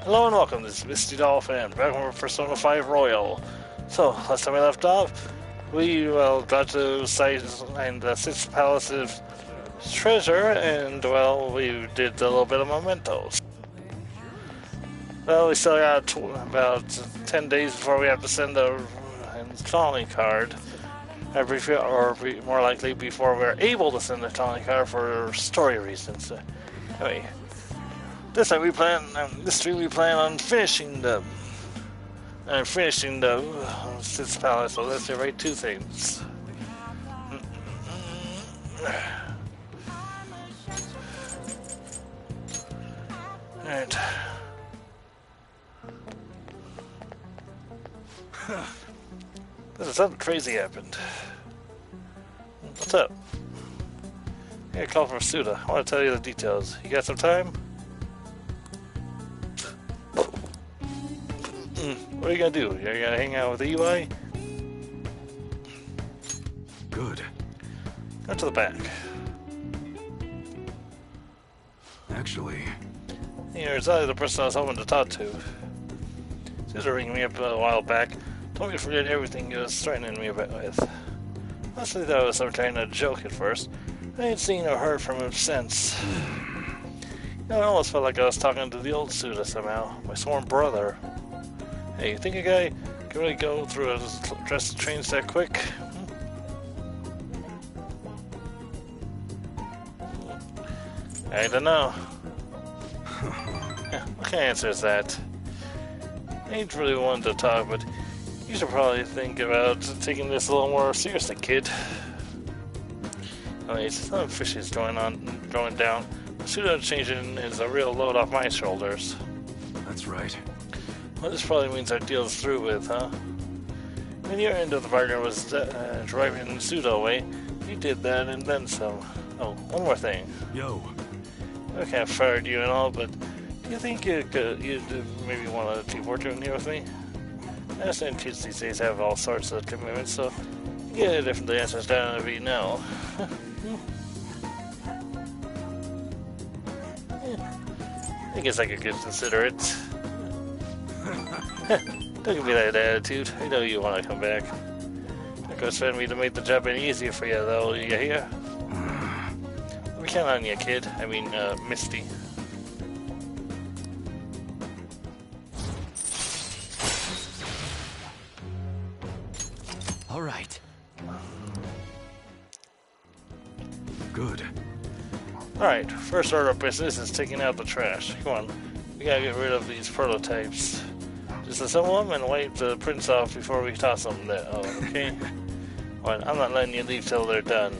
Hello and welcome, this is Misty Dolphin, back from Persona 5 Royal. So, last time we left off, we, got to sight and the Six Palaces treasure, and, we did a little bit of mementos. Well, we still got about 10 days before we have to send a colony card. Or more likely before we're able to send the colony card for story reasons. Anyway, this time we plan on finishing the Sith Palace. So let's write two things. Alright. Something crazy happened. What's up? I got a call from Suda. I want to tell you the details. You got some time? What are you gonna do? You're gonna hang out with Eli? Good. Go to the back. Actually... It's only the person I was hoping to talk to. Suda ringed me up a while back. Told me to forget everything he was threatening me with. Honestly, thought it was some kind of joke at first. I ain't seen or heard from him since. I almost felt like I was talking to the old Suda somehow. My sworn brother. Hey, you think a guy can really go through a dress trains that quick? I don't know. What kind of answer is that? I ain't really wanted to talk, but you should probably think about taking this a little more seriously, kid. Anyways, something fishy is going down. Pseudo changing is a real load off my shoulders. That's right. Well, this probably means our deal's through with, huh? When your end of the bargain was driving Pseudo away, you did that and then some. Oh, one more thing. Yo. Okay, I fired you and all, but do you think you'd maybe want to keep working here with me? I understand kids these days have all sorts of commitments, so you get different answers down to be no. I guess I could consider it. Don't give me that attitude. I know you want to come back. Don't go expect me to make the job any easier for you, though. You hear? We count on you, kid. I mean, Misty. All right. Good. Alright, first order of business is taking out the trash. Come on, we gotta get rid of these prototypes. Just assemble them and wipe the prints off before we toss them there. Oh, okay? Alright, I'm not letting you leave till they're done.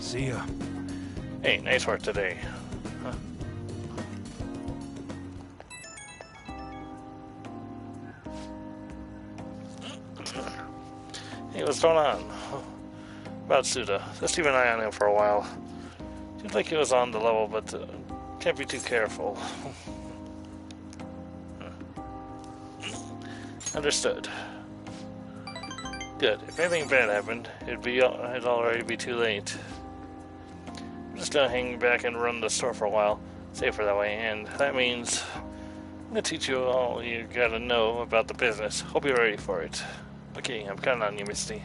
See ya. Hey, nice work today. Huh. Hey, what's going on? About Suda. Let's keep an eye on him for a while. Seems like he was on the level, but can't be too careful. Understood. Good. If anything bad happened, it'd already be too late. I'm just gonna hang back and run the store for a while. Safer that way, and that means I'm gonna teach you all you gotta know about the business. Hope you're ready for it. Okay, I'm counting on you, Misty.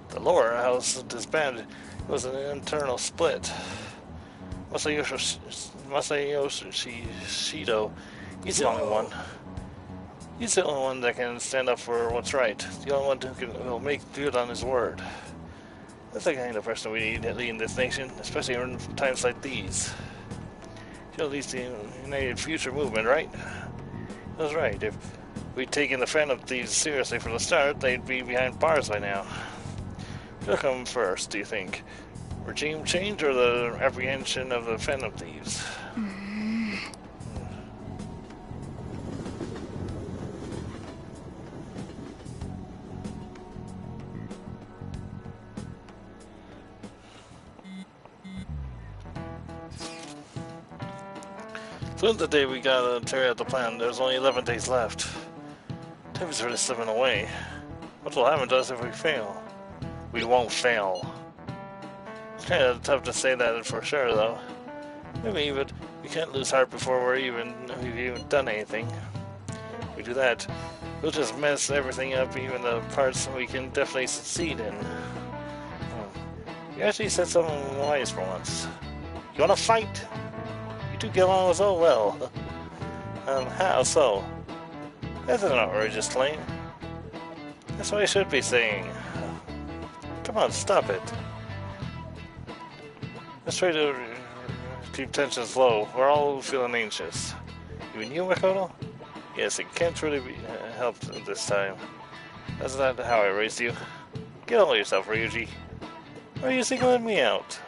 The lower house disbanded. It was an internal split. Masayoshi Shido, he's the only one. He's the only one that can stand up for what's right. The only one who will make good on his word. That's the kind of person we need leading this nation, especially in times like these. He'll lead the United Future movement, right? That's right. If we'd taken the Phantom Thieves seriously from the start, they'd be behind bars by now. What'll come first, do you think? Regime change or the apprehension of the Phantom Thieves? So the day we gotta carry out the plan, there's only 11 days left. Time is really slipping away. What will happen to us if we fail? We won't fail. It's kind of tough to say that for sure, though. Maybe, but we can't lose heart before we've even done anything. If we do that, we'll just mess everything up, even the parts we can definitely succeed in. You actually said something wise for once. You wanna fight? You two get along so well. How so? That's an outrageous claim. That's what I should be saying. Come on, stop it. Let's try to keep tensions low. We're all feeling anxious. Even you, Makoto? Yes, it can't really be helped this time. That's not how I raised you. Get over yourself, Ryuji. Why are you singling me out?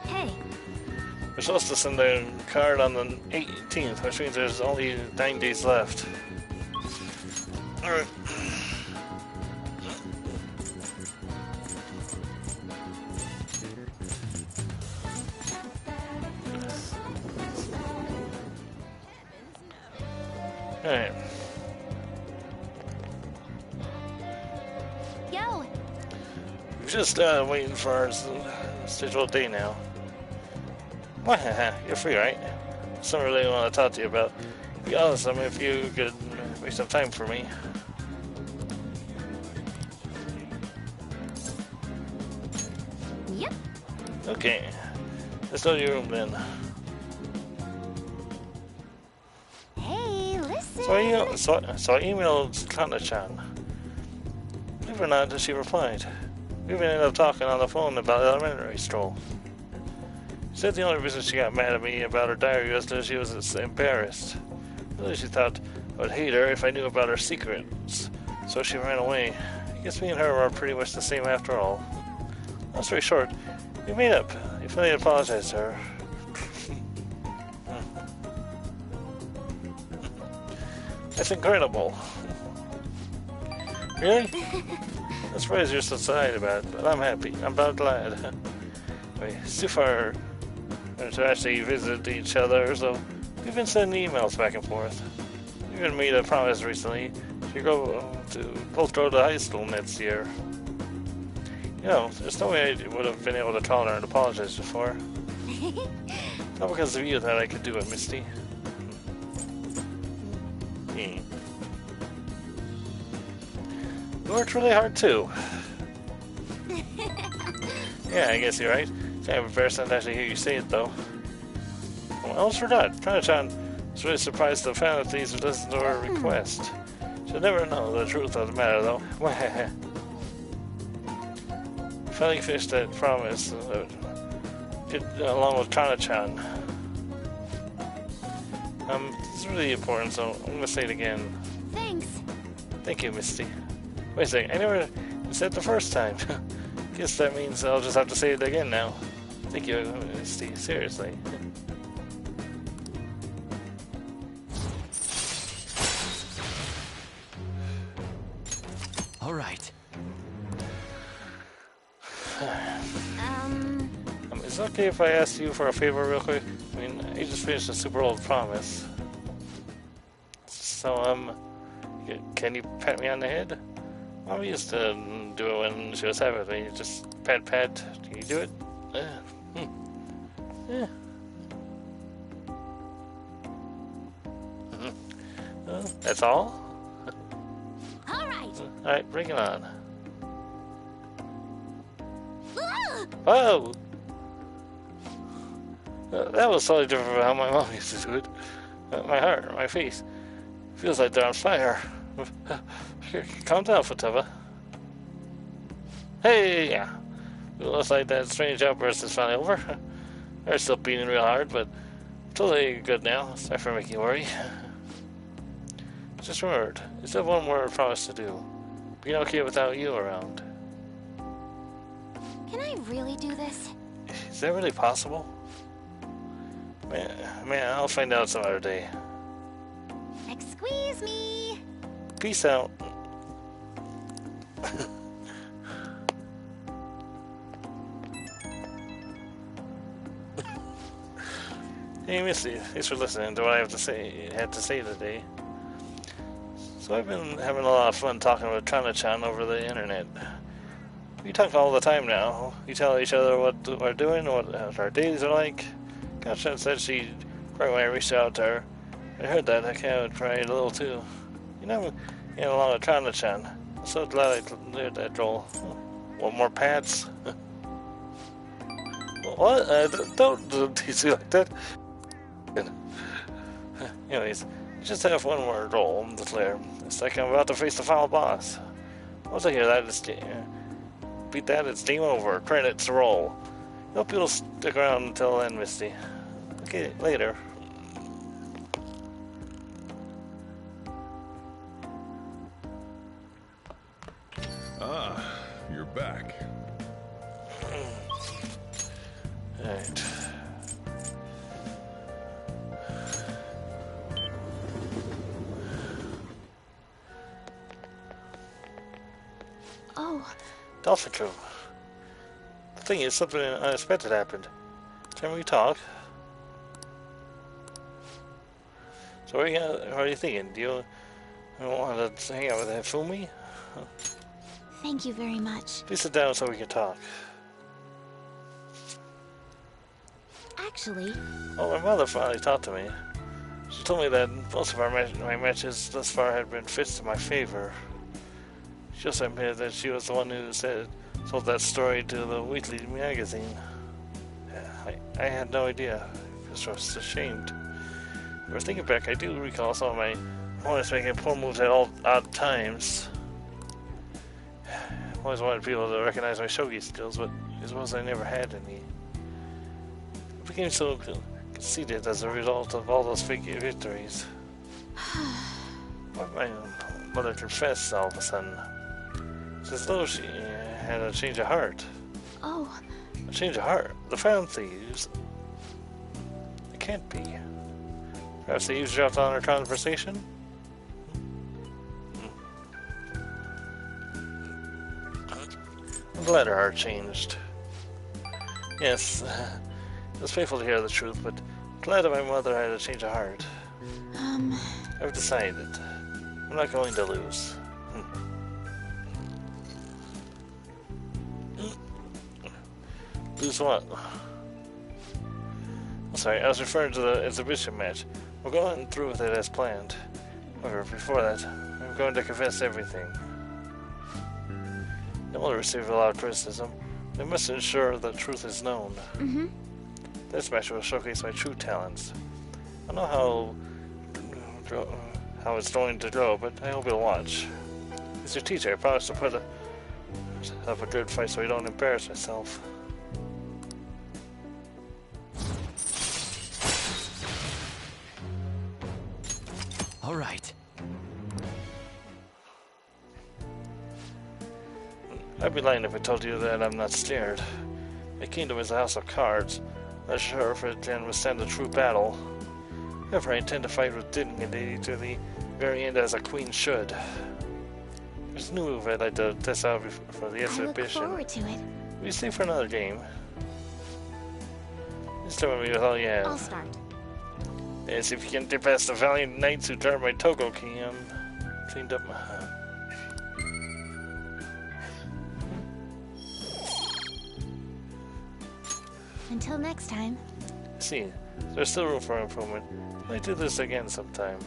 Hey. We're supposed to send a card on the 18th, which means there's only 9 days left. Alright. Alright. Yo. We're just waiting for our scheduled day now. You're free, right? Something I really want to talk to you about. Be honest, if you could make some time for me. Yep. Okay. Let's go to your room then. Hey, listen. So I emailed Kana-chan. Believe it or not, she replied. We even ended up talking on the phone about the elementary stroll. She said the only reason she got mad at me about her diary was that she was embarrassed. Really, she thought I would hate her if I knew about her secrets. So she ran away. I guess me and her are pretty much the same after all. Long story short, we made up. I finally apologized to her. That's incredible. Really? I'm surprised you're so sad about it, but I'm happy. I'm about glad. It's too far to actually visit each other, so we've been sending emails back and forth. We even made a promise recently to both go to high school next year. You know, there's no way I would have been able to call her and apologize before. Not because of you that I could do it, Misty. You worked really hard too. Yeah, I guess you're right. It's kind of embarrassing to actually hear you say it, though. I almost forgot. Kana-chan was really surprised to find out these listened to her request. She'll never know the truth of the matter, though. Finally finished that promise, along with Kana-chan. It's really important, so I'm gonna say it again. Thanks. Thank you, Misty. Wait a second, I never said it the first time. Guess that means I'll just have to say it again now. Thank you, Misty. Seriously. All right. Is it okay if I ask you for a favor real quick? I mean, I just finished a super old promise. So, can you pat me on the head? Mom used to do it when she was happy with me. Just pat. Can you do it? Yeah. That's all? Alright. Alright, bring it on. Ah! Whoa! That was totally different from how my mom used to do it. My heart, my face. Feels like they're on fire. Calm down, Futaba. Hey, yeah. It looks like that strange outburst is finally over. They're still beating real hard, but totally good now. Sorry for making you worry. Just remembered, is that one more promise to do? Being okay without you around. Can I really do this? Is that really possible? Man, I'll find out some other day. Squeeze me. Peace out. Hey, Misty, thanks for listening to what I had to say today. So I've been having a lot of fun talking with Trana-chan over the internet. We talk all the time now. We tell each other what we're doing, what our days are like. Gotcha said she cried when I reached out to her. I heard that. I kind of cried a little too. You know, I'm getting along with Trana-chan. I'm so glad I cleared that role. Want more pats? What? Don't tease me like that. Anyways, just have one more roll to clear. It's like I'm about to face the final boss. Once I hear that, beat that, it's game over. Credits roll. Hope you'll stick around until then, Misty. Okay, later. Ah, you're back. Alright. Oh, Dolphin Cove. The thing is, something unexpected happened. Can we talk? So what are you thinking? Do you want to hang out with Hifumi? thank you very much. Please sit down so we can talk. Actually, Oh, my mother finally talked to me. She told me that most of my matches thus far had been fits in my favor. She also admitted that she was the one who told that story to the weekly magazine. I had no idea. I was just ashamed. But thinking back, I do recall some of my opponents making poor moves at all odd times. I always wanted people to recognize my shogi skills, but it was I never had any. I became so conceited as a result of all those fake victories. My mother confessed all of a sudden. It's as though she had a change of heart. oh, A change of heart? The Found Thieves? It can't be. Perhaps they eavesdropped on our conversation? I'm glad her heart changed. Yes, it was painful to hear the truth, but glad that my mother had a change of heart. I've decided. I'm not going to lose. Lose what? I'm sorry, I was referring to the exhibition match. We're going through with it as planned. However, before that, I'm going to confess everything. It will receive a lot of criticism. They must ensure the truth is known. This match will showcase my true talents. I don't know how it's going to go, but I hope you'll watch. As your teacher, I promise to put up a good fight so I don't embarrass myself. All right. I'd be lying if I told you that I'm not scared. My kingdom is a house of cards. Not sure if it can withstand a true battle. However, I intend to fight with dignity to the very end as a queen should. There's a new move I'd like to test out for the I look exhibition. forward to it. We stay for another game. Just tell me with all you I'll have. start. And see if you can get past the valiant knights who guard my Togo King. Cleaned up my... Until next time. See, there's still room for improvement. I might do this again sometime.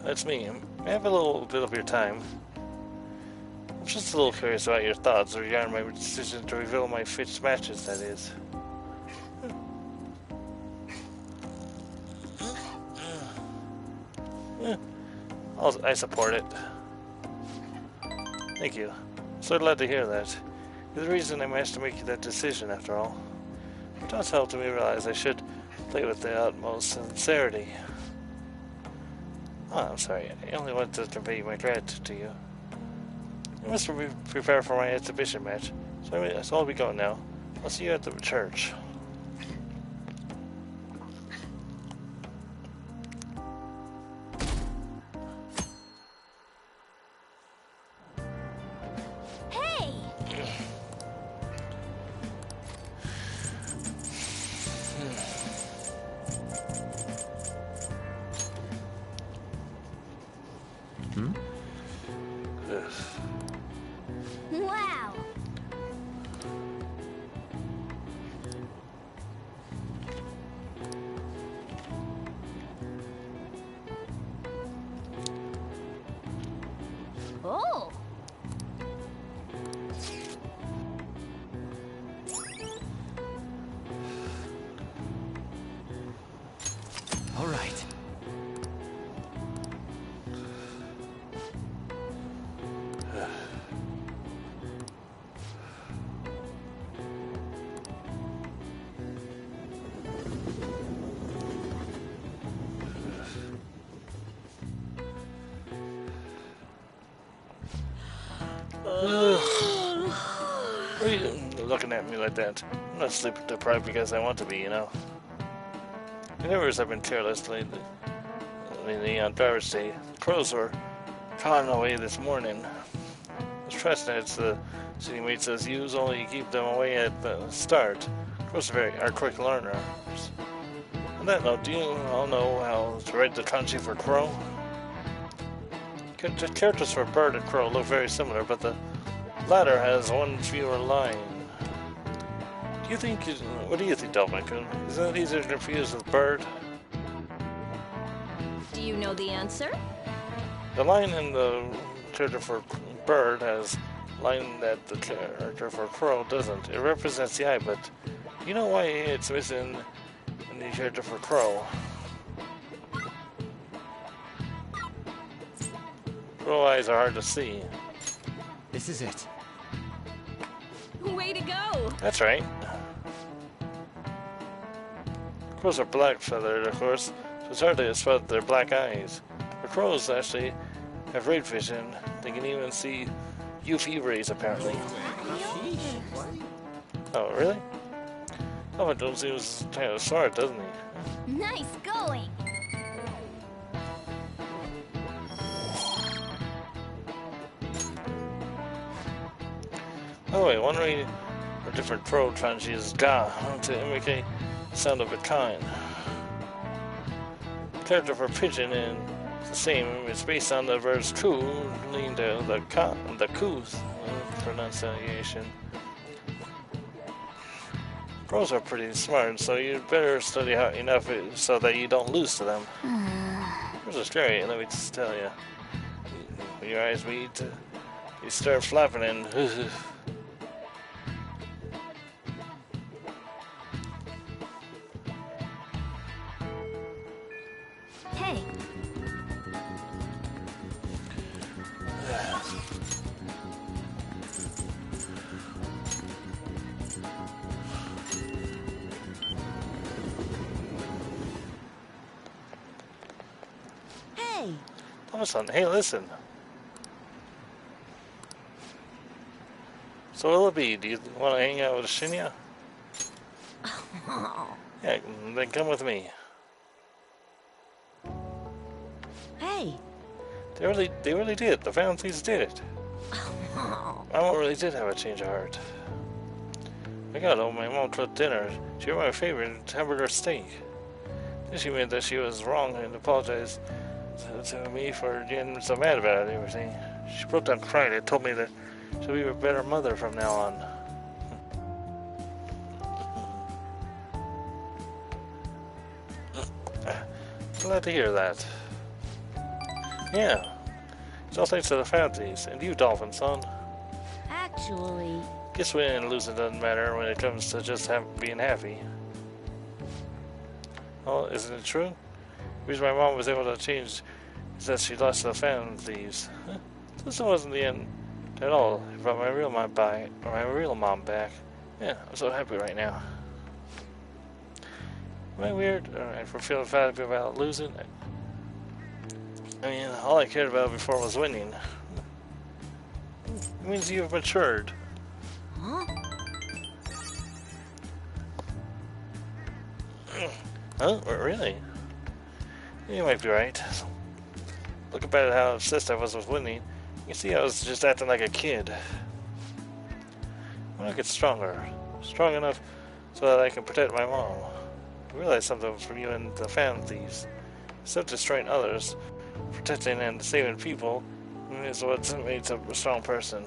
That's me. May I have a little bit of your time? I'm just a little curious about your thoughts regarding my decision to reveal my fixed matches, that is. I support it. Thank you. So glad to hear that. You're the reason I managed to make that decision, after all. It does help to me realize I should play with the utmost sincerity. Oh, I'm sorry. I only wanted to convey my gratitude to you. I must prepare for my exhibition match, so I'll be going now. I'll see you at the church. Hey! looking at me like that. I'm not sleep deprived because I want to be, you know. The neighbors have been careless lately. On Driver's Day, crows were cawing away this morning. As Trestnets, the city mate says, use only keep them away at the start. Crows are quick learners. On that note, do you all know how to write the kanji for crow? The characters for bird and crow look very similar, but the latter has one fewer line. What do you think, Delvin? Isn't it easier to confuse with bird? Do you know the answer? The line in the character for bird has line that the character for crow doesn't. It represents the eye, but do you know why it's missing in the character for crow? Crow eyes are hard to see. This is it. Way to go! That's right. Crows are black feathered, of course, so it's hard to spot their black eyes. But crows actually have red vision. They can even see UV rays, apparently. Oh, really? Oh, Jones seems kind of smart, doesn't he? Nice going! By the way, one way a different crow kanji is ga to indicate the sound of a kind. The character for pigeon is the same. It's based on the verbs ku, lean to the ku's pronunciation. Crows are pretty smart, so you'd better study enough so that you don't lose to them. Crows are scary, let me just tell you. When your eyes meet, you start flapping and Hey, Hey! Thomason, hey, listen. So Willoughby, do you want to hang out with Shinya? Yeah, then come with me. Hey! They really did. The families did it. Mama really did have a change of heart. I got home, my mom cooked dinner. She had my favorite hamburger steak. Then she admitted that she was wrong and apologized to me for getting so mad about everything. She broke down crying and told me that she'll be a better mother from now on. Glad to hear that. Yeah. It's all thanks to the Fancies and you, Dolphin son. Actually... Guess winning and losing doesn't matter when it comes to just being happy. Well, isn't it true? The reason my mom was able to change is that she lost the fan thieves. Huh? This wasn't the end at all. It brought my real mom back. Yeah, I'm so happy right now. Am I weird? Alright, for feeling happy about losing? I mean, all I cared about before was winning. It means you've matured. Huh? Huh? Really? You might be right. Look at how obsessed I was with winning. You see, I was just acting like a kid. I want to get stronger. Strong enough so that I can protect my mom. I realized something from you and the fan thieves. Instead of destroying others, protecting and saving people is what makes a strong person.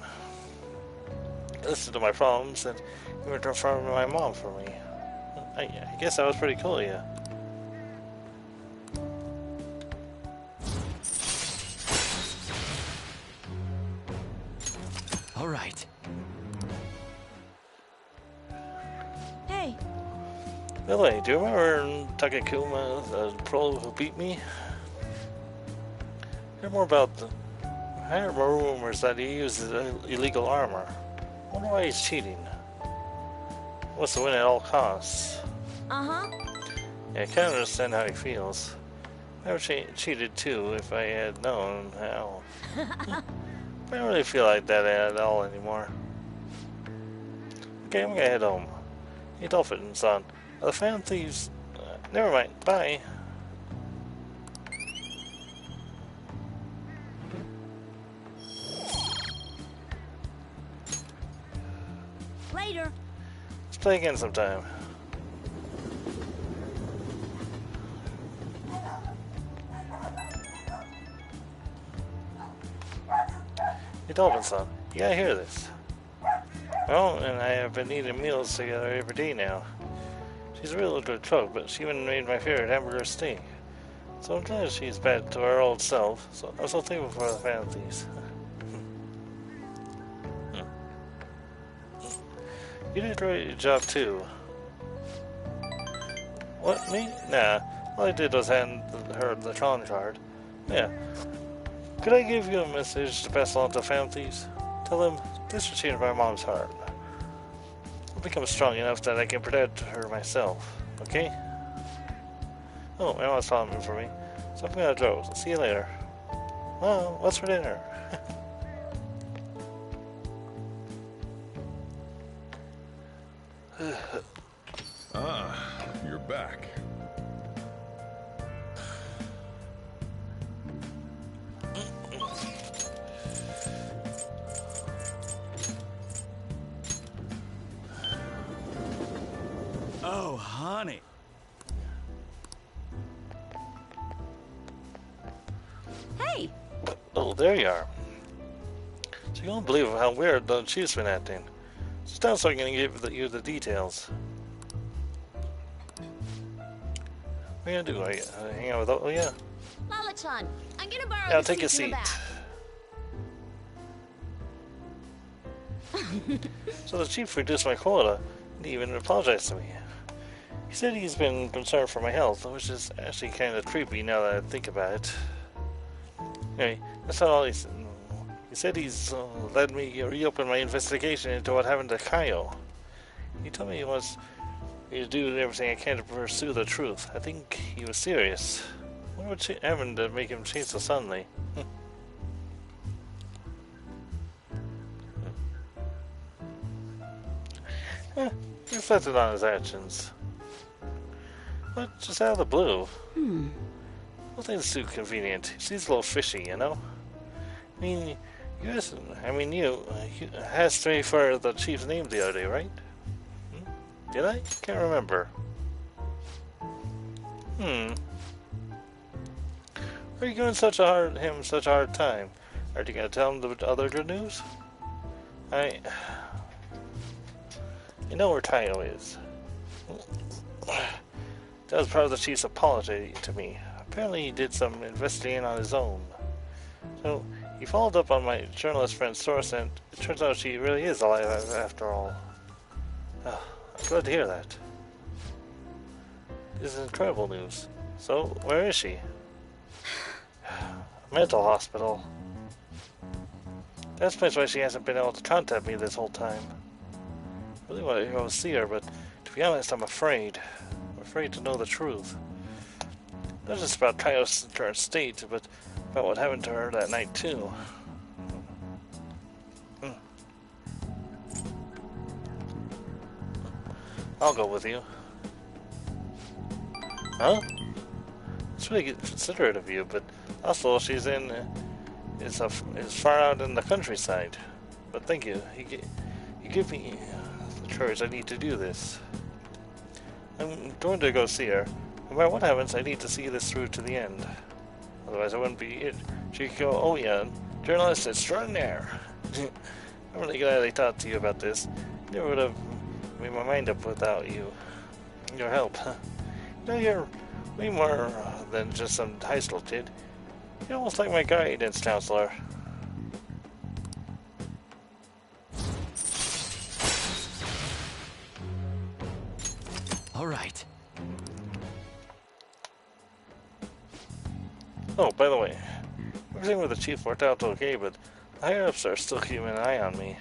Listen to my problems and you were confirming my mom for me. I guess that was pretty cool of you. All right. Hey! Billy, do you remember Takekuma, the pro who beat me? I heard more rumors that he uses illegal armor. I wonder why he's cheating. He wants to win at all costs. Uh-huh. Yeah, I can't understand how he feels. I would have cheated too if I had known how. I don't really feel like that at all anymore. Okay, I'm gonna head home. Hey, Dolphin, son. Are the Phantom Thieves... never mind. Bye. Later. Let's play again sometime. Hey, Dolphin, son. You gotta hear this. Well, and I have been eating meals together every day now. She's a real good cook, but she even made my favorite hamburger steak. So I'm glad she's back to her old self. So I'm so thankful for the Phantom Thieves. You did a great job too. What, me? Nah. All I did was hand her the Tron card. Yeah. Could I give you a message to pass along to Phantom Thieves? Tell them this will change my mom's heart. I'll become strong enough that I can protect her myself. Okay? Oh, my mom's calling for me. So I'm gonna go. See you later. Well, what's for dinner? You're back. Oh, honey. Hey. Oh, there you are. So you won't believe how weird the chief's been acting. Sit down so I can give you the details. What are you gonna do? Hang out with... Oh, yeah. Lala-chan, I'm gonna borrow Yeah, the take a seat in the seat. back. So the chief reduced my quota and even apologized to me. He said he's been concerned for my health, which is actually kind of creepy now that I think about it. Anyway, that's not all he said. He said he's let me reopen my investigation into what happened to Kaio. He told me he wants me to do everything I can to pursue the truth. I think he was serious. What would happen to make him change so suddenly? He reflected on his actions. But just out of the blue. Nothing's too convenient. She's a little fishy, you know? I mean, you asked me for the chief's name the other day, right? Did I? Can't remember. Why are you giving such a hard time? Are you gonna tell him the other good news? You know where Tayo is. That was part of the chief's apology to me. Apparently he did some investigating on his own. So, he followed up on my journalist friend's source, and it turns out she really is alive after all. I'm glad to hear that. This is incredible news. So, where is she? Mental hospital. That explains why she hasn't been able to contact me this whole time. I really want to go see her, but to be honest, I'm afraid. I'm afraid to know the truth. Not just about Kaio's current state, but about what happened to her that night, too. I'll go with you. Huh? It's really considerate of you, but also she's is far out in the countryside. But thank you. You give me the courage I need to do this. I'm going to go see her. No matter what happens, I need to see this through to the end. Otherwise, I wouldn't be it. She'd go, oh yeah, journalist extraordinaire. I'm really glad I talked to you about this. Never would have made my mind up without you. Your help. You know, you're way more than just some high school kid. You're almost like my guidance counselor. All right. Oh, by the way, everything with the chief worked out okay, but the higher-ups are still keeping an eye on me.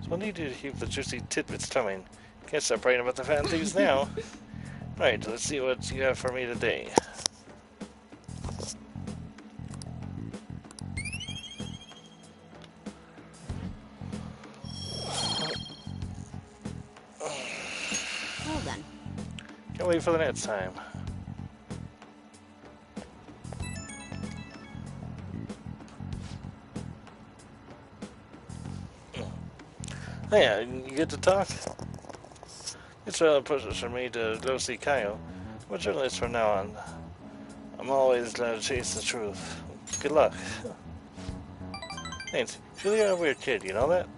So I need you to keep the juicy tidbits coming. Can't stop writing about the Phantom Thieves now. Right, let's see what you have for me today. Can't wait for the next time. Oh yeah, you get to talk? It's a push for me to go see Kyle. I'm a journalist from now on. I'm always going to chase the truth. Good luck. Thanks. You're a weird kid, you know that?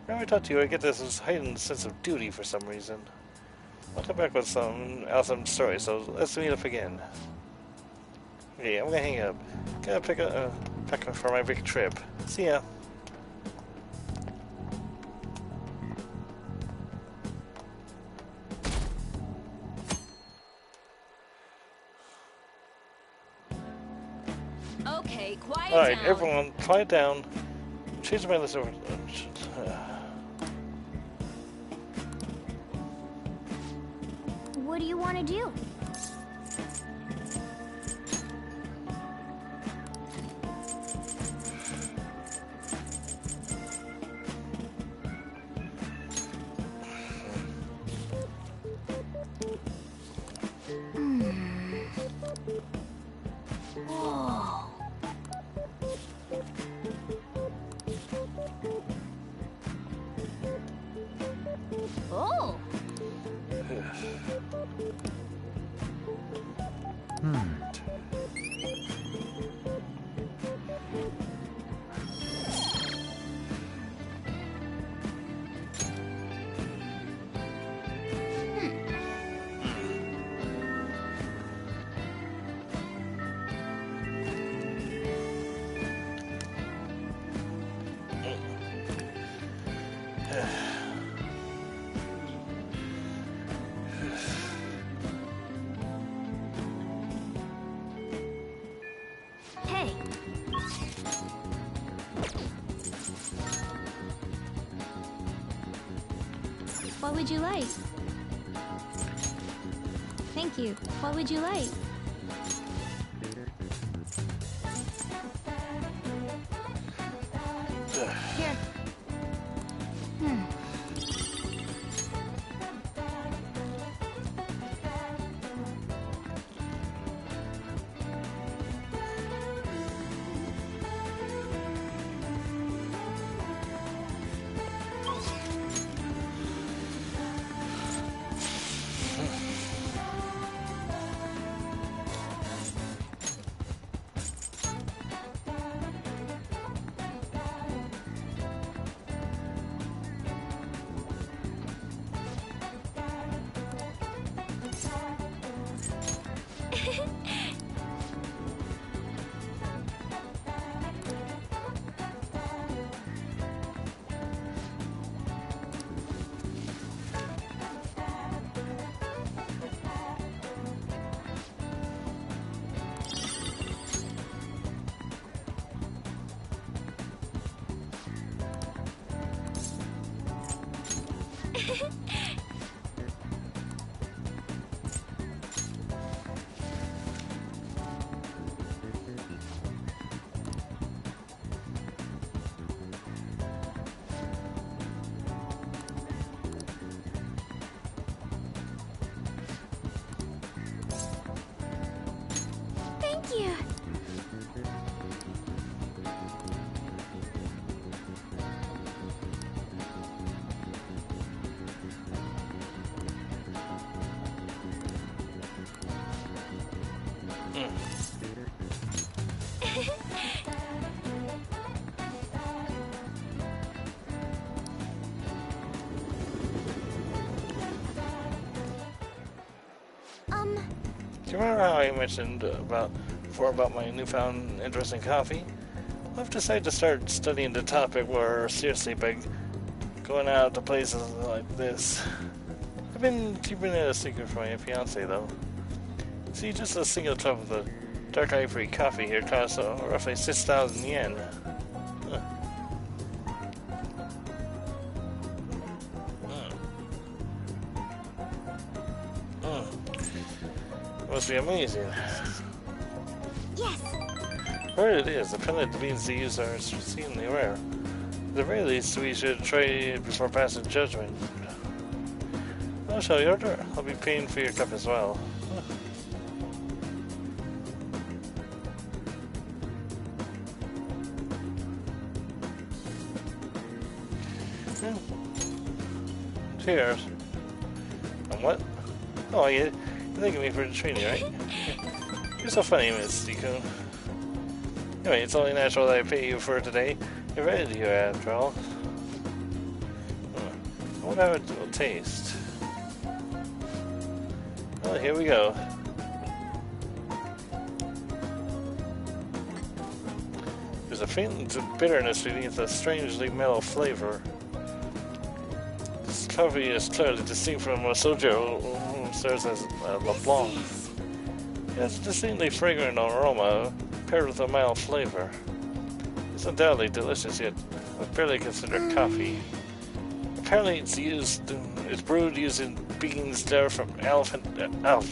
Whenever I talk to you, I get this heightened sense of duty for some reason. I'll come back with some awesome stories, so let's meet up again. Okay, I'm gonna hang up. Gotta pick up for my big trip. See ya. Okay, quiet Alright, down. everyone, quiet down. Change my list over. What do you want to do? Whoa. Oh. Hey. What would you like? Thank you. What would you like? Here. Thank you. Do you remember how I mentioned before about my newfound interest in coffee? I've decided to start studying the topic more seriously by going out to places like this. I've been keeping it a secret from my fiance, though. See, just a single cup of the dark ivory coffee here costs roughly 6,000 yen. Huh. Must be amazing. Yes. Where it is, apparently the beans they use are exceedingly rare. At the very least, we should try it before passing judgment. I'll show you order. I'll be paying for your cup as well. Cheers. And what? Oh, you're thanking me for the training, right? You're so funny, Miss Deku. Anyway, it's only natural that I pay you for today. You're ready here, after all. I wonder how it will taste. Well, here we go. There's a faint bitterness beneath a strangely mellow flavor. This coffee is clearly distinct from a soju, serves as a LeBlanc. It has a distinctly fragrant aroma paired with a mild flavor. It's undoubtedly delicious, yet I barely consider coffee. Apparently, it's brewed using beans derived from elephant. I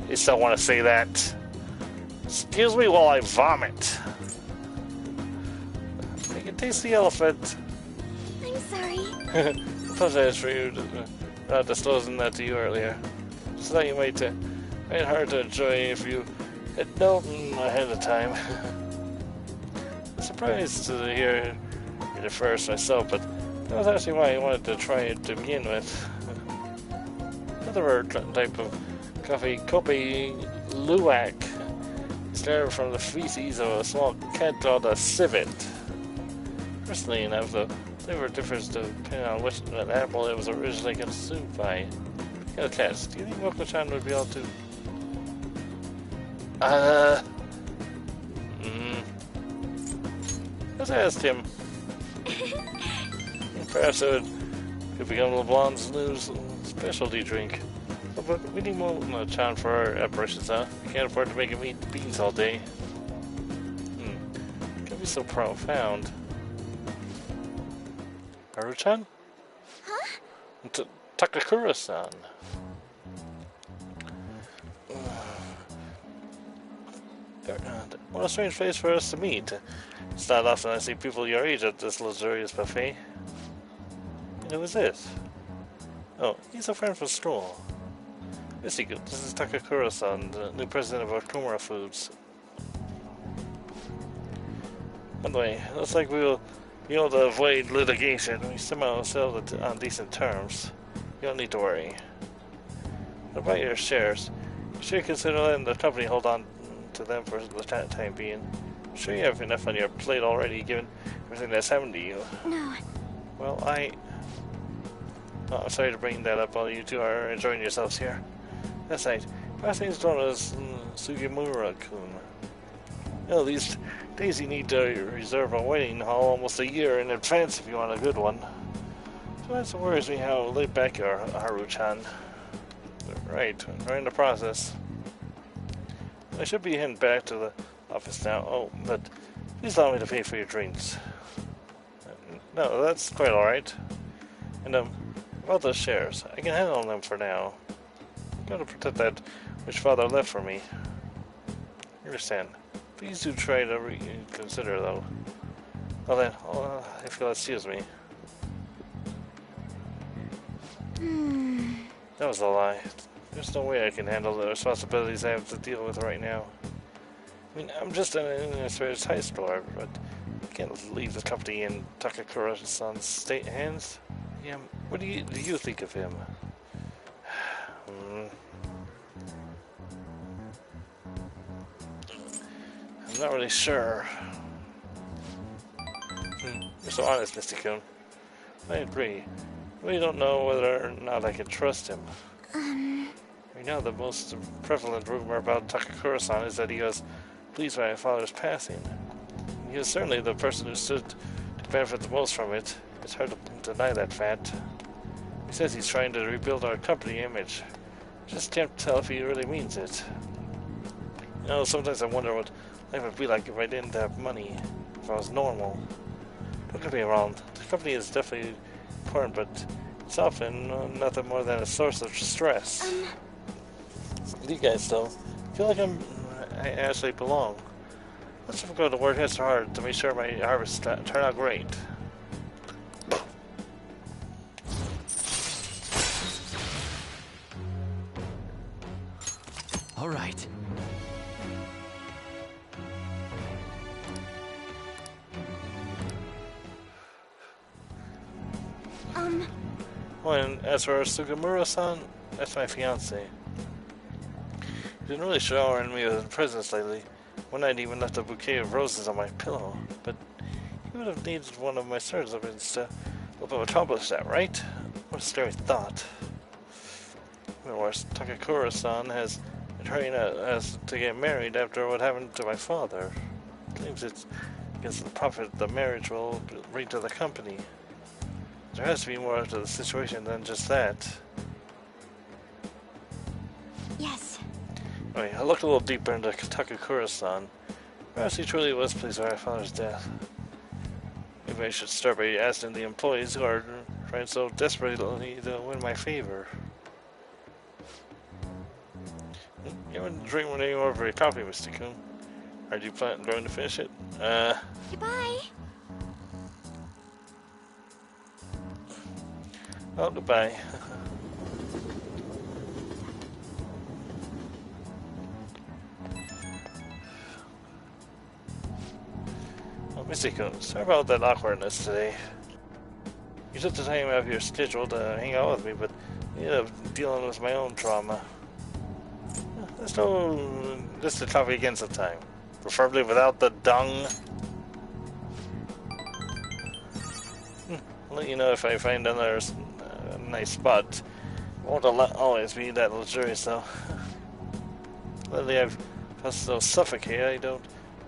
just don't want to say that. Excuse me while I vomit. I can taste the elephant. I'm sorry. I apologize for you not disclosing that to you earlier. So that you might find it hard to enjoy if you had known ahead of time. I'm surprised to hear it first myself, but that was actually why I wanted to try it to begin with. Another type of coffee, Kopi Luwak, is derived from the feces of a small cat called a civet. Personally enough, the flavor differs depending on which animal it was originally consumed by. Got a test. Do you think Moko-chan would be able to? Let's ask him. Perhaps it could become LeBlanc's new specialty drink. But we need Moko-chan for our operations, huh? We can't afford to make him eat beans all day. It can be so profound. Haru-chan? Huh? Takakura-san. What a strange place for us to meet. It's not often I see people your age at this luxurious buffet. And who is this? Oh, he's a friend from school. This is Takakura-san, the new president of Okumura Foods. By the way, looks like we will be able to avoid litigation. We somehow settled it on decent terms. You don't need to worry. What about your shares? You should consider letting the company hold on to them for the time being. I'm sure you have enough on your plate already, given everything that's happened to you. No. Well, I'm sorry to bring that up while you two are enjoying yourselves here. That's right. Passing is known as Sugemura-kun. These days you need to reserve a wedding hall almost a year in advance if you want a good one. So that worries me how laid back you are, Haru-chan. Right, we're in the process. I should be heading back to the office now. Oh, but please allow me to pay for your drinks. No, that's quite alright. And, about those shares, I can handle them for now. I've got to protect that which father left for me. I understand. Please do try to reconsider, though. Well then, if you'll excuse me. That was a lie. There's no way I can handle the responsibilities I have to deal with right now. I mean, I'm just an inexperienced high schooler, but I can't leave the company in Takakura-san's hands. Yeah, what do you think of him? I'm not really sure. You're so honest, Mr. Kun. I agree. I really don't know whether or not I can trust him. Right now, the most prevalent rumor about Takakura-san is that he was pleased by my father's passing. He was certainly the person who stood to benefit the most from it. It's hard to deny that fact. He says he's trying to rebuild our company image. I just can't tell if he really means it. Sometimes I wonder what life would be like if I didn't have money, if I was normal. Don't get me wrong, the company is definitely important, but it's often nothing more than a source of stress. You guys, though, feel like I actually belong. Let's go to work extra hard to make sure my harvests turn out great. All right. When, as for Sugamura-san, that's my fiance. He didn't really shower me with his presents lately. One night he even left a bouquet of roses on my pillow, but he would have needed one of my servants to help him accomplish that, right? What a scary thought. Even worse, Takakura-san has been hurrying us to get married after what happened to my father. Claims it's against the profit the marriage will bring to the company. There has to be more to the situation than just that. Yes. Anyway, I looked a little deeper into Takakura-san. Perhaps he truly was pleased with my father's death. Maybe I should start by asking the employees who are trying so desperately to win my favor. You haven't drank any more of your coffee, Mr. Kun. Are you going to finish it? Goodbye. Oh, goodbye. Oh, Mr. Kun, sorry about that awkwardness today. You took the time out of your schedule to hang out with me, but I ended up dealing with my own trauma. Let's do just the coffee again sometime. Preferably without the dung. I'll let you know if I find another nice spot. It won't always be that luxurious though. Lately I've felt so suffocated I don't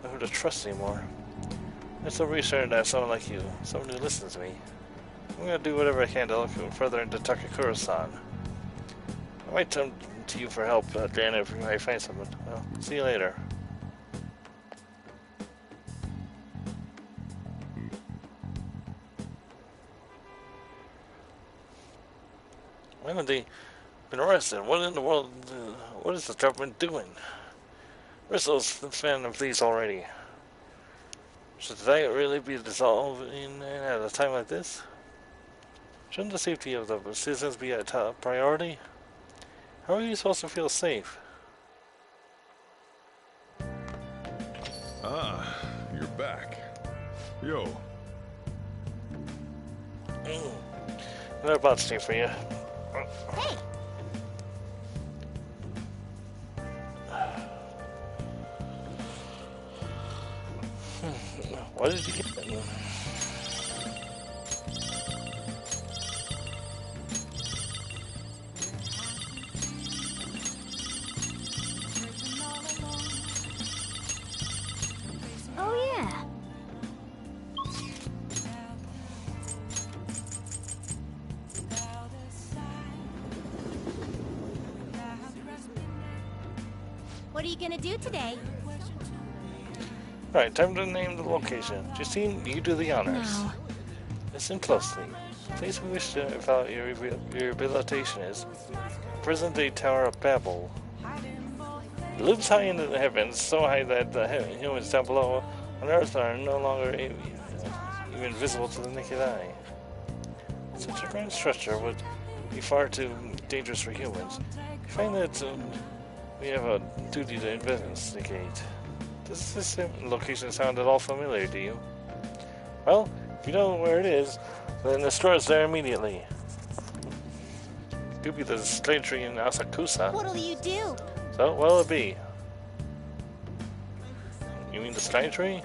know who to trust anymore. I'm so reassuring to have someone like you, someone who listens to me. I'm gonna do whatever I can to look further into Takakura-san. I might turn to you for help at the end if I find someone. Well, see you later. Why haven't they been arrested? What in the world? What is the government doing? Bristol's fan of these already. Should they really be dissolving at a time like this? Shouldn't the safety of the citizens be a top priority? How are you supposed to feel safe? Ah, you're back. Yo. Another bot steam for you. Hey. What did you get? Oh yeah. What are you gonna do today? Alright, time to name the location. Justine, you do the honors. No. Listen closely. The place we wish to evaluate your rehabilitation is present-day Tower of Babel. It looms high into the heavens, so high that the humans down below on Earth are no longer even visible to the naked eye. Such a grand structure would be far too dangerous for humans. We find that we have a duty to investigate. Does this location sound at all familiar to you? Well, if you know where it is, then the store is there immediately. It could be the strange tree in Asakusa. What'll you do? So, what'll it be? You mean the sky tree?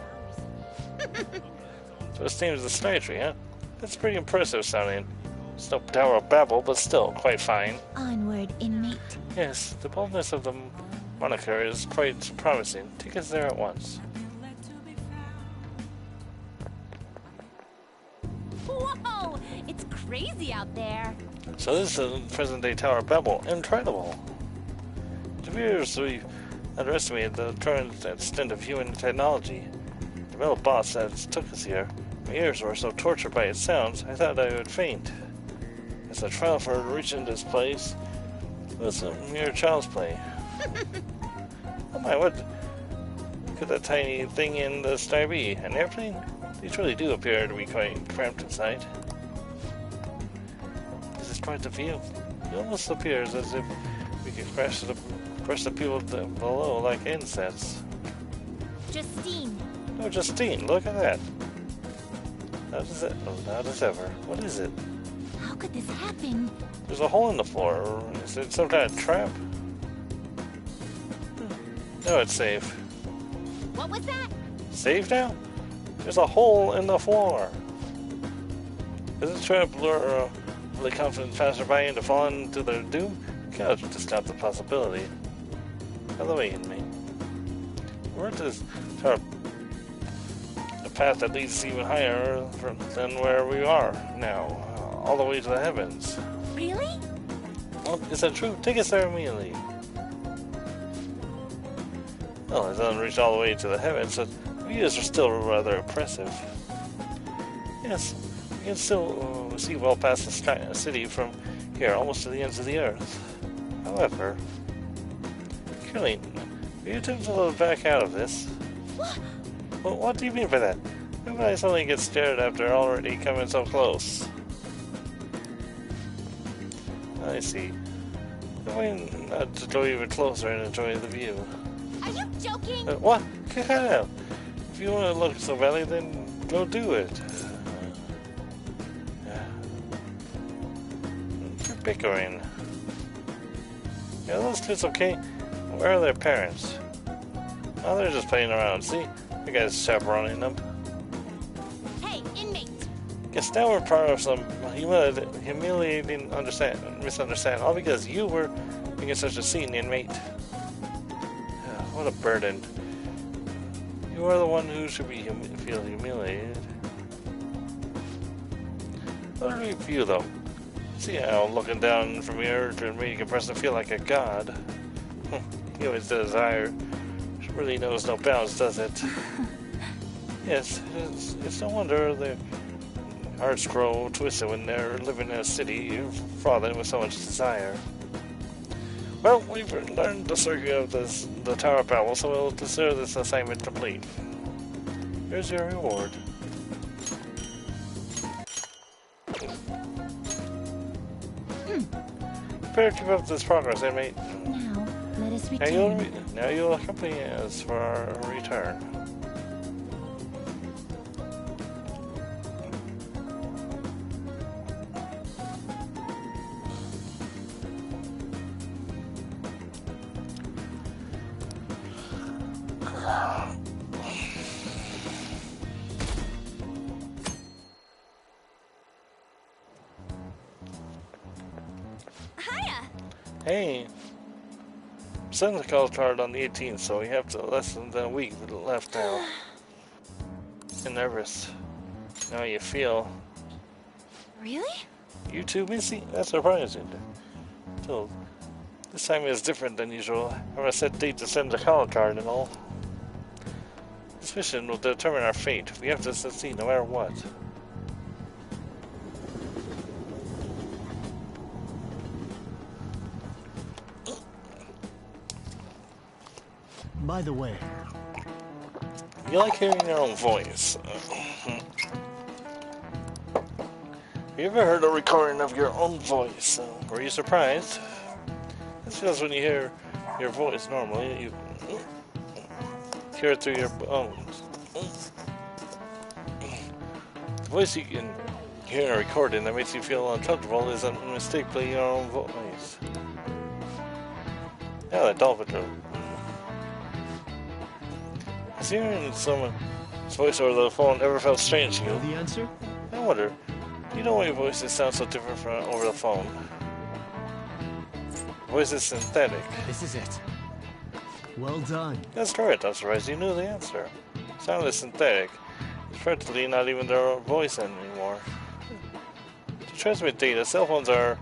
So its name is the sky tree, huh? That's pretty impressive sounding. It's no Tower of Babel, but still quite fine. Onward, inmate. Yes, the boldness of the moniker is quite promising. Take us there at once. Whoa! It's crazy out there. So this is the present-day Tower of Babel. Incredible! It appears we underestimated the current extent of human technology. The metal boss that took us here. My ears were so tortured by its sounds, I thought I would faint. As a trial for reaching this place was a mere child's play. Oh my, what could that tiny thing in the sky be? An airplane? These really do appear to be quite cramped inside. This is quite the view. It almost appears as if we could crash Crush the people below like insects. Justine. No, Justine, look at that. Not as ever. What is it? How could this happen? There's a hole in the floor. Is it some kind of trap? No, it's safe. What was that? Safe now? There's a hole in the floor. Is it trap lure really confident passerby into falling to their doom? Cannot discount the possibility. By the way, inmate, we're at this a path that leads even higher than where we are now, all the way to the heavens. Really? Well, is that true? Take us there immediately. Well, it doesn't reach all the way to the heavens, so views are still rather impressive. Yes, you can still see well past the city from here, almost to the ends of the earth. However, Curly, will you attempt to back out of this? What? Well, what do you mean by that? How about I suddenly get scared after already coming so close? I see. I mean, not to go even closer and enjoy the view. Are you joking? What? If you want to look so badly, then go do it. You're bickering. Yeah, those kids okay? Where are their parents? Oh, they're just playing around. See? You guys chaperoning them. Hey, inmate. Guess now we're part of some humiliating misunderstanding. All because you were making such a scene, inmate. What a burden. You are the one who should be feel humiliated. What do you feel, though? See how looking down from here can make a person feel like a god? He always desire really knows no bounds, does it? Yes, it's no wonder their hearts grow twisted when they're living in a city fraught with so much desire. Well, we've learned the circuit of the Tower Battle, so we'll consider this assignment complete. Here's your reward. Better keep up this progress, inmate. Now, let us return. Now you'll accompany us for our return. Hiya. Hey, send the call card on the 18th, so we have less than a week left now. You're nervous. How you feel? Really? You too, Missy? That's surprising. So, this time is different than usual. I'm gonna set date to send the call card and all. This mission will determine our fate. We have to succeed no matter what. By the way, You like hearing your own voice. Have you ever heard a recording of your own voice? Were you surprised? That's because when you hear your voice normally, you hear it through your bones. The voice you can hear in a recording that makes you feel uncomfortable is unmistakably your own voice. Yeah, that dolphin joke. Has hearing someone's voice over the phone ever felt strange to you? know the answer? I wonder, do you know why your voices sound so different from over the phone? Voice is synthetic. This is it. Well done. That's correct, I'm surprised you knew the answer. Sound is synthetic. It's practically not even their voice anymore. To transmit data, cell phones are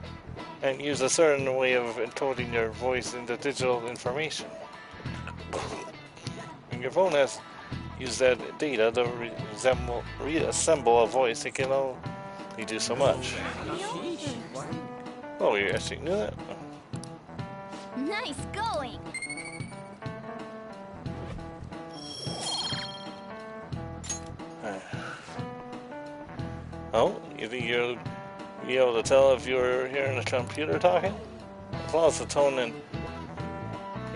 and use a certain way of encoding your voice into digital information. When your phone has used that data to reassemble a voice, it can only do so much. Oh, you actually knew that? Nice going. Oh, you think you'll be able to tell if you're hearing a computer talking? As long as the tone and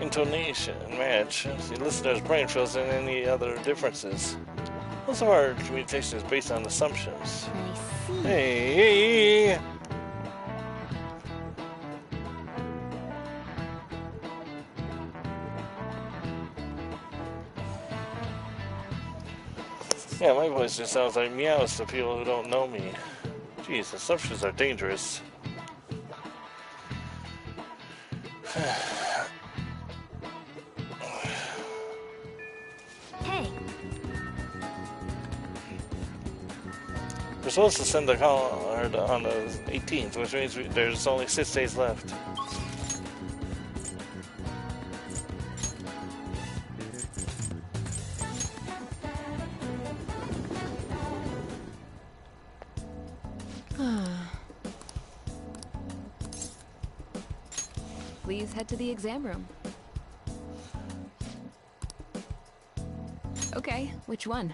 intonation match. The listener's brain fills in any other differences. Most of our communication is based on assumptions. I see. Hey! Yeah, my voice just sounds like meows to people who don't know me. Jeez, assumptions are dangerous. Hey, We're supposed to send the card on the 18th, which means there's only 6 days left. Please head to the exam room. Okay, which one?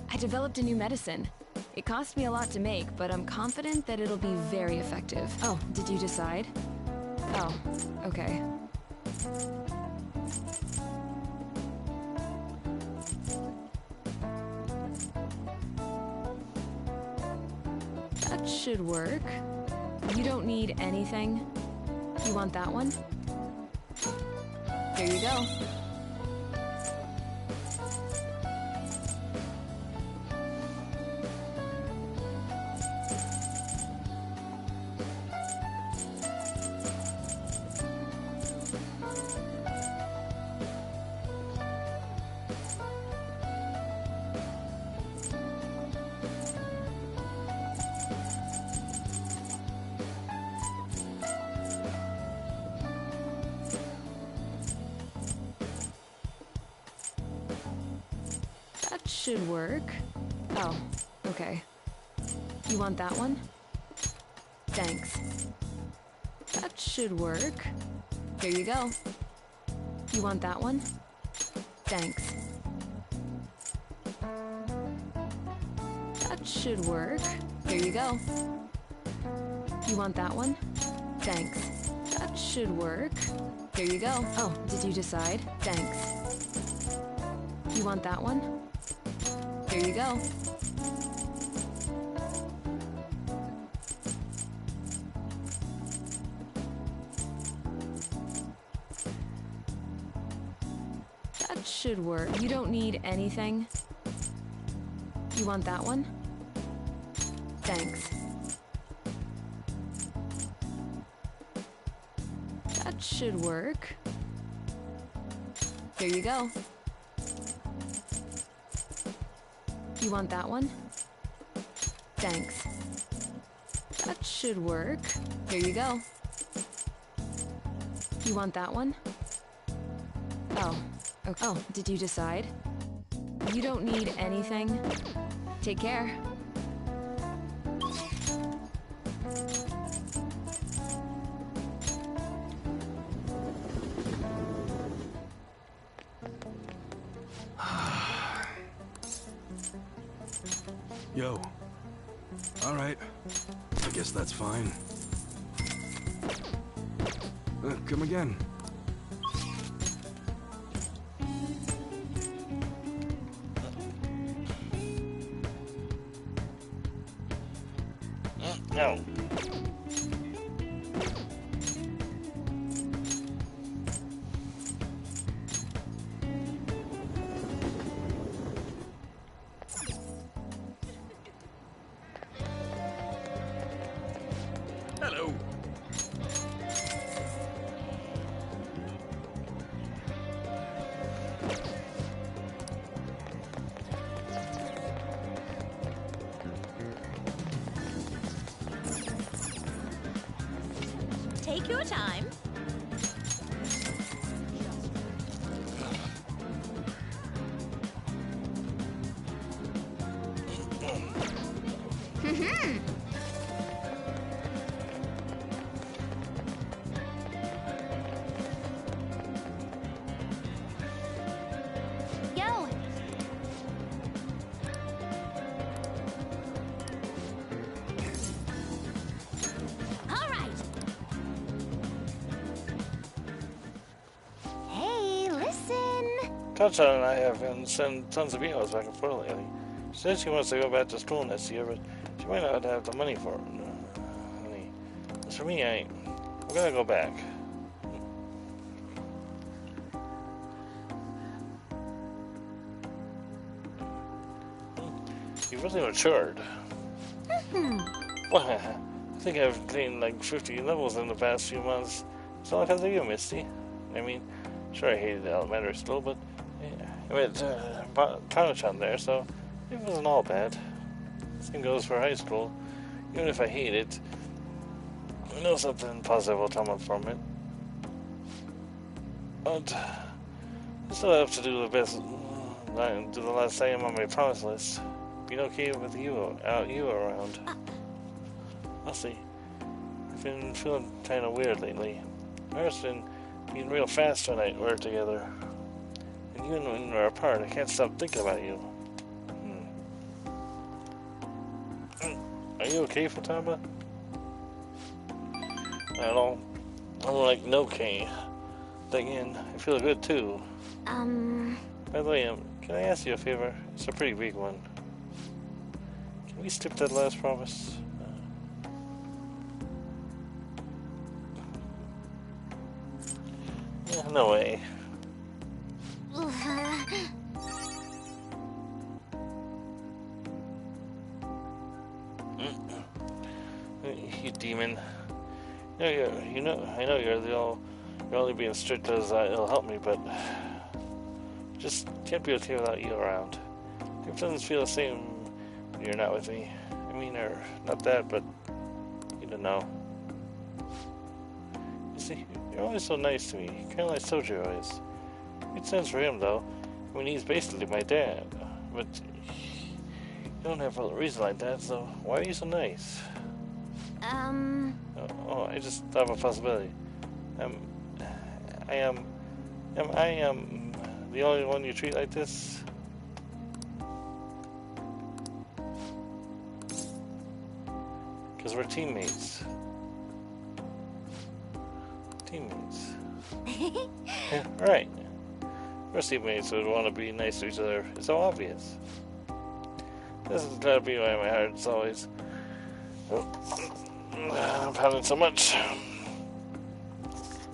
I developed a new medicine. It cost me a lot to make, but I'm confident that it'll be very effective. Oh, did you decide? Oh, okay. That should work. You don't need anything. You want that one? Here you go. That should work. Oh, okay. You want that one? Thanks. That should work. Here you go. You want that one? Thanks. That should work. Here you go. You want that one? Thanks. That should work. Here you go. Oh, did you decide? Thanks. You want that one? Here you go. That should work. You don't need anything. You want that one? Thanks. That should work. Here you go. You want that one? Thanks. That should work. Here you go. You want that one? Oh. Okay. Oh, did you decide? You don't need anything. Take care. Yo. All right. I guess that's fine. Come again. No. Hello. Take your time. yo, All right. Tacha and I have been sending tons of emails back and forth lately. She said she wants to go back to school next year, but she might not have the money for it. Honey, as for me, I'm gonna go back. You've really matured. Well, I think I've gained like 50 levels in the past few months. It's all because of you, Misty. I mean, sure I hated elementary school, but yeah, I went Tana-chan there, so it wasn't all bad. Same goes for high school. Even if I hate it, I know something positive will come up from it. But I still have to do the best, do the last item on my promise list. Being okay with you around. I'll see. I've been feeling kind of weird lately. I've been being real fast when we're together. And even when we're apart, I can't stop thinking about you. Are you okay, Futaba? I don't like no cane. Again, I feel good too. By the way, can I ask you a favor? It's a pretty big one. Can we skip that last promise? No way. You demon. I know you're only being strict as it'll help me, but just can't be okay without you around. It doesn't feel the same when you're not with me. I mean, or not that, but you don't know. You see, you're always so nice to me, kind of like Soju is. Makes sense for him, though. I mean, he's basically my dad. But you don't have a reason like that, so why are you so nice? Oh, I just thought of a possibility. I am the only one you treat like this? Because we're teammates. Yeah, right. Most teammates would want to be nice to each other. It's so obvious. This has got to be why my heart's always pounding so much.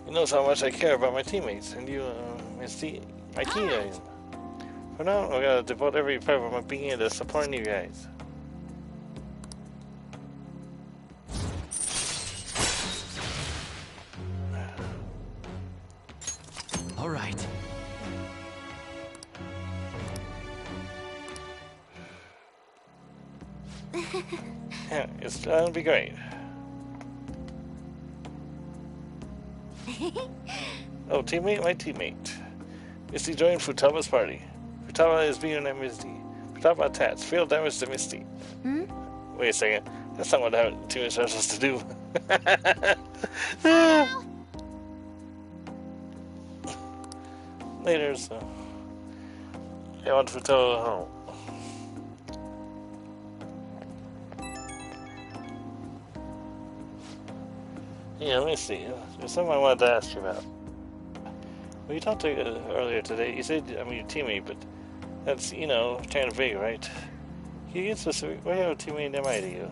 You know how much I care about my teammates, and you, my teammates. For now, I gotta devote every part of my being into supporting you guys. All right. Yeah, it's gonna be great. Oh, teammate, my teammate. Misty joined Futaba's party. Futaba is being at Misty. Futaba attacks. Failed damage to Misty. Wait a second. That's not what teammates are supposed to do. Later, so. I want Futaba home. Yeah, let me see. There's something I wanted to ask you about. Well, you talked to earlier today. You said I'm your teammate, but that's, kind of vague, right? Can you get specific? What kind of teammate am I to you?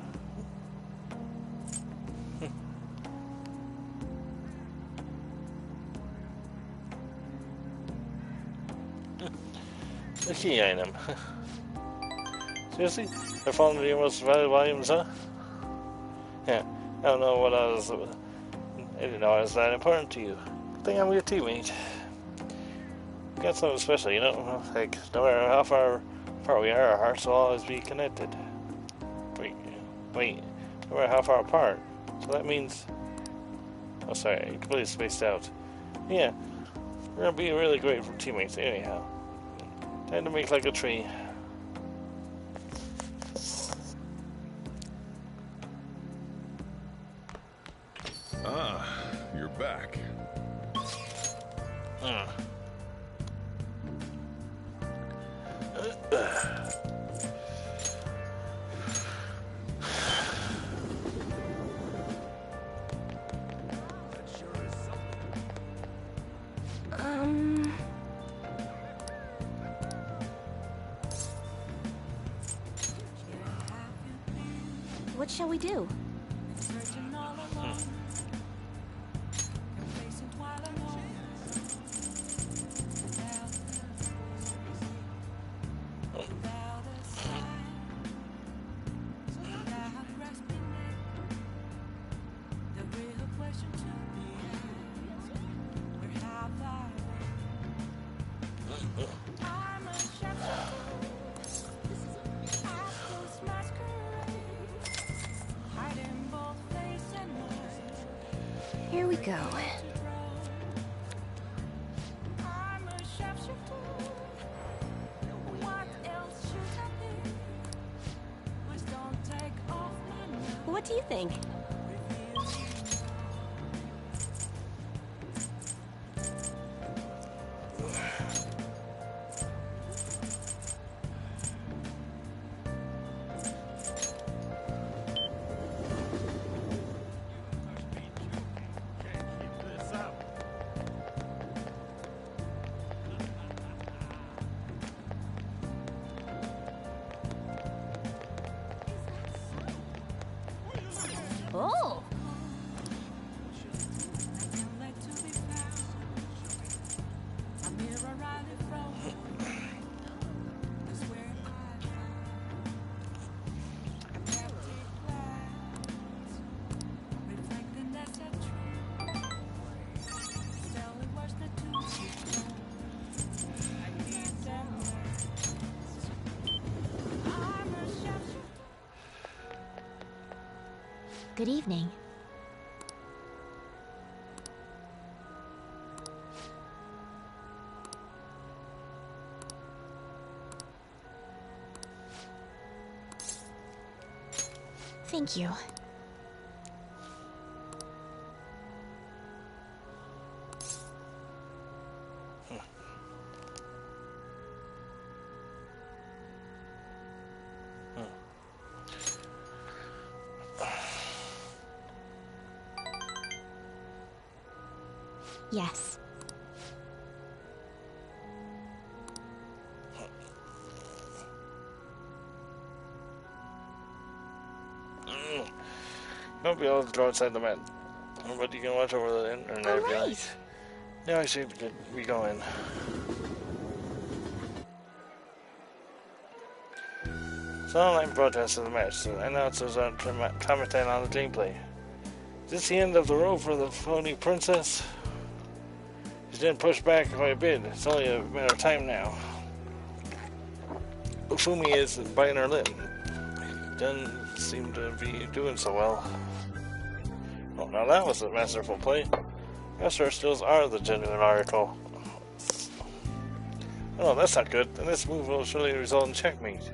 The key item. Seriously? I found one of your most valuable items, huh? Yeah, I don't know what I didn't know I was that important to you. I think I'm your teammate. Got something special, like no matter how far apart we are, our hearts will always be connected. Wait, no matter how far apart. So that means, oh sorry, I completely spaced out. Yeah, we're gonna be really great for teammates anyhow. Time to make like a tree. Ah, you're back. shall we do? Here we go. What do you think? Oh! Good evening. Thank you. Yes. Don't be able to throw inside the mat. But you can watch over the internet if you like. Yeah, I should be going. It's an online broadcast of the match, so announcers are commenting on the gameplay. Is this the end of the road for the phony princess? She's been pushed back quite a bit. It's only a matter of time now. Ufumi is biting her lip. Doesn't seem to be doing so well. Oh, now that was a masterful play. Master skills are the genuine article. Oh, that's not good. Then this move will surely result in checkmate.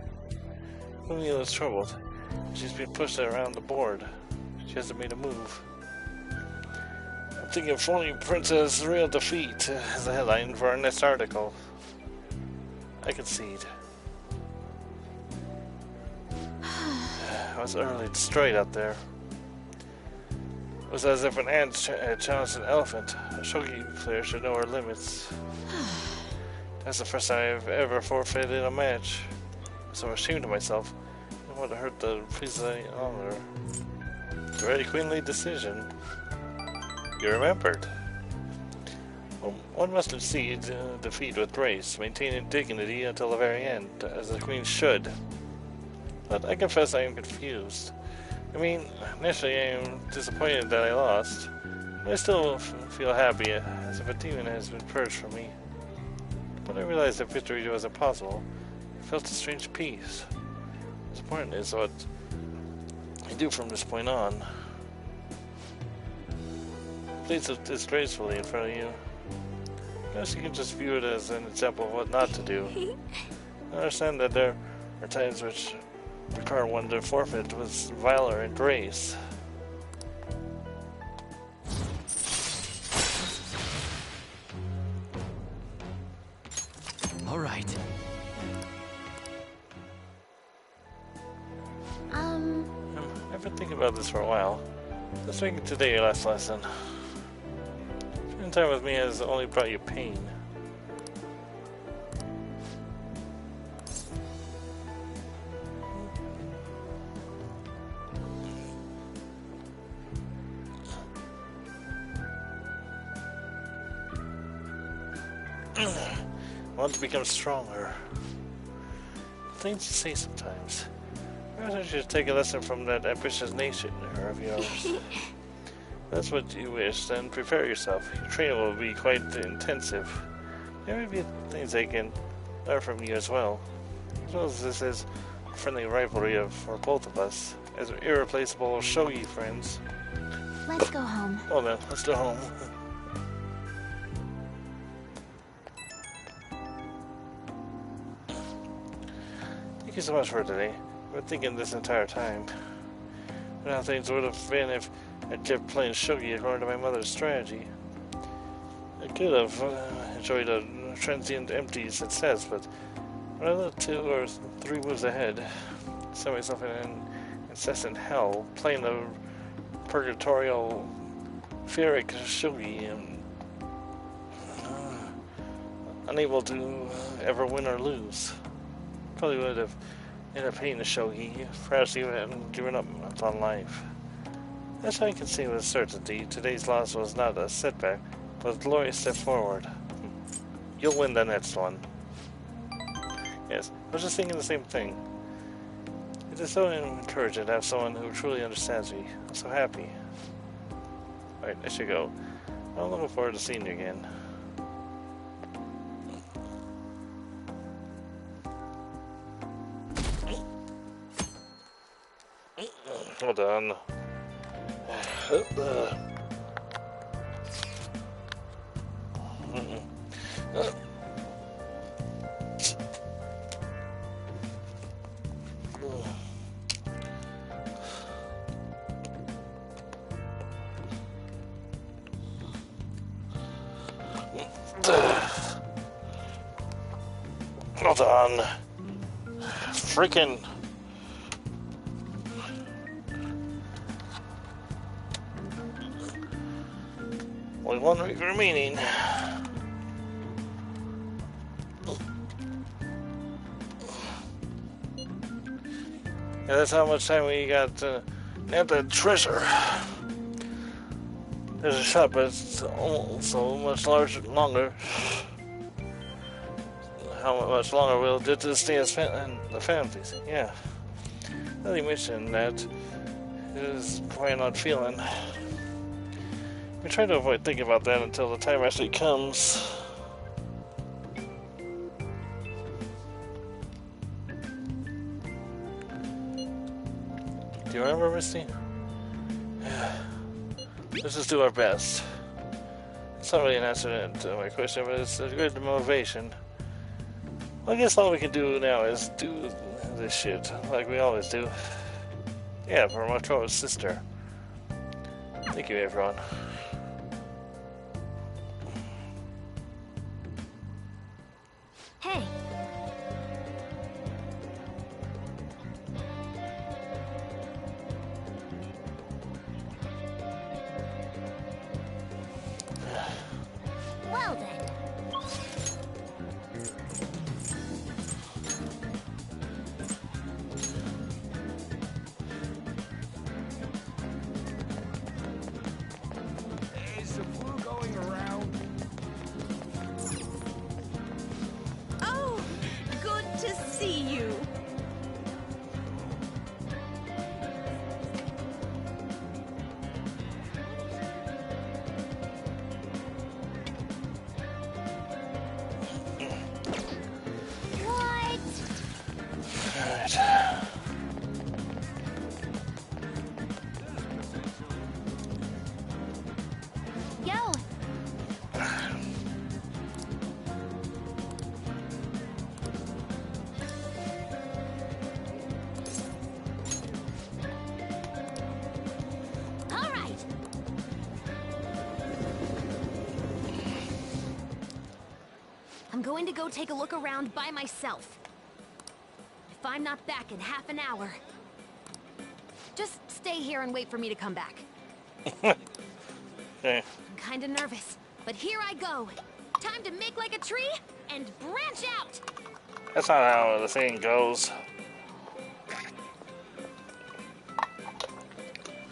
Ufumi is troubled. She's been pushed around the board. She hasn't made a move. I'm thinking phony princess real defeat is the headline for our next article. I concede. I was utterly destroyed out there. It was as if an ant challenged an elephant. A shogi player should know her limits. That's the first time I've ever forfeited a match. I'm so ashamed of myself. I don't want to hurt the presiding honor. It's a very queenly decision. You remembered. Well, one must concede defeat with grace, maintaining dignity until the very end, as the queen should. But I confess I am confused. I mean, initially I am disappointed that I lost, but I still feel happy, as if a demon has been purged from me. When I realized that victory was impossible, I felt a strange peace. What's important is what I do from this point on. Please disgracefully in front of you. I guess you can just view it as an example of what not to do. I understand that there are times which require one to forfeit with valor and grace. All right. I've been thinking about this for a while. Let's make it today your last lesson. Spending time with me has only brought you pain. Want to become stronger. Things to say sometimes. Perhaps I should take a lesson from that ambitious nation of yours. That's what you wish, then prepare yourself. Your training will be quite intensive. There may be things I can learn from you as well. As well as this is a friendly rivalry for both of us, as irreplaceable shogi friends. Let's go home. Well then, let's go home. Thank you so much for today. I've been thinking this entire time. And how things would have been if I kept playing shogi according to my mother's strategy. I could have enjoyed a transient empty success, but when I looked 2 or 3 moves ahead, I saw myself in an incessant hell, playing the purgatorial Ferric shogi, and unable to ever win or lose. Probably would have ended up hating the shogi, perhaps even given up on life. As I can see with certainty, today's loss was not a setback, but a glorious step forward. You'll win the next one. Yes, I was just thinking the same thing. It is so encouraging to have someone who truly understands me. I'm so happy. Alright, I should go. I'm looking forward to seeing you again. Hold on. Hold on. Freaking. Only 1 week remaining. Yeah, that's how much time we got to nab that treasure. There's a shot, but it's so much longer. How much longer will it to stay as the families? Yeah. They mentioned that it is probably not feeling. We try to avoid thinking about that until the time actually comes. Do you remember, Misty? Let's just do our best. It's not really an answer to my question, but it's a good motivation. Well, I guess all we can do now is do this shit like we always do. Yeah, for Makoto's sister. Thank you, everyone. Hey. Well then. Is the flu going around? Oh, good to see you. What? Alright. Yo. All right. I'm going to go take a look around by myself. If I'm not back in half an hour, just stay here and wait for me to come back. Okay. I'm kinda nervous, but here I go. Time to make like a tree and branch out. That's not how the thing goes.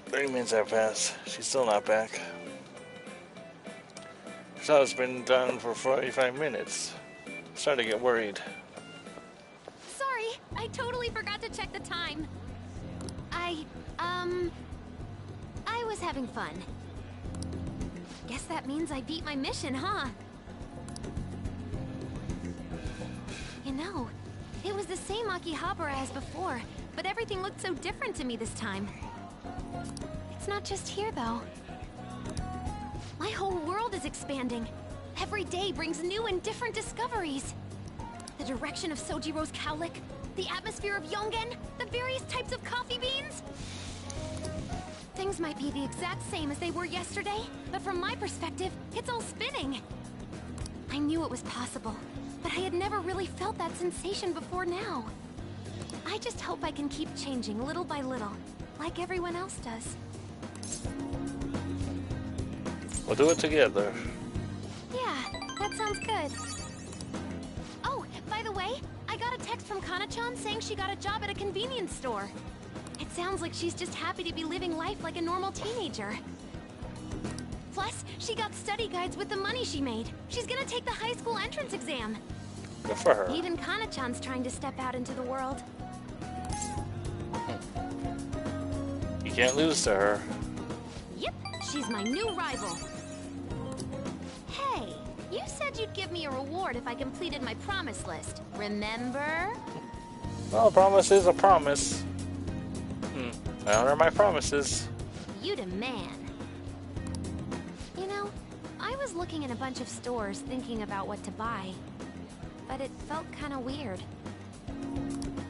30 minutes have passed. She's still not back. So it's been done for 45 minutes. Starting to get worried. Sorry, I totally forgot to check the time. I was having fun. Guess that means I beat my mission, huh? You know, it was the same Akihabara as before, but everything looked so different to me this time. It's not just here, though. My whole world is expanding. Every day brings new and different discoveries. The direction of Sojiro's cowlick, the atmosphere of Yongen, the various types of coffee beans. Things might be the exact same as they were yesterday, but from my perspective, it's all spinning. I knew it was possible, but I had never really felt that sensation before now. I just hope I can keep changing little by little, like everyone else does. We'll do it together. Yeah, that sounds good. Oh, by the way, I got a text from Kana-chan saying she got a job at a convenience store. It sounds like she's just happy to be living life like a normal teenager. Plus, she got study guides with the money she made. She's gonna take the high school entrance exam. Good for her. Even Kana-chan's trying to step out into the world. You can't lose to her. Yep, she's my new rival. Hey, you said you'd give me a reward if I completed my promise list. Remember? Well, a promise is a promise. I honor my promises. You the man. You know, I was looking in a bunch of stores thinking about what to buy, but it felt kind of weird.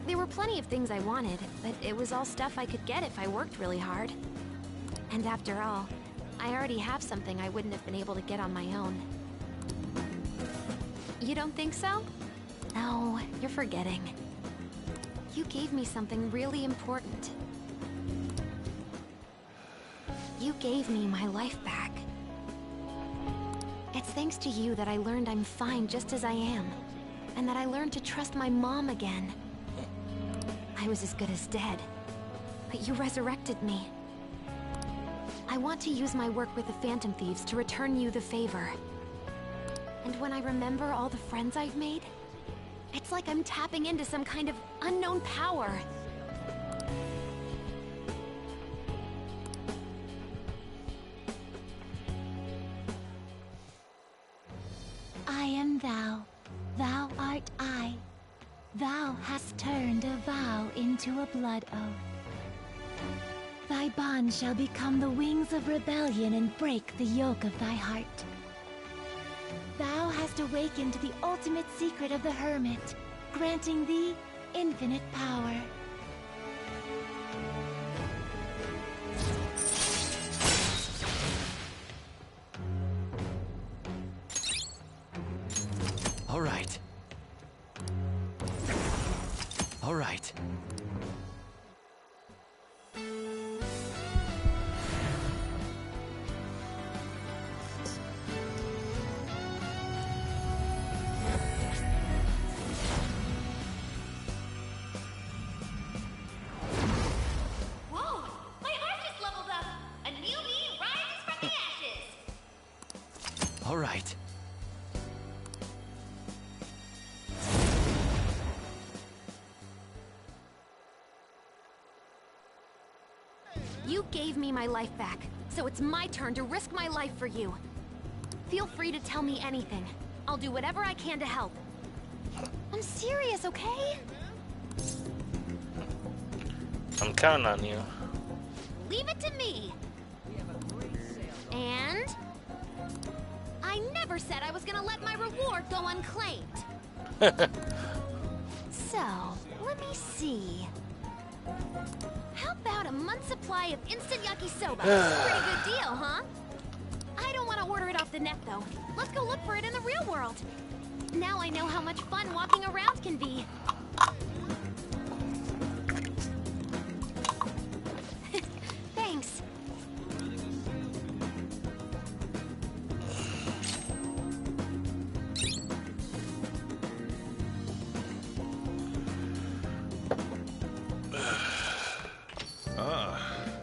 There were plenty of things I wanted, but it was all stuff I could get if I worked really hard. And after all, I already have something I wouldn't have been able to get on my own. You don't think so? No, you're forgetting. You gave me something really important. You gave me my life back. It's thanks to you that I learned I'm fine just as I am, and that I learned to trust my mom again. I was as good as dead, but you resurrected me. I want to use my work with the Phantom Thieves to return you the favor. And when I remember all the friends I've made, it's like I'm tapping into some kind of unknown power. I am thou, thou art I. Thou hast turned a vow into a blood oath. Thy bond shall become the wings of rebellion and break the yoke of thy heart. Thou hast awakened the ultimate secret of the Hermit, granting thee infinite power. All right. All right. Whoa! My heart just leveled up! A new me rises from the ashes! All right. You gave me my life back, so it's my turn to risk my life for you. Feel free to tell me anything. I'll do whatever I can to help. I'm serious, okay? I'm counting on you. Leave it to me. And I never said I was gonna let my reward go unclaimed. So, let me see. How about a month's supply of instant yakisoba? Pretty good deal, huh? I don't want to order it off the net, though. Let's go look for it in the real world. Now I know how much fun walking around can be. Thanks.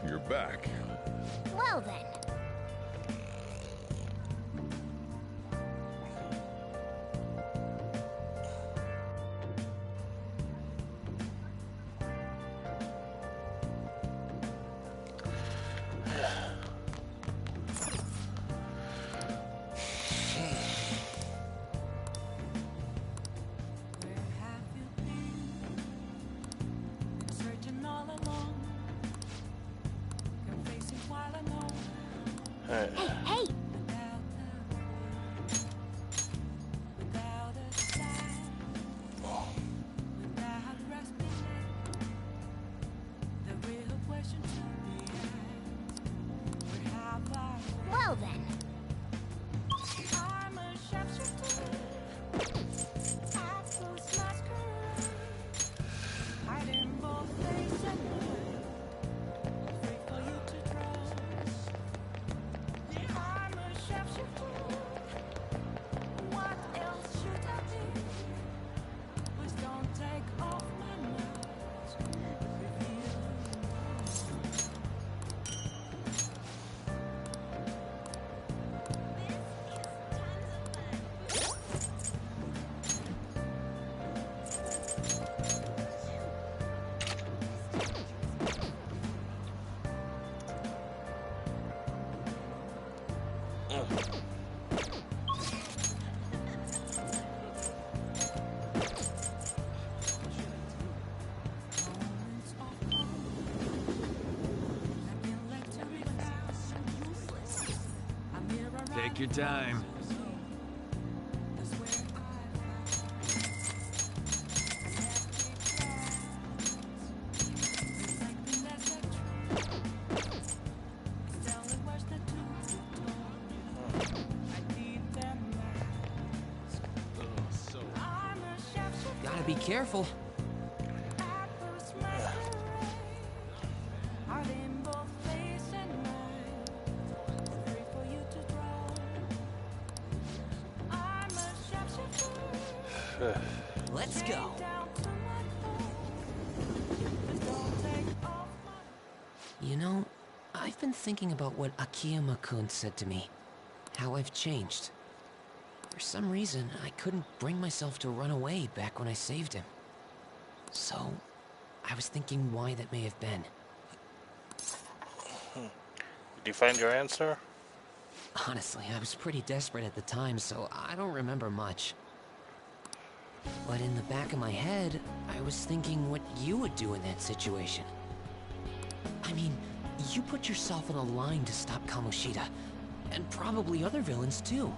You're back. Well then. Hey, hey! Well then. Take your time. Gotta be careful. Let's go. You know, I've been thinking about what Akiyama-kun said to me. How I've changed. For some reason, I couldn't bring myself to run away back when I saved him. So, I was thinking why that may have been. Did you find your answer? Honestly, I was pretty desperate at the time, so I don't remember much. But in the back of my head, I was thinking what you would do in that situation. I mean, you put yourself on a line to stop Kamoshida, and probably other villains too.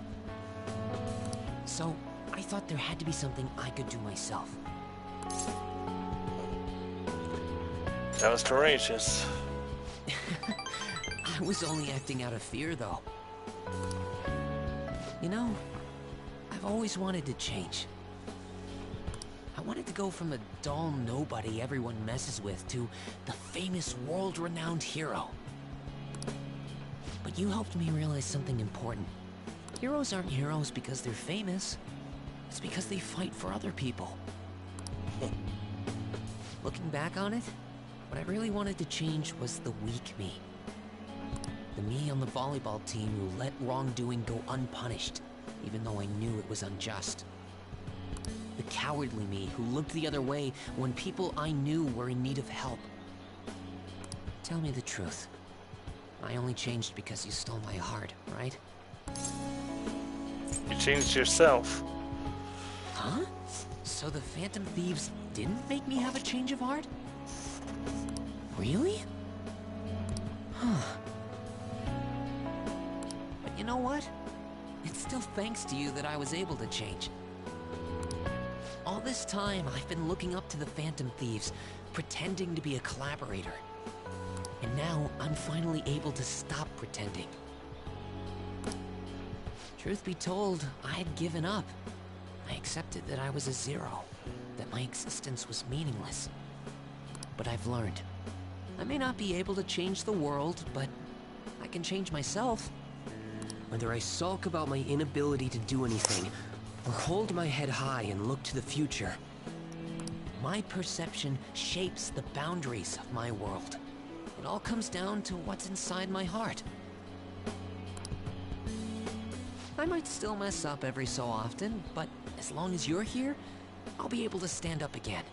So, I thought there had to be something I could do myself. That was courageous. I was only acting out of fear, though. You know, I've always wanted to change. I wanted to go from a dull nobody everyone messes with to the famous world-renowned hero. But you helped me realize something important. Heroes aren't heroes because they're famous. It's because they fight for other people. Looking back on it, what I really wanted to change was the weak me. The me on the volleyball team who let wrongdoing go unpunished, even though I knew it was unjust. The cowardly me who looked the other way when people I knew were in need of help. Tell me the truth. I only changed because you stole my heart, right? You changed yourself. Huh? So the Phantom Thieves didn't make me have a change of heart? Really? Huh. But you know what? It's still thanks to you that I was able to change. All this time, I've been looking up to the Phantom Thieves, pretending to be a collaborator. And now, I'm finally able to stop pretending. Truth be told, I had given up. I accepted that I was a zero, that my existence was meaningless. But I've learned. I may not be able to change the world, but I can change myself. Whether I sulk about my inability to do anything, or hold my head high and look to the future, my perception shapes the boundaries of my world. It all comes down to what's inside my heart. I might still mess up every so often, but as long as you're here, I'll be able to stand up again.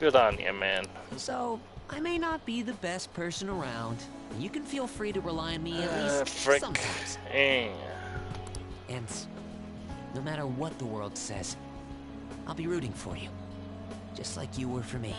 Good on you, man. So, I may not be the best person around. You can feel free to rely on me at least Frick. sometimes. And no matter what the world says, I'll be rooting for you. Just like you were for me.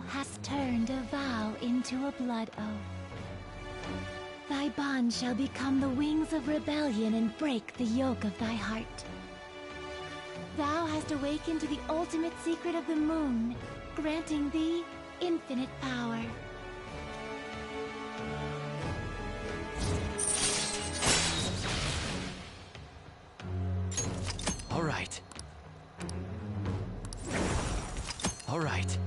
Thou hast turned a vow into a blood oath. Thy bond shall become the wings of rebellion and break the yoke of thy heart. Thou hast awakened to the ultimate secret of the moon, granting thee infinite power. All right. All right.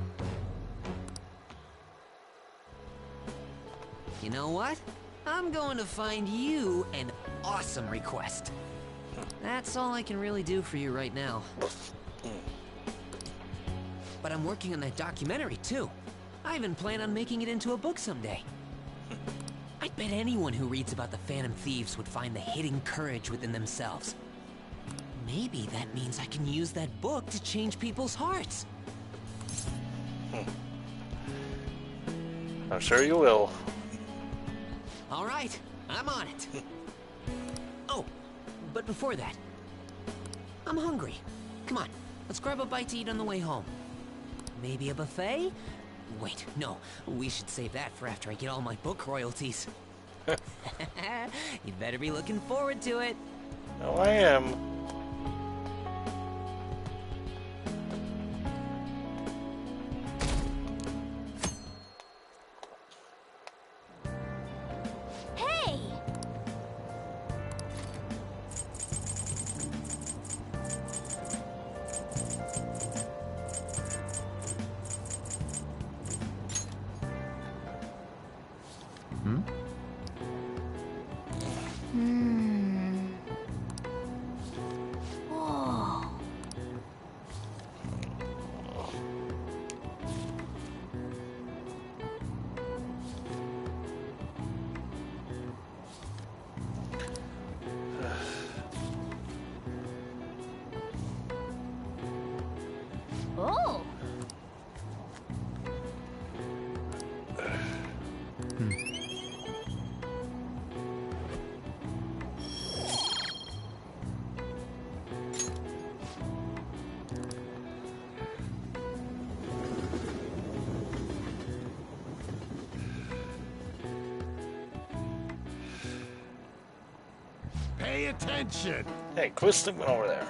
You know what? I'm going to find you an awesome request. That's all I can really do for you right now. But I'm working on that documentary too. I even plan on making it into a book someday. I bet anyone who reads about the Phantom Thieves would find the hidden courage within themselves. Maybe that means I can use that book to change people's hearts. I'm sure you will. All right, I'm on it. Oh, but before that, I'm hungry. Come on, let's grab a bite to eat on the way home. Maybe a buffet? Wait, no, we should save that for after I get all my book royalties. You'd better be looking forward to it. Oh, I am. Hey! Whoa. Oh. Pay attention! Hey, quit sleeping over there.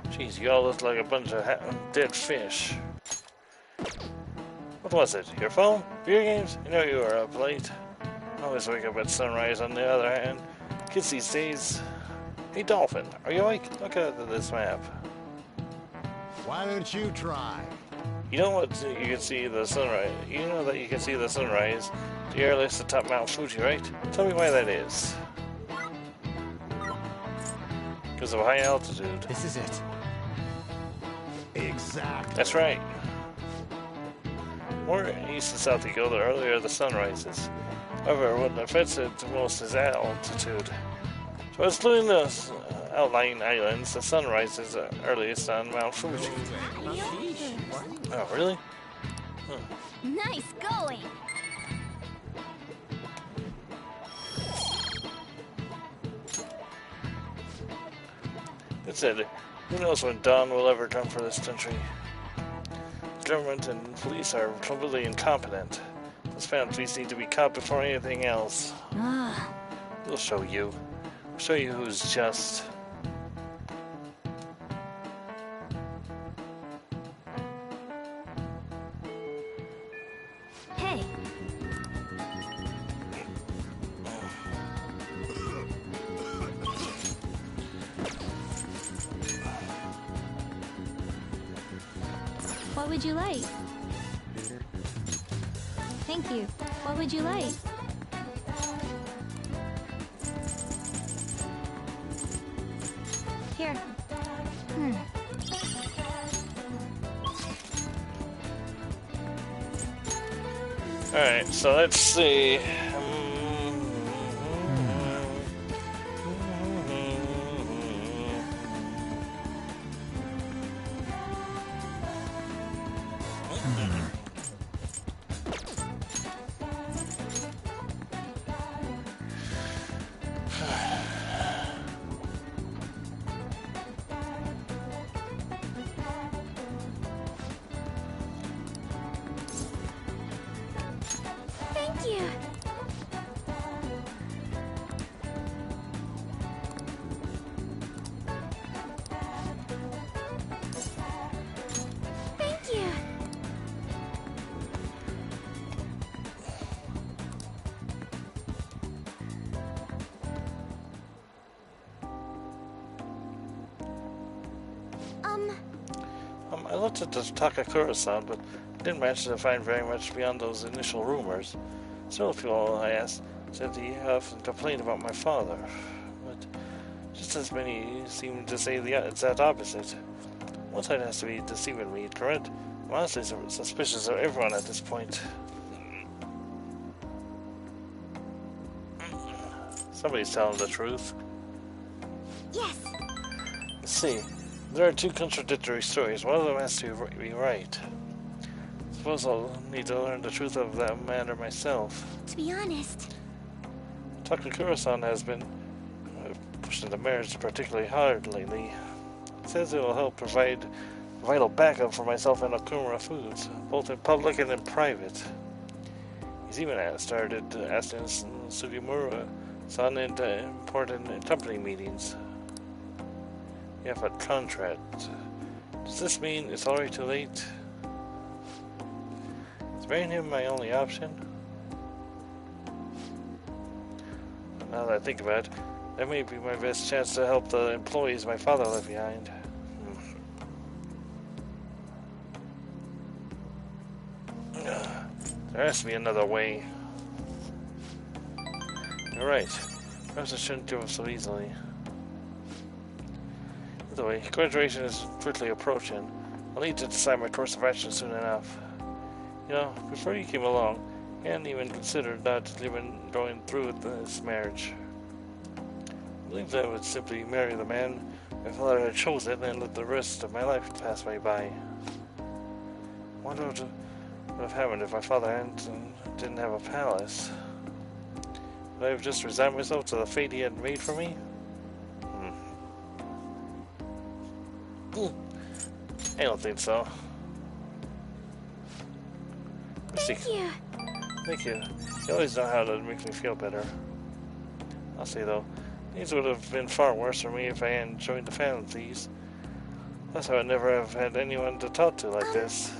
Jeez, you all look like a bunch of dead fish. What was it? Your phone? Video games? You know you were up late. I always wake up at sunrise on the other hand. Kids these days. Hey, Dolphin, are you awake? Look at this map. Why don't you try? You know what? You can see the sunrise. You know that you can see the sunrise. The earliest atop Mount Fuji, right? Tell me why that is. Because of high altitude. This is it. Exactly. That's right. More east and south you go, the earlier the sun rises. However, what affects it most is altitude. So excluding the outlying islands, the sun rises earliest on Mount Fuji. Oh, really? Nice going. It said, who knows when dawn will ever come for this country? The government and police are completely incompetent. Those Phantom Thieves need to be caught before anything else. Ah. We'll show you. We'll show you who's just. Hey. What would you like? Thank you. What would you like? Here. Alright, so let's see. you. Thank you. I looked at the Takakura-san, but didn't manage to find very much beyond those initial rumors. Several people I asked said he often complained about my father, but just as many seem to say the exact opposite. One side has to be deceiving me, correct? I'm honestly suspicious of everyone at this point. Somebody's telling the truth. Yes. Let's see. There are two contradictory stories. One of them has to be right. Suppose I'll need to learn the truth of that matter myself. To be honest, Takakura-san has been pushing the marriage particularly hard lately. He says it will help provide vital backup for myself and Okumura Foods, both in public and in private. He's even started asking Sugimura-san into important company meetings. You have a contract. Does this mean it's already too late? Is marrying him my only option? Now that I think about it, that may be my best chance to help the employees my father left behind. There has to be another way. You're right. Perhaps I shouldn't give up so easily. Either way, graduation is quickly approaching. I'll need to decide my course of action soon enough. You know, before you came along, I hadn't even considered not even going through with this marriage. I believed I would simply marry the man my father had chosen and let the rest of my life pass me by. I wonder what would have happened if my father didn't have a palace. Would I have just resigned myself to the fate he had made for me? I don't think so. thank you. Thank you. You always know how to make me feel better. I'll say though, things would have been far worse for me if I hadn't joined the Phantom Thieves. Plus I would never have had anyone to talk to like this.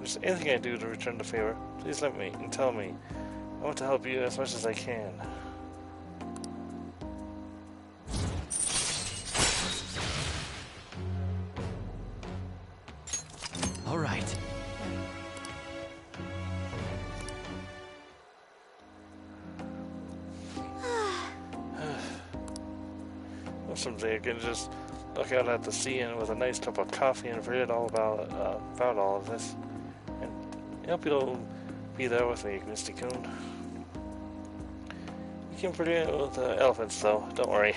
If there's anything I do to return the favor, please let me and tell me. I want to help you as much as I can. All right. Well, someday I can just look out at the sea and with a nice cup of coffee and forget all about all of this. And I hope you'll be there with me, Misty-kun. You can forget with the elephants, though. Don't worry.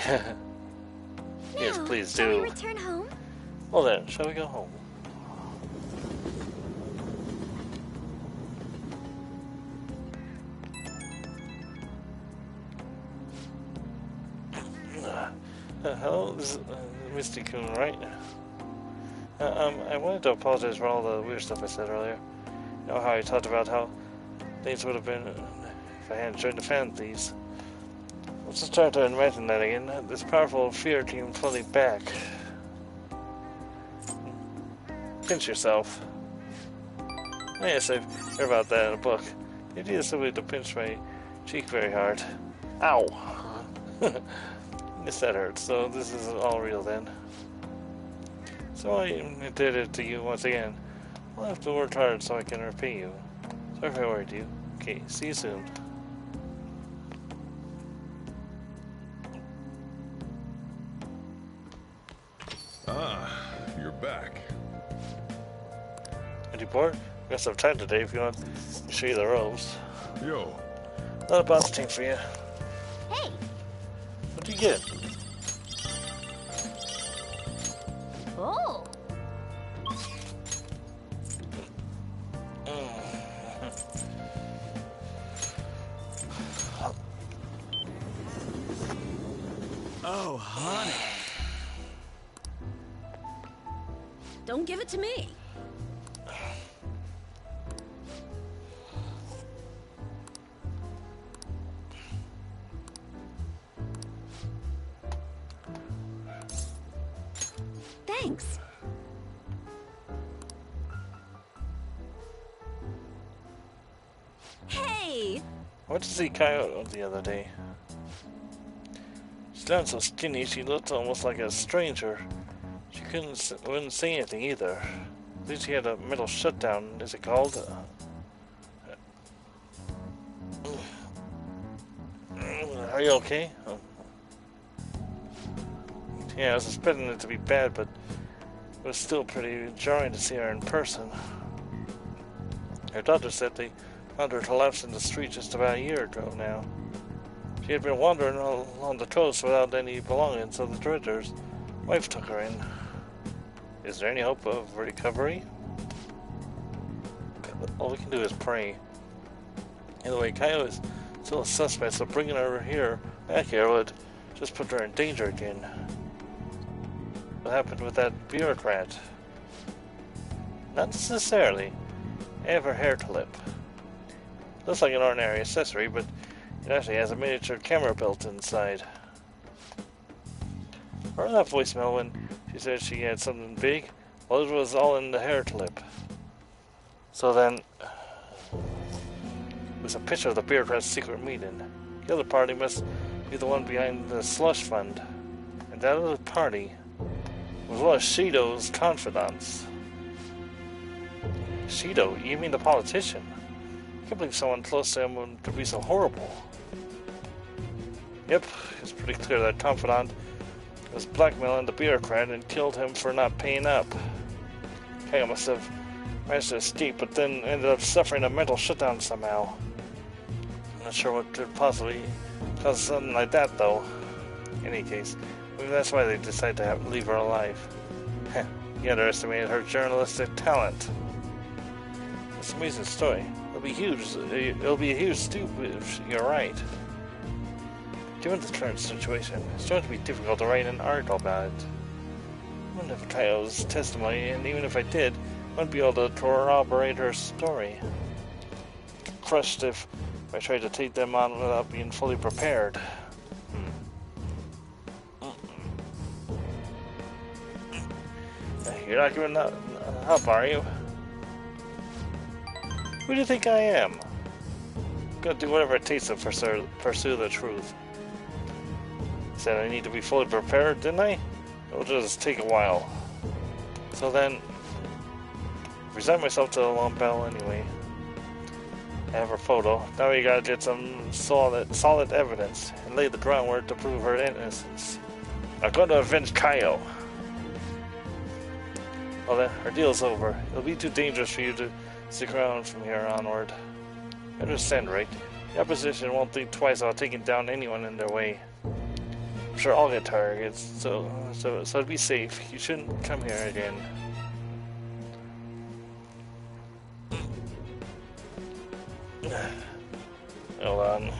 Yes, please shall do. we return home? Well then, shall we go home? Hello, this is Misty-kun, right? I wanted to apologize for all the weird stuff I said earlier. You know how I talked about how things would have been if I hadn't joined the Phantom Thieves. I was just trying to imagine that again. This powerful fear came flooding back. Pinch yourself. Yes, I've heard about that in a book. The idea is simply to pinch my cheek very hard. Ow! Guess that hurts, so this is all real then. So I did it to you once again. I'll have to work hard so I can repay you. Sorry if I worried you. Okay, see you soon. Ah, you're back. And you bored? We got some time today if you want to show you the ropes. Yo, Not a bounce team for you. Hey, What'd you get? oh, Oh, honey. Don't give it to me. Thanks. Hey! I went to see Coyote the other day. She looked so skinny, she looked almost like a stranger. She wouldn't say anything either. At least she had a mental shutdown, is it called? Are you okay? Oh. Yeah, I was expecting it to be bad, but it was still pretty jarring to see her in person. Her doctor said they found her collapsed in the street just about a year ago now. She had been wandering along the coast without any belongings, so the director's wife took her in. Is there any hope of recovery? All we can do is pray. Anyway, Kaio is still a suspect, so bringing her back here would just put her in danger again. What happened with that bureaucrat? Not necessarily. I have her hair clip. Looks like an ordinary accessory, but it actually has a miniature camera built inside. Heard that voicemail when she said she had something big? Well, it was all in the hair clip. So then, it was a picture of the bureaucrat's secret meeting. The other party must be the one behind the slush fund. And that other party was one of Shido's confidants. Shido? You mean the politician? I can't believe someone close to him would be so horrible. Yep, it's pretty clear that confidant was blackmailing the bureaucrat and killed him for not paying up. Kaio must have managed to escape, but then ended up suffering a mental shutdown somehow. I'm not sure what could possibly cause something like that, though. In any case, maybe that's why they decided to leave her alive. He underestimated her journalistic talent. It's an amazing story. It'll be huge. It'll be a huge scoop if you're right. Given the current situation, it's going to be difficult to write an article about it. I wouldn't have Kaio's testimony, and even if I did, I wouldn't be able to corroborate her story. Crushed if I tried to take them on without being fully prepared. You're not giving up, are you? Who do you think I am? I'm gonna do whatever it takes to pursue the truth. Said I need to be fully prepared, didn't I? It'll just take a while. So then, resign myself to the long battle anyway. I have her photo. Now we gotta get some solid evidence and lay the groundwork to prove her innocence. I'm going to avenge Kaio. Well then, our deal's over. It'll be too dangerous for you to stick around from here onward. I understand, right? The opposition won't think twice about taking down anyone in their way. I'm sure I'll get targets, so to be safe, you shouldn't come here again. Hold on.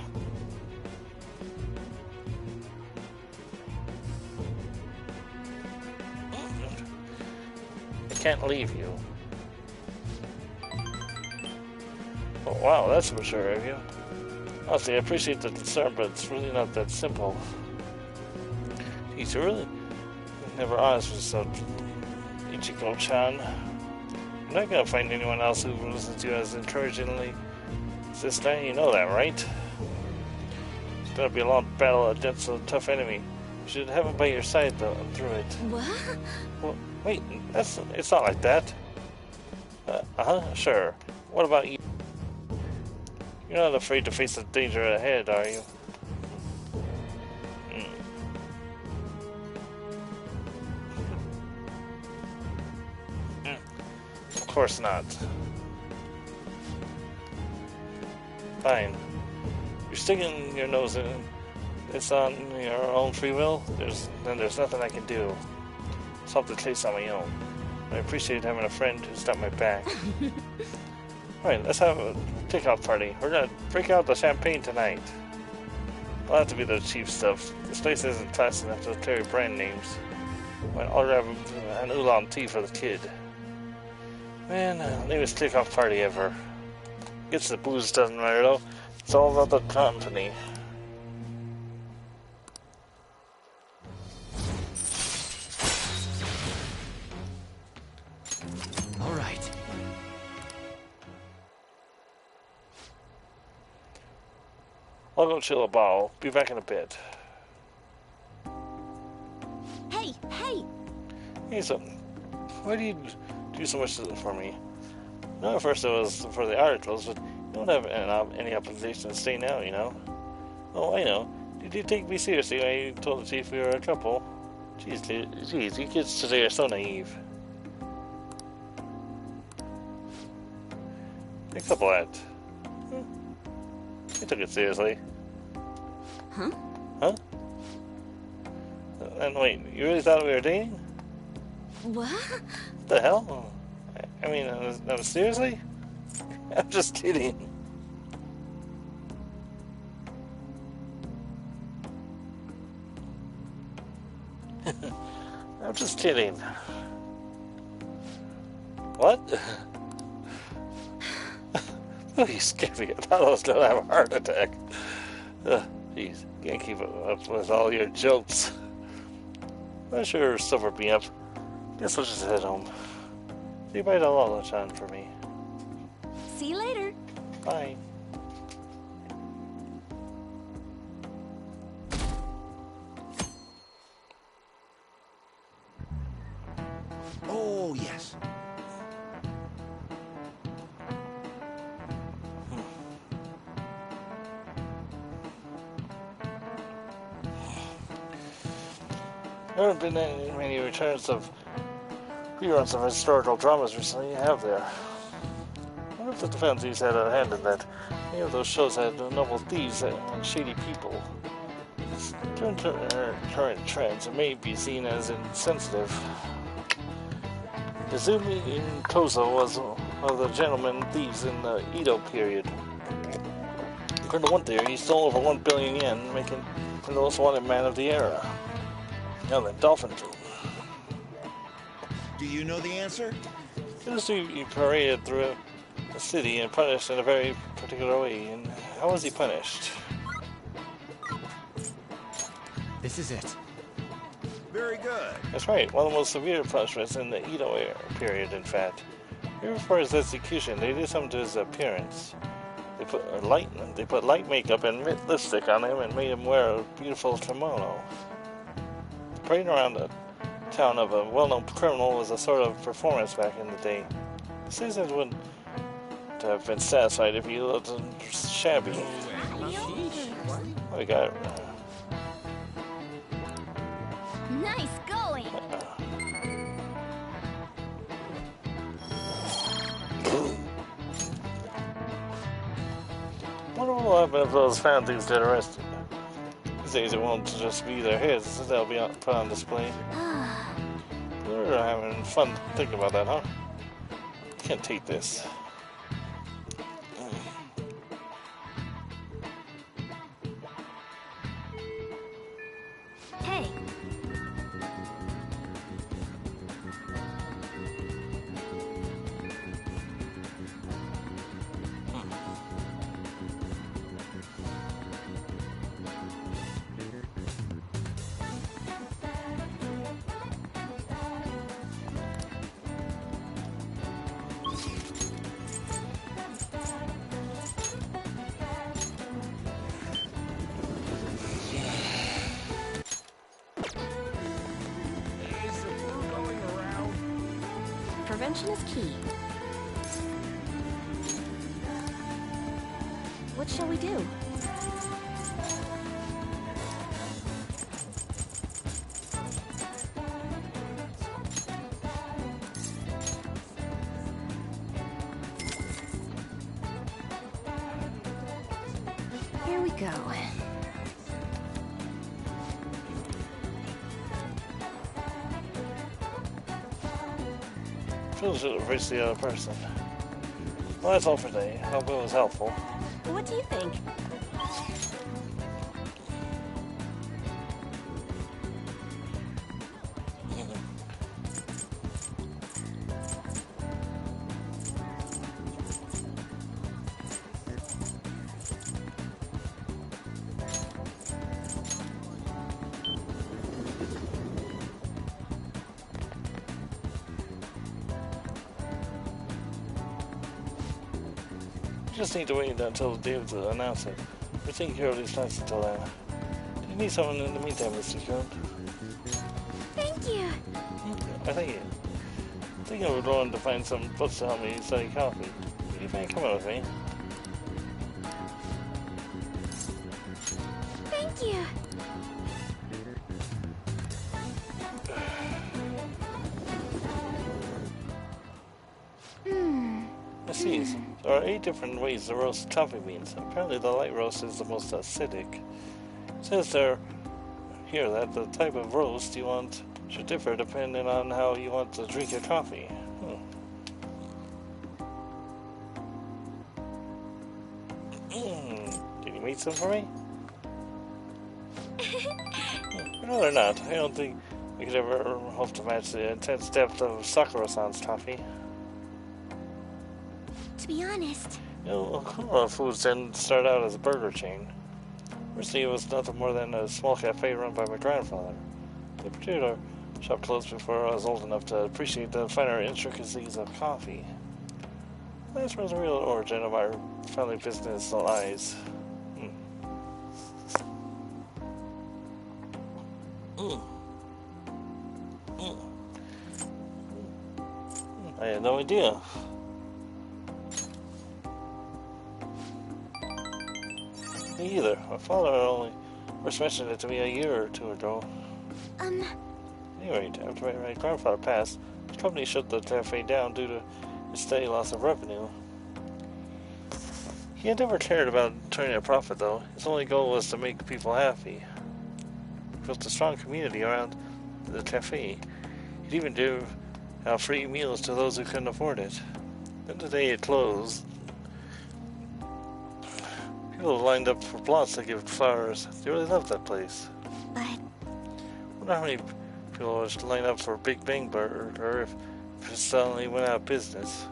I can't leave you. Oh wow, that's mature of you. Honestly, I appreciate the concern, but it's really not that simple. Geez, you really never honest with yourself, Ichigo-chan. I'm not gonna find anyone else who listens to you as encouragingly as this guy. You know that, right? It's gonna be a long battle against a tough enemy. You should have him by your side though, through it. What? Well, wait, it's not like that. Sure. What about you? You're not afraid to face the danger ahead, are you? Of course not. Fine. You're sticking your nose in. It's on your own free will. There's nothing I can do. I'll have to chase on my own. I appreciate having a friend who's got my back. Alright, let's have a kickoff party. We're gonna break out the champagne tonight. It'll have to be the cheap stuff. This place isn't classy enough to carry brand names. I'll grab an oolong tea for the kid. Man, latest kickoff party ever. Gets the booze, doesn't matter though. It's all about the company. I'll go chill a ball. Be back in a bit. Hey, hey! Hey, so why do you do so much for me? No, at first it was for the articles, but you don't have any obligation to stay now, you know? Oh, I know. You did take me seriously when you told the chief we were a couple. Jeez, you kids today are so naive. A couple at. You took it seriously. Huh? Huh? And wait, you really thought we were dating? What? What the hell? I mean, seriously? I'm just kidding. I'm just kidding. What? Oh, you scared me. I thought I was going to have a heart attack. Jeez, can't keep up with all your jokes. I'm sure sobered me up. Guess I'll just head home. See you by the Lala-chan for me. See you later. Bye. Oh, yes. There haven't been many returns of reruns of historical dramas recently, have there? I wonder if the fancies had a hand in that. Many of those shows had noble thieves and shady people. These current trends may be seen as insensitive. Izumi Kozo was one of the gentleman thieves in the Edo period. According to one theory, he stole over 1 billion yen, making him the most wanted man of the era. Now then, Dolphin King. Do you know the answer? He paraded through the city and punished in a very particular way. And how was he punished? This is it. Very good. That's right, one of the most severe punishments in the Edo era period, in fact. Even for his execution, they did something to his appearance. They put light makeup and lipstick on him and made him wear a beautiful kimono. Parading around the town of a well-known criminal was a sort of performance back in the day. Citizens wouldn't have been satisfied if he looked shabby. Oh, we got it. Nice going. Wonder what will happen if those fancies get arrested. These days it won't just be their heads, they'll be put on display. We're having fun thinking about that, huh? Can't take this. Hey. Prevention is key. What shall we do? Here we go. Feels to reach the other person. Well, that's all for today. Hope it was helpful. What do you think? Just need to wait until the day to announce it. We're taking care of these plants until then. Do you need someone in the meantime, Mr. Coon? Thank you. Thank you. I think I would want to find some books to help me study coffee. Do you mind coming with me? Thank you. I see. So there are 8 different ways to roast coffee beans. Apparently the light roast is the most acidic. It says there here that the type of roast you want should differ depending on how you want to drink your coffee. Can you make some for me? No, they're not. I don't think we could ever hope to match the intense depth of Sakura-san's coffee. To be honest, You know, Okura Foods didn't start out as a burger chain. Originally, it was nothing more than a small cafe run by my grandfather. The particular shop closed before I was old enough to appreciate the finer intricacies of coffee. That's where the real origin of our family business lies. I had no idea. Me either. My father only first mentioned it to me a year or 2 ago. Anyway, after my grandfather passed, the company shut the cafe down due to its steady loss of revenue. He had never cared about turning a profit, though. His only goal was to make people happy. He built a strong community around the cafe. He'd even do free meals to those who couldn't afford it. Then the day it closed, people lined up for plots to give flowers. They really loved that place. but I wonder how many people would line up for Big Bang Burger if it suddenly went out of business.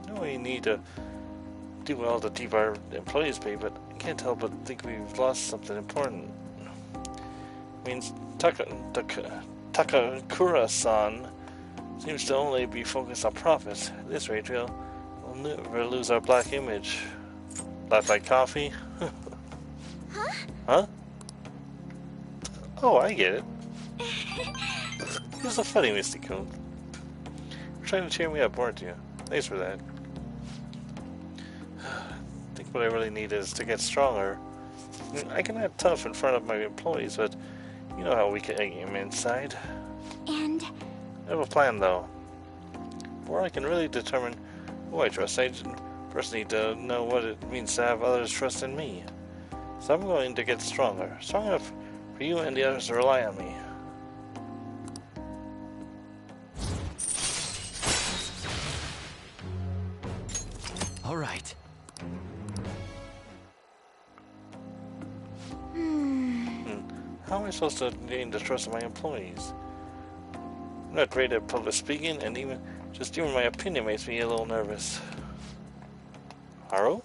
I know we need to do well to keep our employees paid, but I can't help but think we've lost something important. I mean, Takakura-san seems to only be focused on profits. At this rate, we'll never lose our black image. Black like coffee? Huh? Oh, I get it. You're so funny, Misty Coon. You're trying to cheer me up, weren't you? Thanks for that. I think what I really need is to get stronger. I can act tough in front of my employees, but you know how weak I am inside. and I have a plan, though. Before I can really determine who I trust, I first need to know what it means to have others trust in me. So I'm going to get stronger. Strong enough for you and the others to rely on me. All right. How am I supposed to gain the trust of my employees? I'm not great at public speaking, and even my opinion makes me a little nervous. Haru?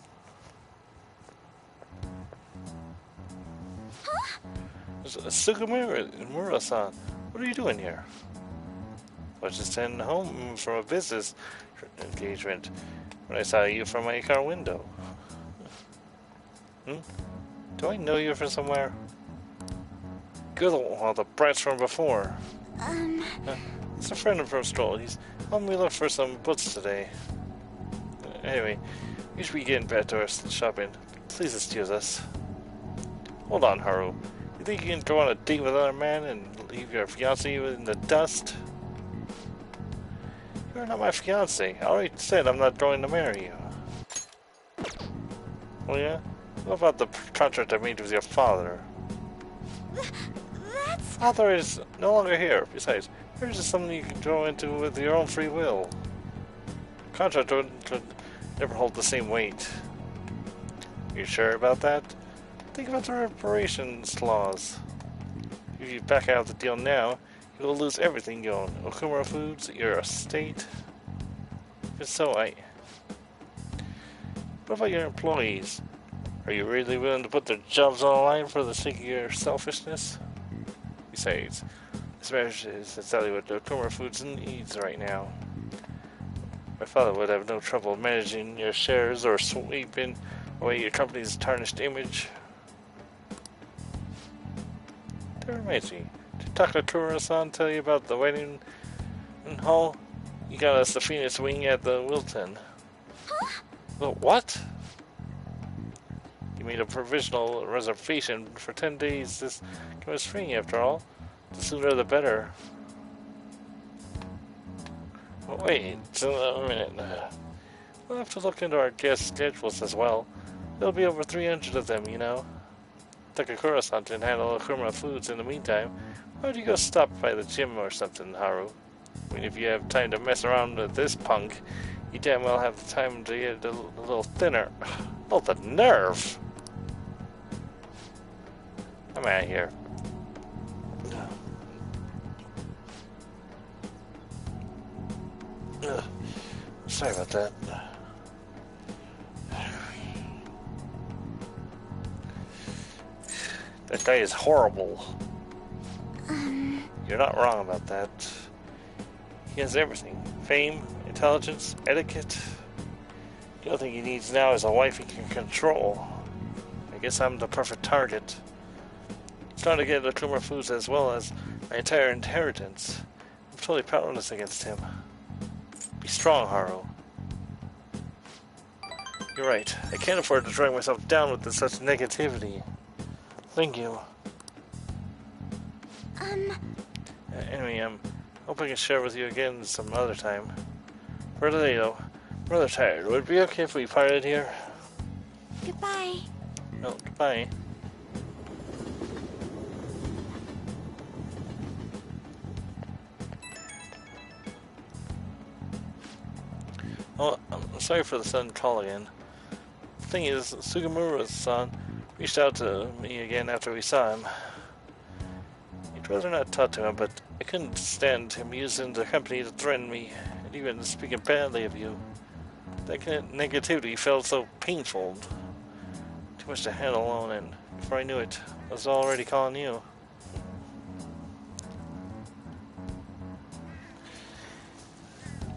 Sugamura-san, what are you doing here? I was just heading home from a business engagement when I saw you from my car window. Do I know you from somewhere? You're the brats from before. It's a friend from Stroll. He's helping me look for some books today. Anyway, we should be getting back to our shopping. Please excuse us. Hold on, Haru. You think you can go on a date with another man and leave your fiancé in the dust? You're not my fiancé. I already said I'm not going to marry you. Oh yeah? What about the contract I made with your father? that's... Father is no longer here. Besides, marriage is something you can go into with your own free will. Contract would never hold the same weight. You sure about that? Think about the reparations clause. If you back out of the deal now, you will lose everything you own. Okura Foods, your estate. If so, What about your employees? Are you really willing to put their jobs on the line for the sake of your selfishness? Besides, this marriage is exactly what Okura Foods needs right now. My father would have no trouble managing your shares or sweeping away your company's tarnished image. That reminds me. Did Dr. Kura-san tell you about the wedding hall? You got us the Phoenix Wing at the Wilton. Huh? The what? You made a provisional reservation for 10 days this coming spring, after all. The sooner the better. Well, wait, a minute. We'll have to look into our guest schedules as well. There'll be over 300 of them, you know. Takakura-san can handle Akuma Foods in the meantime. Why don't you go stop by the gym or something, Haru? I mean, if you have time to mess around with this punk, you damn well have the time to get a little thinner. Oh, the nerve! I'm out of here. Ugh. Sorry about that. That guy is horrible. You're not wrong about that. He has everything. Fame, intelligence, etiquette. The only thing he needs now is a wife he can control. I guess I'm the perfect target. He's trying to get the Akuma Foods as well as my entire inheritance. I'm totally powerless against him. Be strong, Haru. You're right. I can't afford to drag myself down with such negativity. Thank you. Anyway, hope I can share with you again some other time. For today, though, I'm rather tired. Would it be okay if we parted here? Goodbye. No, goodbye. Oh, I'm sorry for the sudden call again. The thing is, Sugimura-san reached out to me again after we saw him. He'd rather not talk to him, but I couldn't stand him using the company to threaten me, and even speaking badly of you. That kind of negativity felt so painful. Too much to handle alone, and before I knew it, I was already calling you.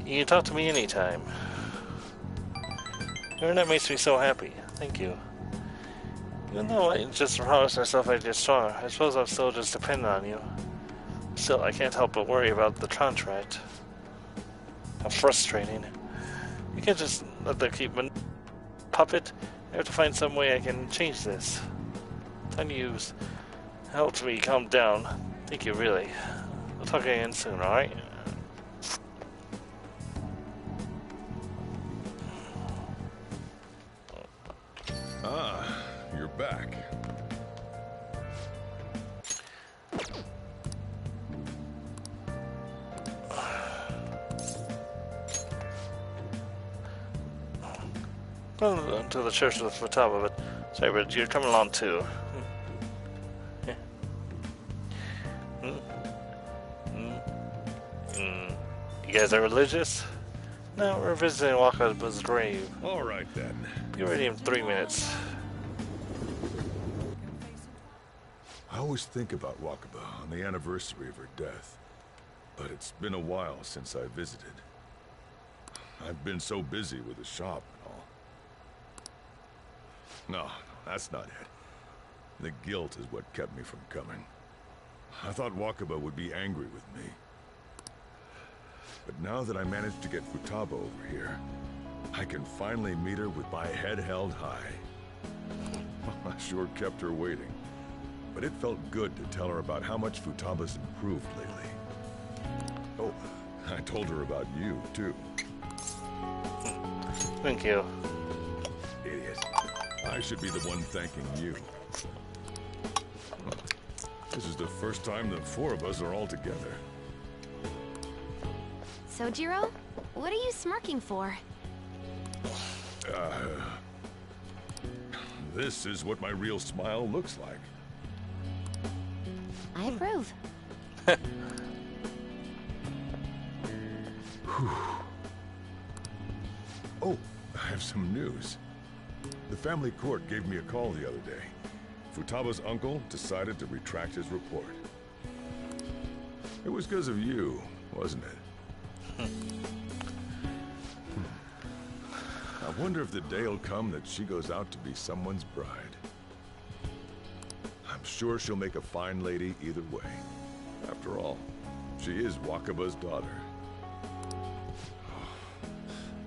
You can talk to me anytime. And that makes me so happy. Thank you. Even though I just promised myself I'd get stronger, I suppose I'm still just dependent on you. Still, I can't help but worry about the contract. How frustrating. You can't just let them keep my puppet. I have to find some way I can change this. Time to use helped me calm down. Thank you, really. We'll talk again soon, alright? Ah, you're back. Well, to the church with Futaba, but sorry, but you're coming along too. Yeah. You guys are religious? No, we're visiting Wakaba's grave. All right then. Be ready in 3 minutes. I always think about Wakaba on the anniversary of her death, but it's been a while since I visited. I've been so busy with the shop and all. No, that's not it. The guilt is what kept me from coming. I thought Wakaba would be angry with me. But now that I managed to get Futaba over here, I can finally meet her with my head held high. I sure kept her waiting. But it felt good to tell her about how much Futaba's improved lately. Oh, I told her about you, too. Thank you. Idiot. I should be the one thanking you. This is the first time the four of us are all together. Sojiro, what are you smirking for? This is what my real smile looks like. I approve. Oh, I have some news. The family court gave me a call the other day. Futaba's uncle decided to retract his report. It was because of you, wasn't it? I wonder if the day will come that she goes out to be someone's bride. I'm I'm sure she'll make a fine lady either way. After all, she is Wakaba's daughter.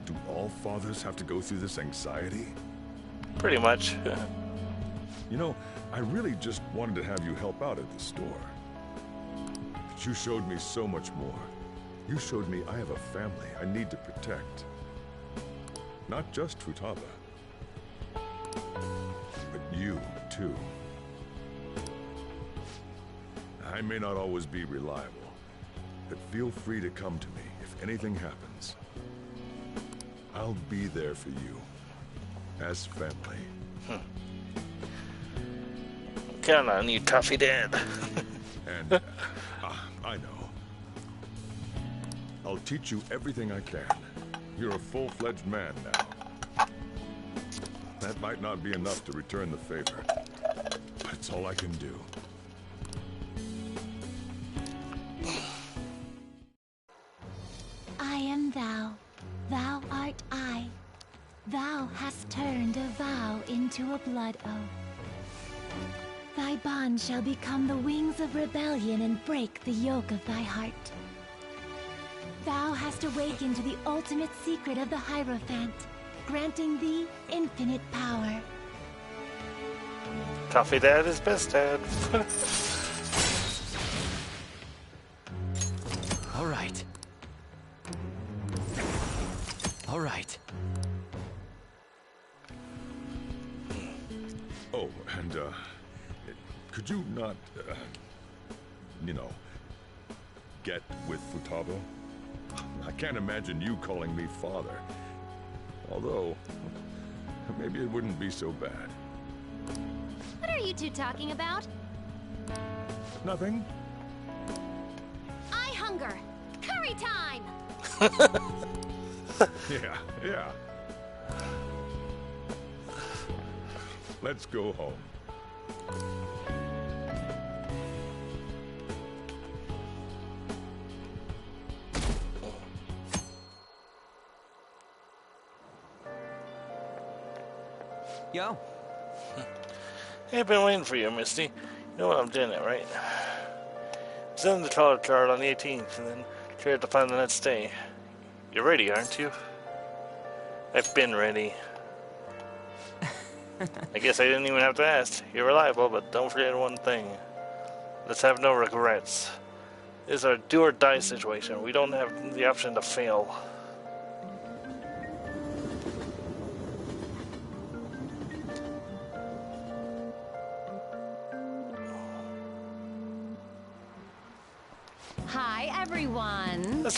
Do all fathers have to go through this anxiety? Pretty much. You know, I really just wanted to have you help out at the store. But you showed me so much more. You showed me I have a family I need to protect. Not just Futaba, but you, too. I may not always be reliable, but feel free to come to me if anything happens. I'll be there for you, as family. Count on you, Toffee Dad. And, I know. I'll teach you everything I can. You're a full-fledged man now. That might not be enough to return the favor, but it's all I can do. I am thou, thou art I. Thou hast turned a vow into a blood oath. Thy bond shall become the wings of rebellion and break the yoke of thy heart. Thou hast awakened to the ultimate secret of the Hierophant, granting thee infinite power. Toffee Dad is best dad. All right. All right. Oh, and, could you not, you know, get with Futaba? I can't imagine you calling me father. Although, maybe it wouldn't be so bad. What are you two talking about? Nothing? I hunger. Curry time! Yeah. Let's go home. Yo. Hey, I've been waiting for you, Misty. You know what I'm doing it, right? Send the call card on the 18th, and then clear the plan the next day. You're ready, aren't you? I've been ready. I guess I didn't even have to ask. You're reliable, but don't forget one thing. Let's have no regrets. This is a do-or-die situation. We don't have the option to fail. Hi, everyone. Let's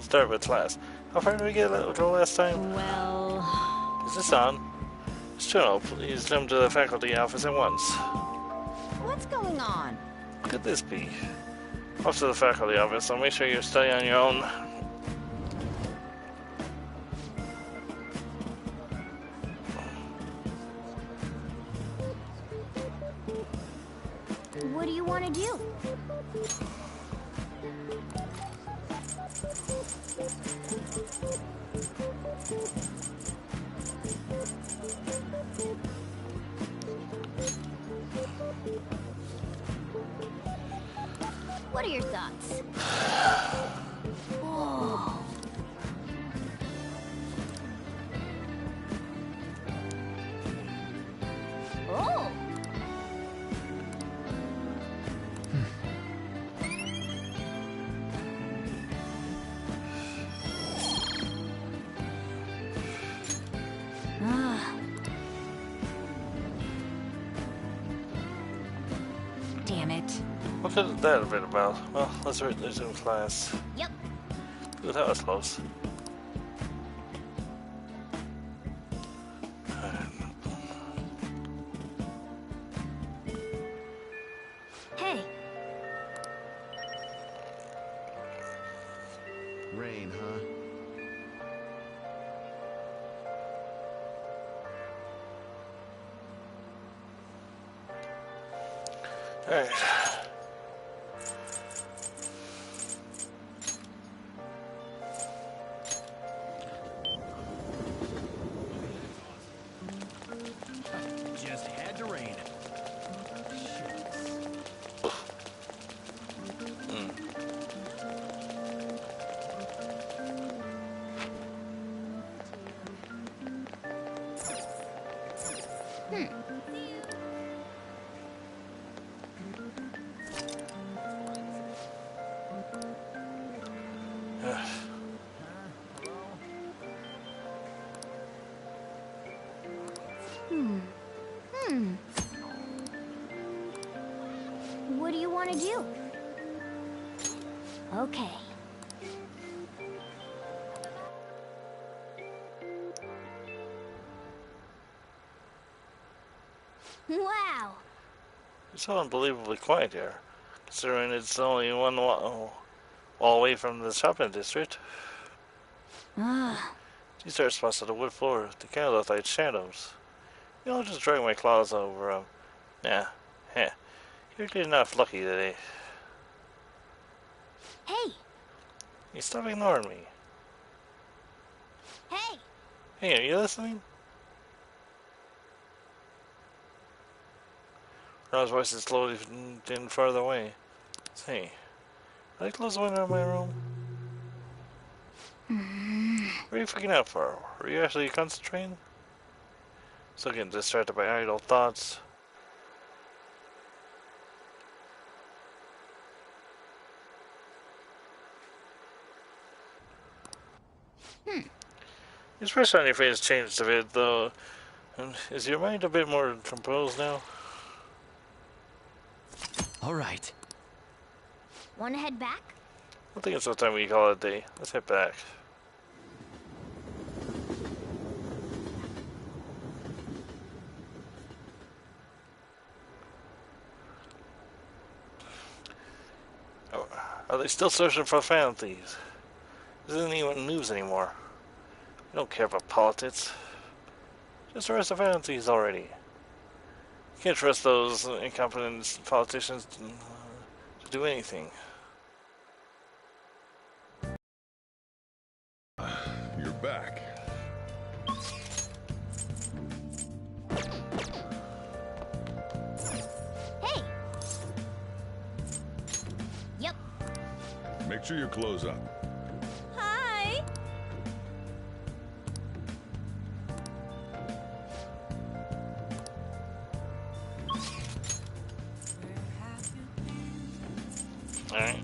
start with class. How far did we go last time? Well... Is this on? Sure, please jump to the faculty office at once. What's going on? Could this be? Off to the faculty office, so make sure you study on your own. What do you want to do? What are your thoughts? Whoa. Oh. Damn it. What could that have been about? Well, let's resume class. Yep. Ooh, that was close. Hey. Rain, huh? Alright. Just had to rain it. Shit. want to do? Okay. Wow! It's so unbelievably quiet here, considering it's only one wall away from the shopping district. These are spots on the wood floor. They kind of look like shadows. I'll just drag my claws over them. Heh. You're getting enough lucky today. Hey! You stop ignoring me. Hey! Hey, are you listening? Ron's voice is slowly getting farther away. Hey, did I close the window in my room? What are you freaking out for? Were you actually concentrating? Still getting distracted by idle thoughts. Your expression on your face changed a bit, though. Is your mind a bit more composed now? All right. Want to head back? I think it's about time we call it a day. Let's head back. Oh, are they still searching for Phantom Thieves? This isn't even news anymore. We don't care about politics. Just arrest the Phantom Thieves already. You can't trust those incompetent politicians to do anything. You're back. Hey! Yep. Make sure you close up. Hi! Alright.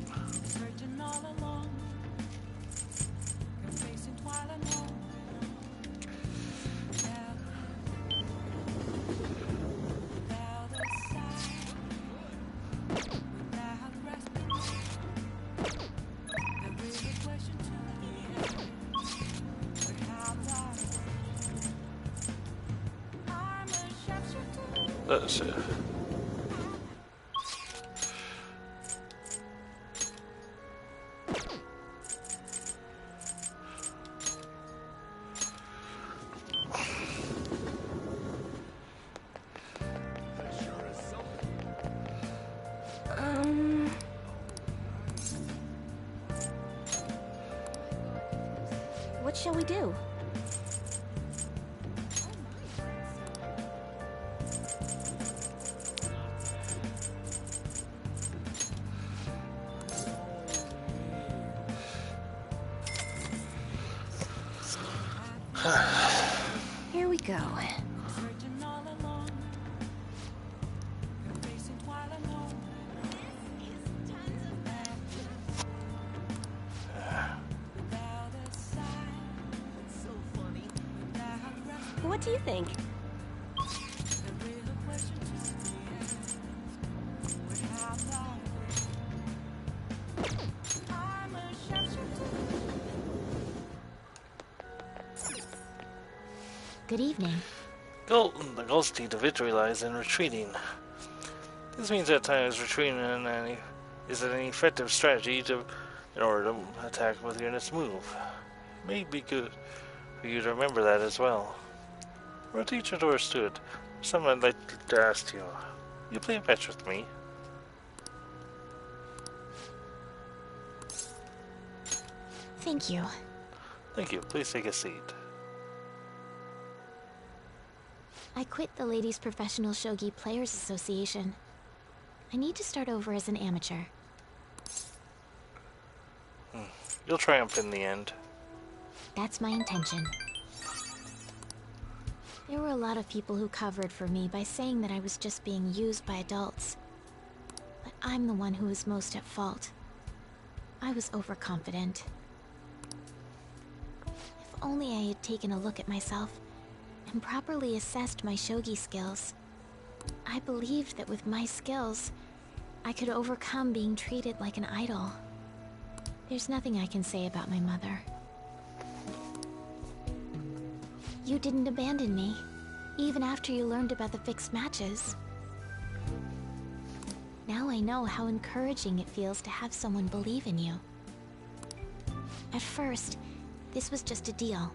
Let's see. What shall we do? Here we go. What do you think? Good evening. The Ghost Key to victory lies in retreating. This means that time is retreating is an effective strategy in order to attack with your next move. It may be good for you to remember that as well. For a teacher to our student, something I'd like to ask you. You play a match with me? Thank you. Thank you. Please take a seat. I quit the Ladies Professional Shogi Players Association. I need to start over as an amateur. You'll triumph in the end. That's my intention. There were a lot of people who covered for me by saying that I was just being used by adults. But I'm the one who was most at fault. I was overconfident. If only I had taken a look at myself and properly assessed my shogi skills. I believed that with my skills, I could overcome being treated like an idol. There's nothing I can say about my mother. You didn't abandon me, even after you learned about the fixed matches. Now I know how encouraging it feels to have someone believe in you. At first, this was just a deal.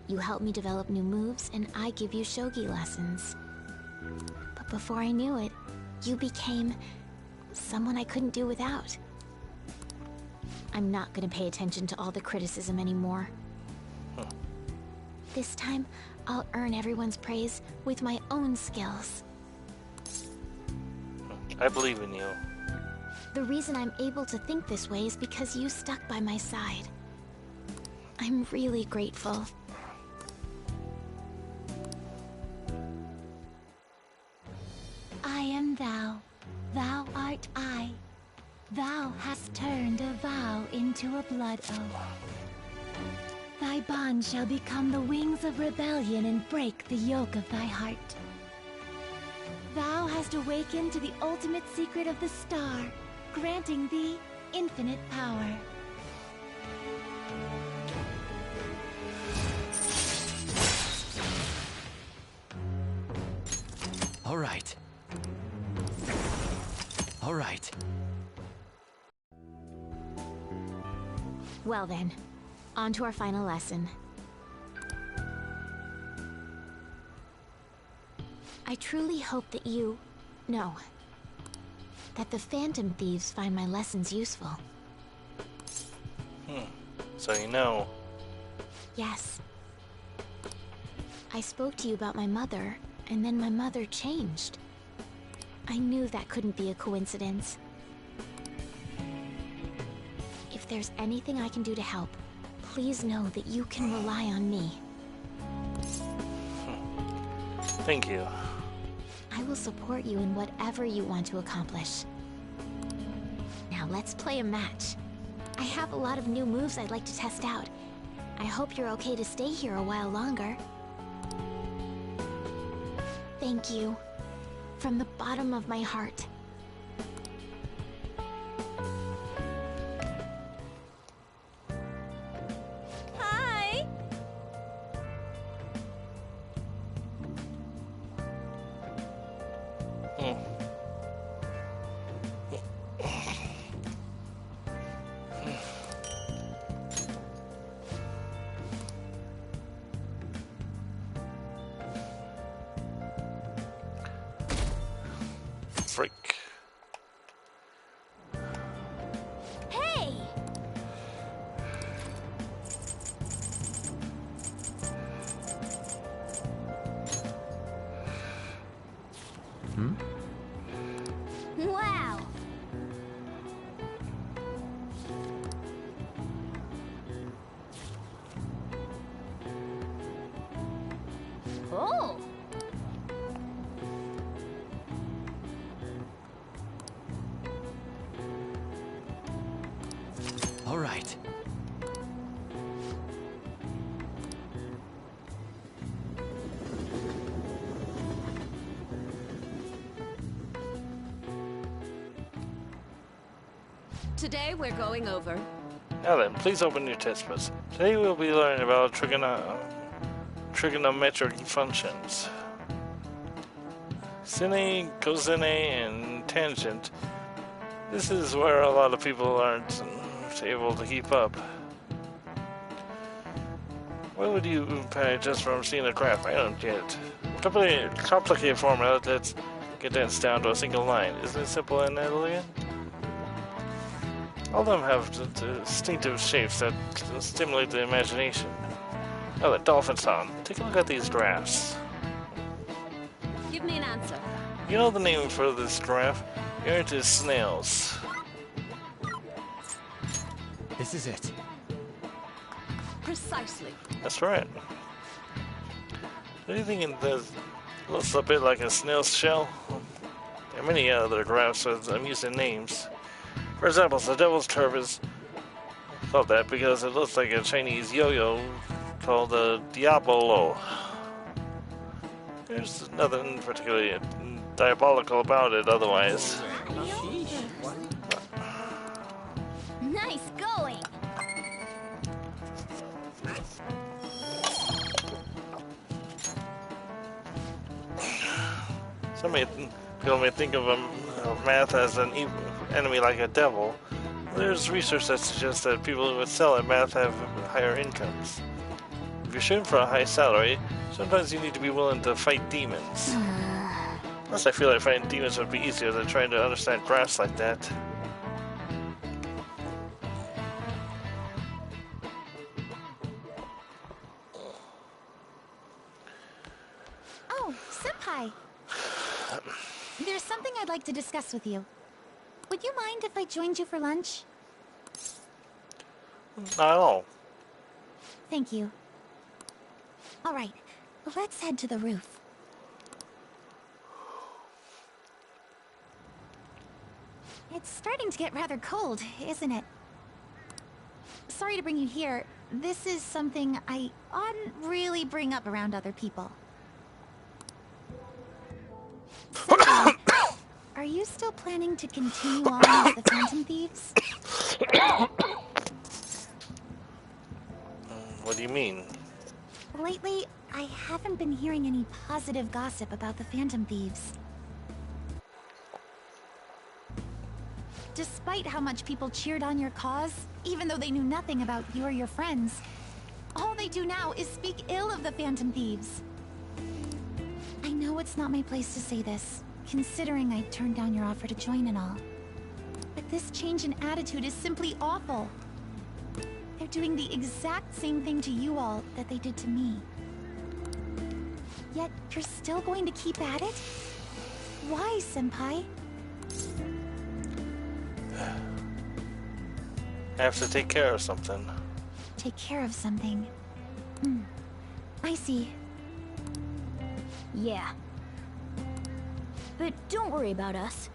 You help me develop new moves, and I give you shogi lessons. But before I knew it, you became someone I couldn't do without. I'm not gonna pay attention to all the criticism anymore. This time, I'll earn everyone's praise with my own skills. I believe in you. The reason I'm able to think this way is because you stuck by my side. I'm really grateful. I am thou, thou art I. Thou hast turned a vow into a blood oath. Thy bond shall become the wings of rebellion and break the yoke of thy heart. Thou hast awakened to the ultimate secret of the star, granting thee infinite power. All right. All right. Well then, on to our final lesson. I truly hope that that the Phantom Thieves find my lessons useful. So you know. Yes. I spoke to you about my mother, and then my mother changed. I knew that couldn't be a coincidence. If there's anything I can do to help, please know that you can rely on me. Thank you. I will support you in whatever you want to accomplish. Now let's play a match. I have a lot of new moves I'd like to test out. I hope you're okay to stay here a while longer. Thank you. From the bottom of my heart. Hi! Freak. Hey! Wow! Oh! All right. Today we're going over. Now then, please open your test buds. Today we'll be learning about trigonometric functions. Sine, cosine, and tangent. This is where a lot of people aren't able to keep up. What would you pay just from seeing a graph? I don't get. Complicated formula that's condensed down to a single line. Isn't it simple and elegant? All of them have distinctive shapes that stimulate the imagination. Oh, the dolphin song. Take a look at these graphs. Give me an answer. You know the name for this graph? You're into snails. This is it. Precisely. That's right. Do you think this looks a bit like a snail's shell? There are many other graphs with amusing names. For example, the Devil's Turf is called that because it looks like a Chinese yo-yo called the Diabolo. There's nothing particularly diabolical about it otherwise. Nice going. People may think of math as an enemy like a devil. There's research that suggests that people who excel at math have higher incomes. If you're shooting for a high salary, sometimes you need to be willing to fight demons. Plus, I feel like fighting demons would be easier than trying to understand graphs like that. Oh, Senpai! There's something I'd like to discuss with you. Would you mind if I joined you for lunch? Not at all. Thank you. Alright, let's head to the roof. It's starting to get rather cold, isn't it? Sorry to bring you here. This is something I oughtn't really bring up around other people. Senpai, are you still planning to continue on as the Phantom Thieves? What do you mean? Lately, I haven't been hearing any positive gossip about the Phantom Thieves. Despite how much people cheered on your cause, even though they knew nothing about you or your friends, all they do now is speak ill of the Phantom Thieves. I know it's not my place to say this, considering I turned down your offer to join and all. But this change in attitude is simply awful. They're doing the exact same thing to you all that they did to me. Yet, you're still going to keep at it? Why, Senpai? I have to take care of something. Take care of something. I see. Yeah. But don't worry about us.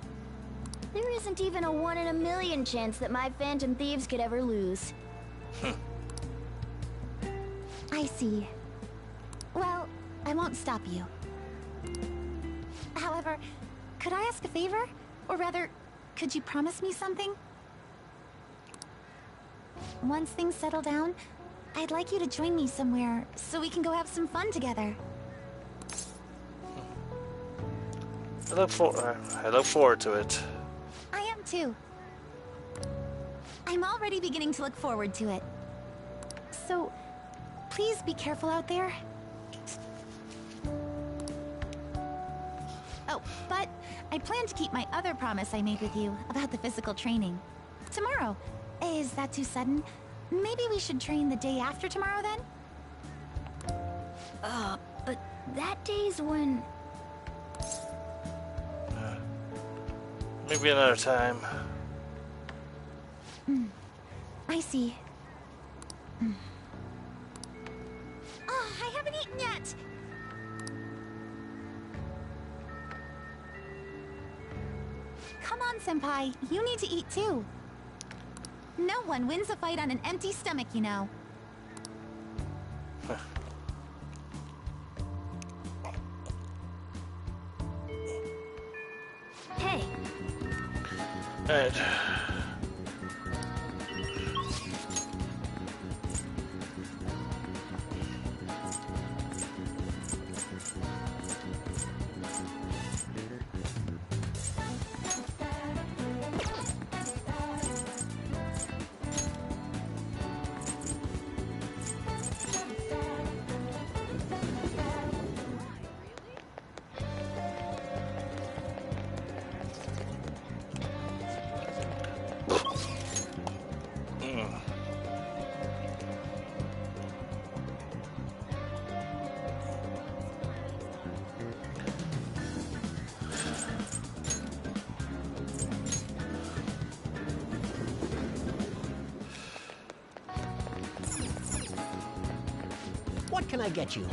There isn't even a 1 in a million chance that my Phantom Thieves could ever lose. I see. Well, I won't stop you. However, could I ask a favor? Or rather, could you promise me something? Once things settle down, I'd like you to join me somewhere so we can go have some fun together. I look forward to it. I am too. I'm already beginning to look forward to it. So, please be careful out there. Oh, but I plan to keep my other promise I made with you about the physical training. Tomorrow. Is that too sudden? Maybe we should train the day after tomorrow then? But that day's when... Maybe another time. I see. Oh, I haven't eaten yet! Come on, Senpai. You need to eat too. No one wins a fight on an empty stomach, you know. Hey. Alright. What can I get you?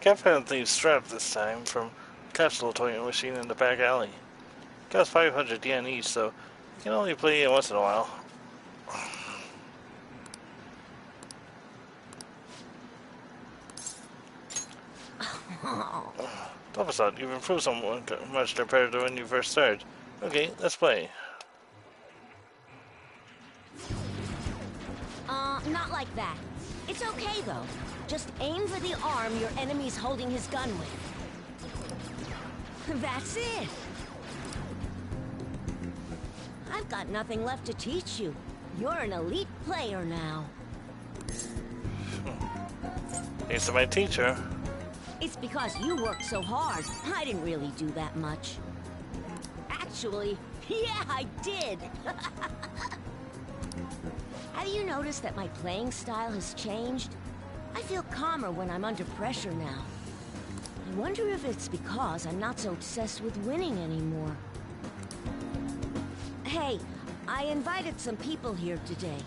Definitely strapped this time from capsule toy machine in the back alley. Cost 500 yen each, so can only play it once in a while. Thomason, you've improved so much compared to when you first started. Okay, let's play. Not like that. It's okay, though. Just aim for the arm your enemy's holding his gun with. That's it. I've got nothing left to teach you. You're an elite player now. Thanks to my teacher. It's because you worked so hard. I didn't really do that much. Actually, yeah, I did. Have you noticed that my playing style has changed? I feel calmer when I'm under pressure now. I wonder if it's because I'm not so obsessed with winning anymore. Hey, I invited some people here today.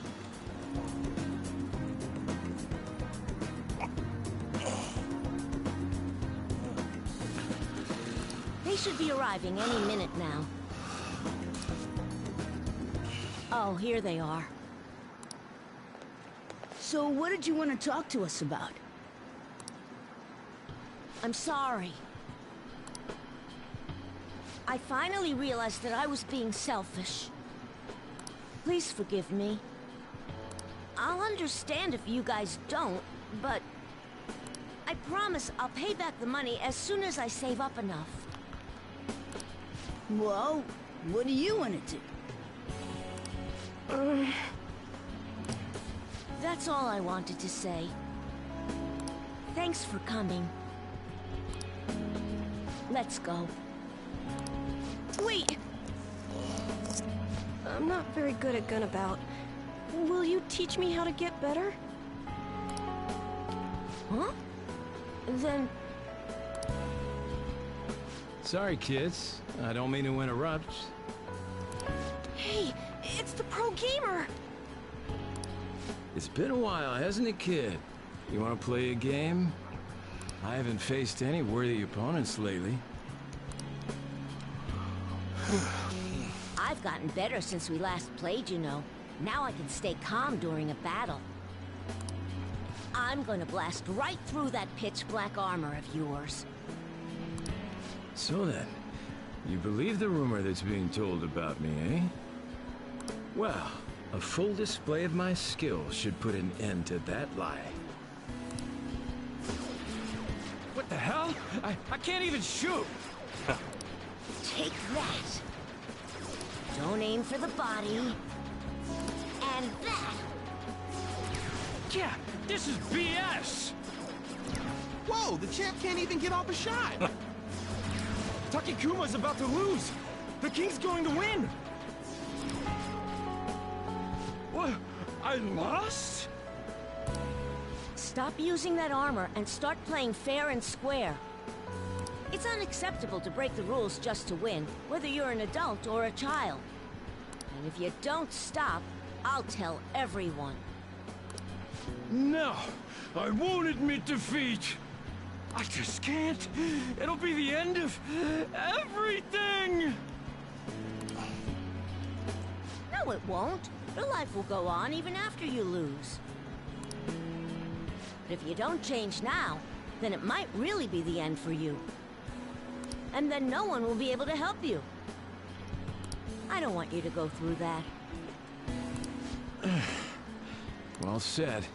They should be arriving any minute now. Oh, here they are. So what did you want to talk to us about? I'm sorry. I finally realized that I was being selfish. Please forgive me. I'll understand if you guys don't, but I promise I'll pay back the money as soon as I save up enough. Well, what do you want to do? That's all I wanted to say. Thanks for coming. Let's go. Wait! I'm not very good at Gunabout. Will you teach me how to get better? Huh? Then... Sorry, kids. I don't mean to interrupt. Hey, it's the pro gamer! It's been a while, hasn't it, kid? You want to play a game? I haven't faced any worthy opponents lately. I've gotten better since we last played, you know. Now I can stay calm during a battle. I'm gonna blast right through that pitch-black armor of yours. So then, you believe the rumor that's being told about me, eh? Well, a full display of my skills should put an end to that lie. What the hell? I can't even shoot! Take that! Don't aim for the body. And that! Yeah, this is BS! Whoa, the champ can't even get off a shot! Takikuma's about to lose! The king's going to win! What? I lost? Stop using that armor and start playing fair and square. It's unacceptable to break the rules just to win, whether you're an adult or a child. And if you don't stop, I'll tell everyone. No, I won't admit defeat. I just can't. It'll be the end of everything. No, it won't. Your life will go on even after you lose. But if you don't change now, then it might really be the end for you. And then no one will be able to help you. I don't want you to go through that. Well said,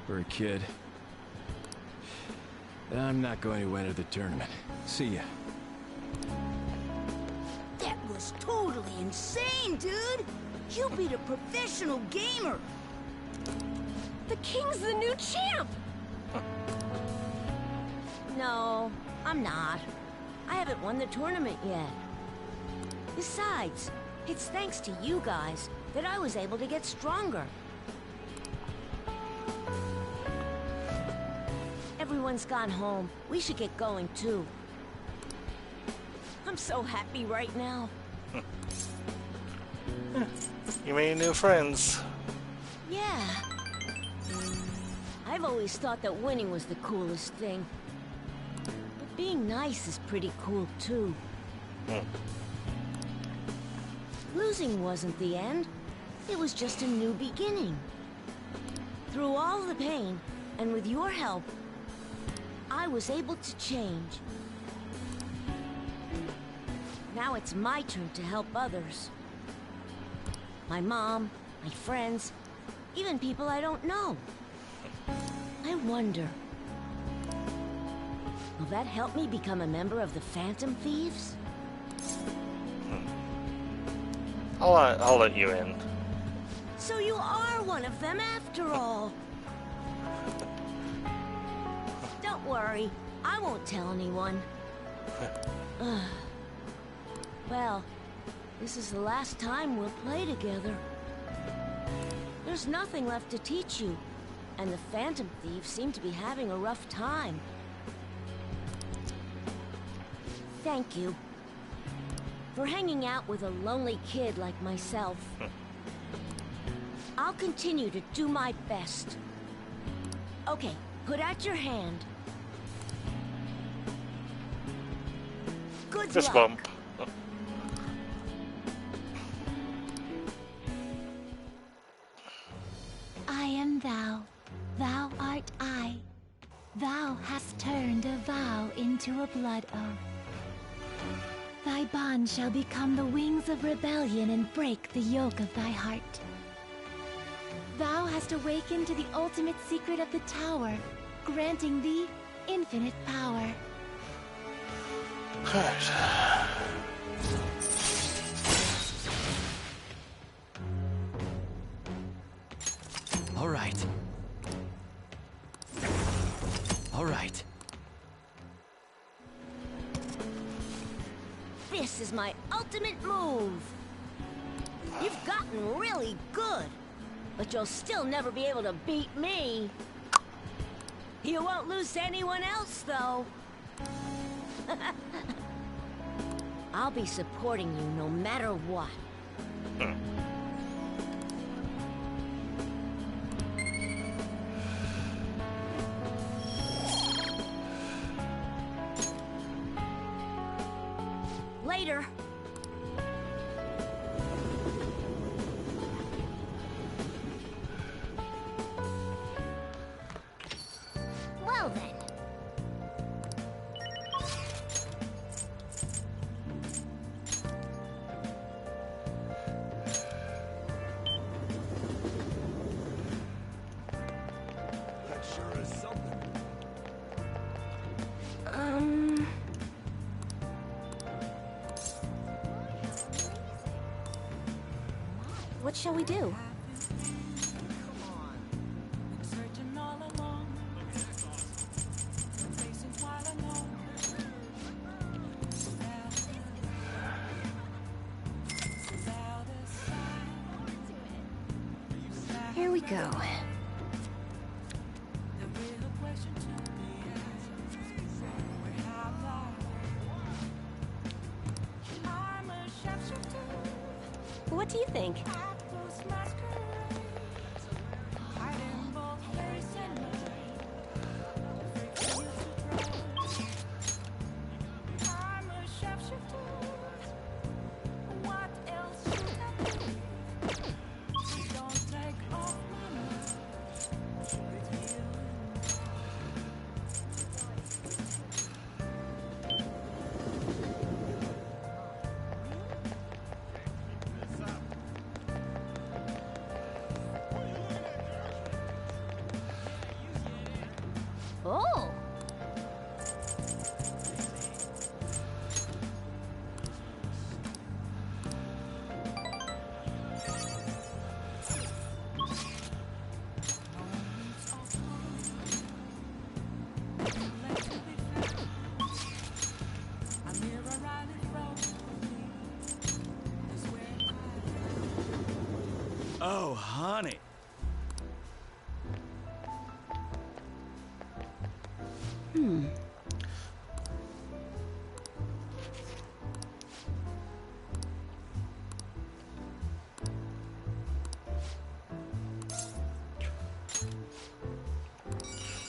for a kid. I'm not going to enter the tournament. See ya. That was totally insane, dude! You beat a professional gamer! The king's the new champ! No, I'm not. I haven't won the tournament yet. Besides, it's thanks to you guys that I was able to get stronger. Everyone's gone home. We should get going too. I'm so happy right now. You made new friends. Yeah. I've always thought that winning was the coolest thing. But being nice is pretty cool too. Losing wasn't the end. It was just a new beginning. Through all the pain, and with your help, I was able to change. Now it's my turn to help others. My mom, my friends, even people I don't know. I wonder, will that help me become a member of the Phantom Thieves? I'll let you in. So you are one of them after all. Don't worry, I won't tell anyone. Well, this is the last time we'll play together. There's nothing left to teach you, and the Phantom Thieves seem to be having a rough time. Thank you for hanging out with a lonely kid like myself. I'll continue to do my best. Okay, put out your hand. Good Fist luck. bump. I am thou, thou art I. Thou hast turned a vow into a blood oath. Thy bond shall become the wings of rebellion and break the yoke of thy heart. Thou hast awakened to the ultimate secret of the tower, granting thee infinite power. All right. All right. This is my ultimate move. You've gotten really good, but you'll still never be able to beat me. You won't lose to anyone else, though. I'll be supporting you no matter what. Later. Well then. That sure is something. What shall we do? Here we go. What do you think? Oh! Oh, honey.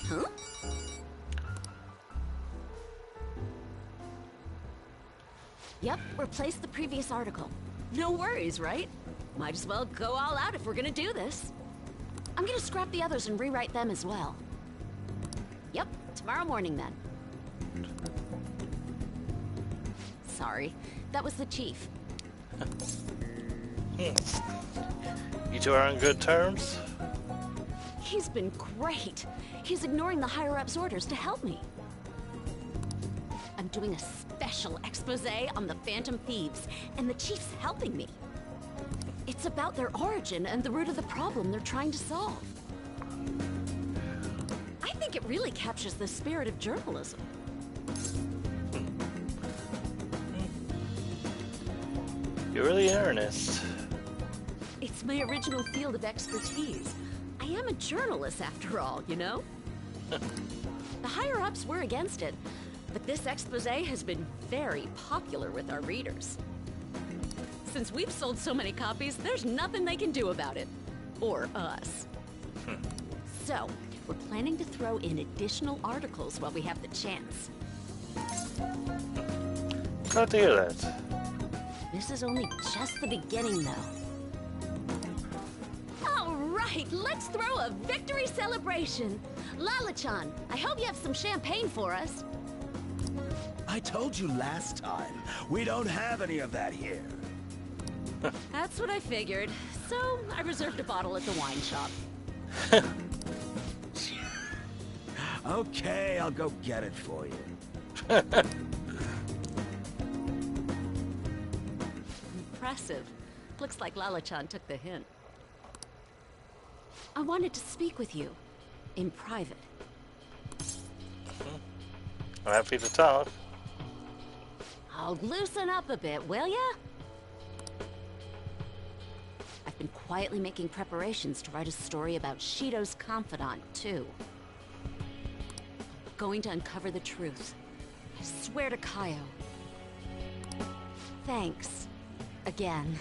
Huh? Yep, replace the previous article. No worries, right? Might as well go all out if we're gonna do this. I'm gonna scrap the others and rewrite them as well. Yep, tomorrow morning then. Sorry, that was the chief. You two are on good terms? He's been great. He's ignoring the higher-ups' orders to help me. I'm doing a special expose on the Phantom Thieves, and the chief's helping me. It's about their origin and the root of the problem they're trying to solve. I think it really captures the spirit of journalism. You're really in earnest. It's my original field of expertise. I am a journalist after all, you know? The higher-ups were against it, but this expose has been very popular with our readers. Since we've sold so many copies, there's nothing they can do about it. Or us. So, we're planning to throw in additional articles while we have the chance. Glad to hear that. This is only just the beginning, though. All right, let's throw a victory celebration. Lala-chan, I hope you have some champagne for us. I told you last time, we don't have any of that here. That's what I figured. So, I reserved a bottle at the wine shop. Okay, I'll go get it for you. Impressive. Looks like Lala-chan took the hint. I wanted to speak with you. In private. I'm happy to talk. I'll loosen up a bit, will ya? I've been quietly making preparations to write a story about Shido's confidant, too. Going to uncover the truth. I swear to Kaio. Thanks. Again.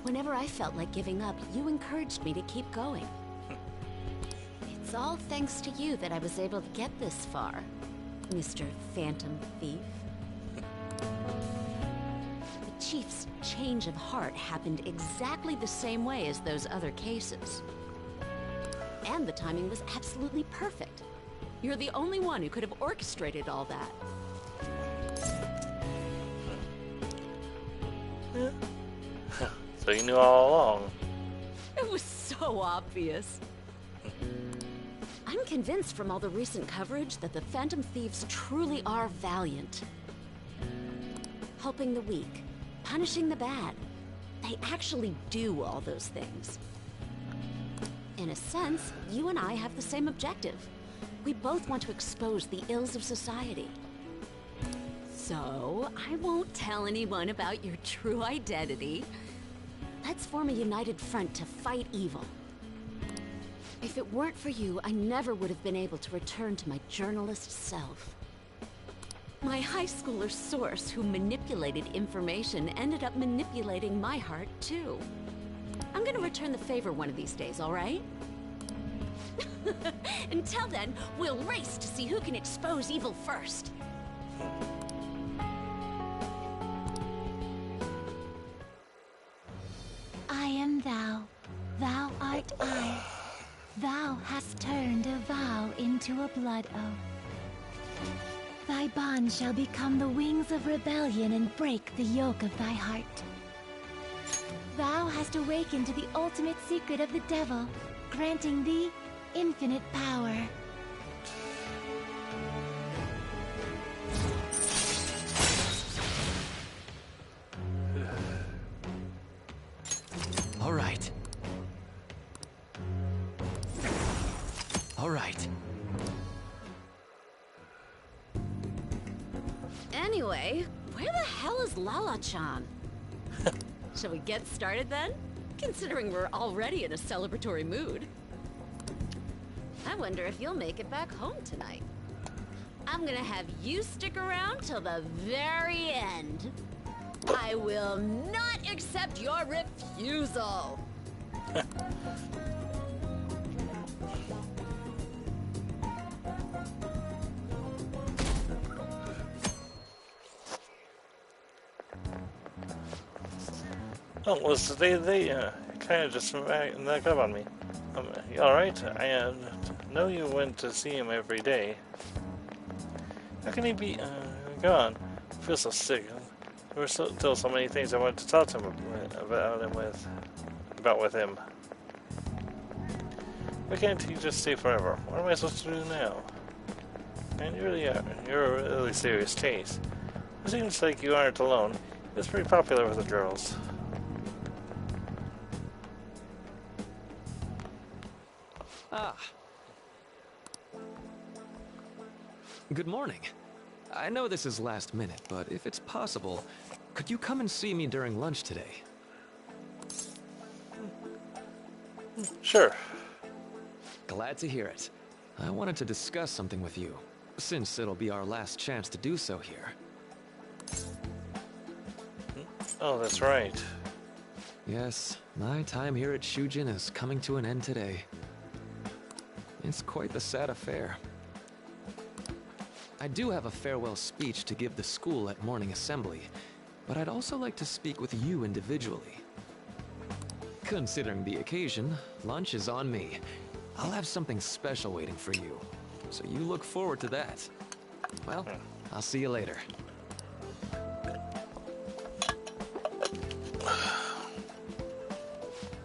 Whenever I felt like giving up, you encouraged me to keep going. It's all thanks to you that I was able to get this far, Mr. Phantom Thief. The Chief's change of heart happened exactly the same way as those other cases. And the timing was absolutely perfect. You're the only one who could have orchestrated all that. So you knew all along. It was so obvious. I'm convinced from all the recent coverage that the Phantom Thieves truly are valiant. Helping the weak, punishing the bad. They actually do all those things. In a sense, you and I have the same objective. We both want to expose the ills of society. So, I won't tell anyone about your true identity. Let's form a united front to fight evil. If it weren't for you, I never would have been able to return to my journalist self. My high schooler source who manipulated information ended up manipulating my heart, too. I'm gonna return the favor one of these days, all right? Until then, we'll race to see who can expose evil first. I am thou, thou art I. Thou hast turned a vow into a blood oath. Thy bond shall become the wings of rebellion and break the yoke of thy heart. Thou hast awakened to the ultimate secret of the devil, granting thee infinite power. All right. All right. Anyway, where the hell is Lala-chan? Shall we get started then? Considering we're already in a celebratory mood. I wonder if you'll make it back home tonight. I'm gonna have you stick around till the very end. I will not accept your refusal. Oh, well, so they kind of just snuck up on me. You alright? I know you went to see him every day. How can he be gone? I feel so sick. There were still so many things I wanted to talk to him about with him. Why can't he just stay forever? What am I supposed to do now? Man, you're a really serious case. It seems like you aren't alone. It's pretty popular with the girls. Ah. Good morning. I know this is last minute, but if it's possible, could you come and see me during lunch today? Sure. Glad to hear it. I wanted to discuss something with you, since it'll be our last chance to do so here. Oh, that's right. Yes, my time here at Shujin is coming to an end today. It's quite the sad affair. I do have a farewell speech to give the school at morning assembly, but I'd also like to speak with you individually. Considering the occasion, lunch is on me. I'll have something special waiting for you, so you look forward to that. Well, I'll see you later.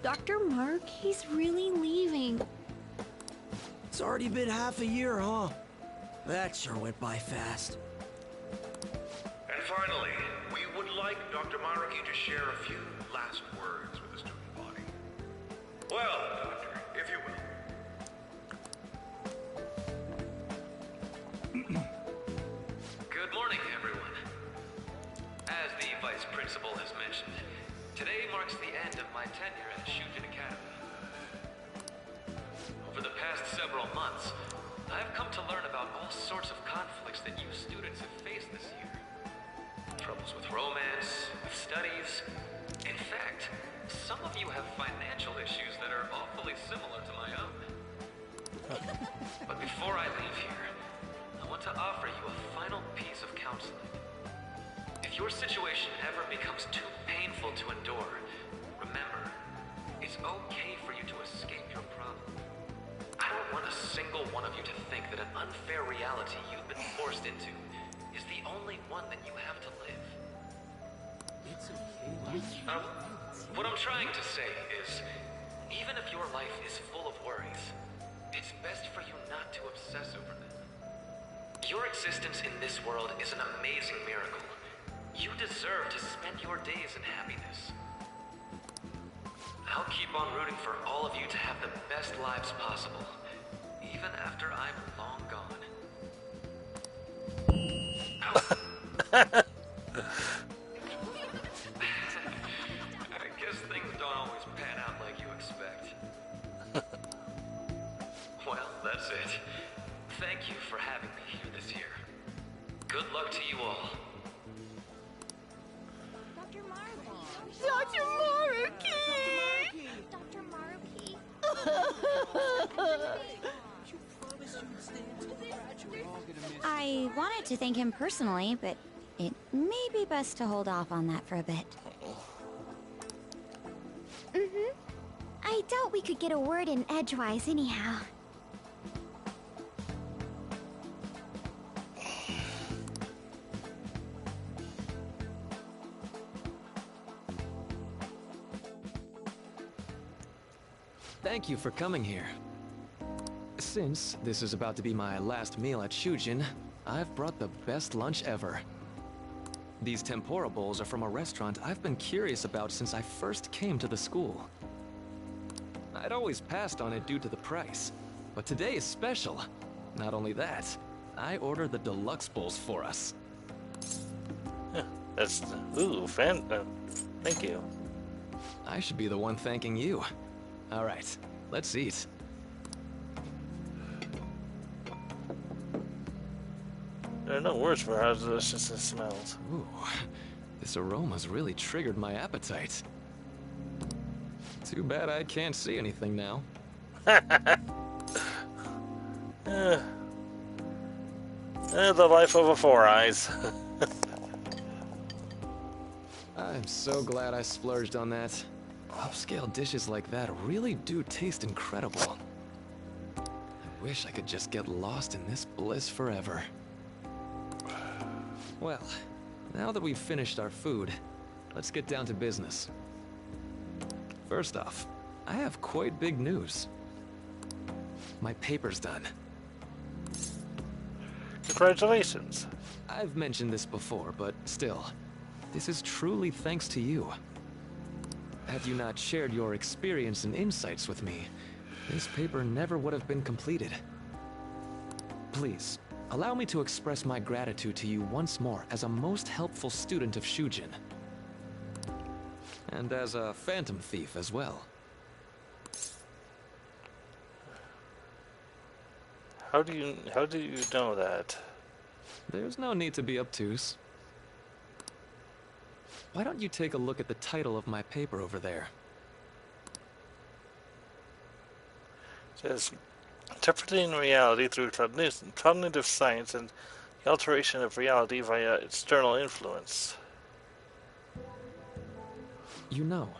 Dr. Mark, he's really leaving. It's already been half a year, huh? That sure went by fast. And finally, we would like Dr. Maruki to share a few last words with the student body. Well, Doctor, if you will. Good morning, everyone. As the Vice Principal has mentioned, today marks the end of my tenure at Shujin Academy. Over the past several months, I've come to learn about all sorts of conflicts that you students have faced this year. Troubles with romance, with studies. In fact, some of you have financial issues that are awfully similar to my own. But before I leave here, I want to offer you a final piece of counseling. If your situation ever becomes too painful to endure, remember, it's okay for you to escape your problem. I don't want a single one of you to think that an unfair reality you've been forced into is the only one that you have to live. It's okay. What I'm trying to say is, even if your life is full of worries, it's best for you not to obsess over them. Your existence in this world is an amazing miracle. You deserve to spend your days in happiness. I'll keep on rooting for all of you to have the best lives possible, even after I'm long gone. I guess things don't always pan out like you expect. Well, that's it. Thank you for having me here this year. Good luck to you all. Dr. Maruki! Dr. Maruki! I wanted to thank him personally, but it may be best to hold off on that for a bit. I doubt we could get a word in edgewise anyhow. Thank you for coming here. Since this is about to be my last meal at Shujin, I've brought the best lunch ever. These tempura bowls are from a restaurant I've been curious about since I first came to the school. I'd always passed on it due to the price, but today is special. Not only that, I ordered the deluxe bowls for us. That's... thank you. I should be the one thanking you. All right, let's eat. There are no words for how delicious it smells. Ooh, this aroma's really triggered my appetite. Too bad I can't see anything now. The life of a Four Eyes. I'm so glad I splurged on that. Upscale dishes like that really do taste incredible. I wish I could just get lost in this bliss forever. Well, now that we've finished our food, let's get down to business. First off, I have quite big news. My paper's done. Congratulations. I've mentioned this before, but still, this is truly thanks to you. Had you not shared your experience and insights with me, this paper never would have been completed. Please, allow me to express my gratitude to you once more as a most helpful student of Shujin. And as a phantom thief as well. How do you know that? There's no need to be obtuse. Why don't you take a look at the title of my paper over there? It says, Interpreting Reality Through Cognitive Science and the Alteration of Reality via External Influence. You know,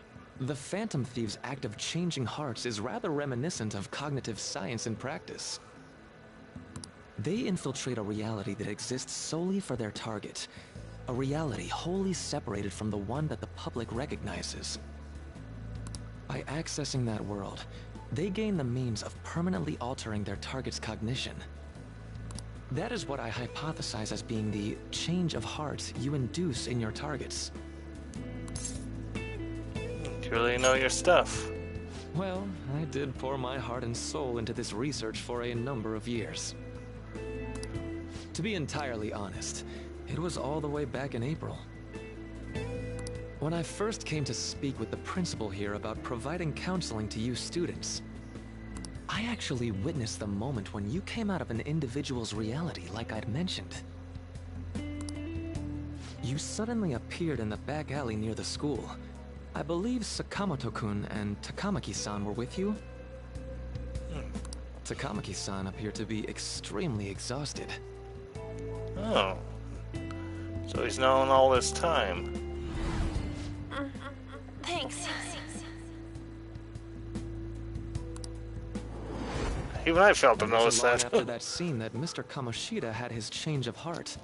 the Phantom Thieves' act of changing hearts is rather reminiscent of cognitive science in practice. They infiltrate a reality that exists solely for their target, a reality wholly separated from the one that the public recognizes. By accessing that world, they gain the means of permanently altering their target's cognition. That is what I hypothesize as being the change of heart you induce in your targets. You really know your stuff. Well, I did pour my heart and soul into this research for a number of years. To be entirely honest, it was all the way back in April. When I first came to speak with the principal here about providing counseling to you students, I actually witnessed the moment when you came out of an individual's reality like I'd mentioned. You suddenly appeared in the back alley near the school. I believe Sakamoto-kun and Takamaki-san were with you? Takamaki-san appeared to be extremely exhausted. Oh. So he's known all this time. Thanks. Even I failed to It wasn't notice long that. after that scene that Mr. Kamoshida had his change of heart.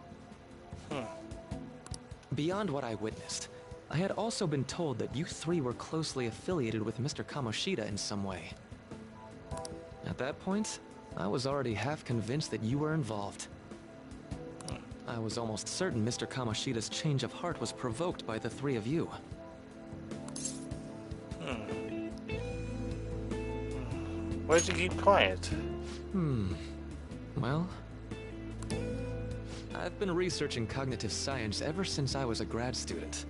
Beyond what I witnessed, I had also been told that you three were closely affiliated with Mr. Kamoshida in some way. At that point, I was already half convinced that you were involved. I was almost certain Mr. Kamoshida's change of heart was provoked by the three of you. Why'd you keep quiet? Well, I've been researching cognitive science ever since I was a grad student.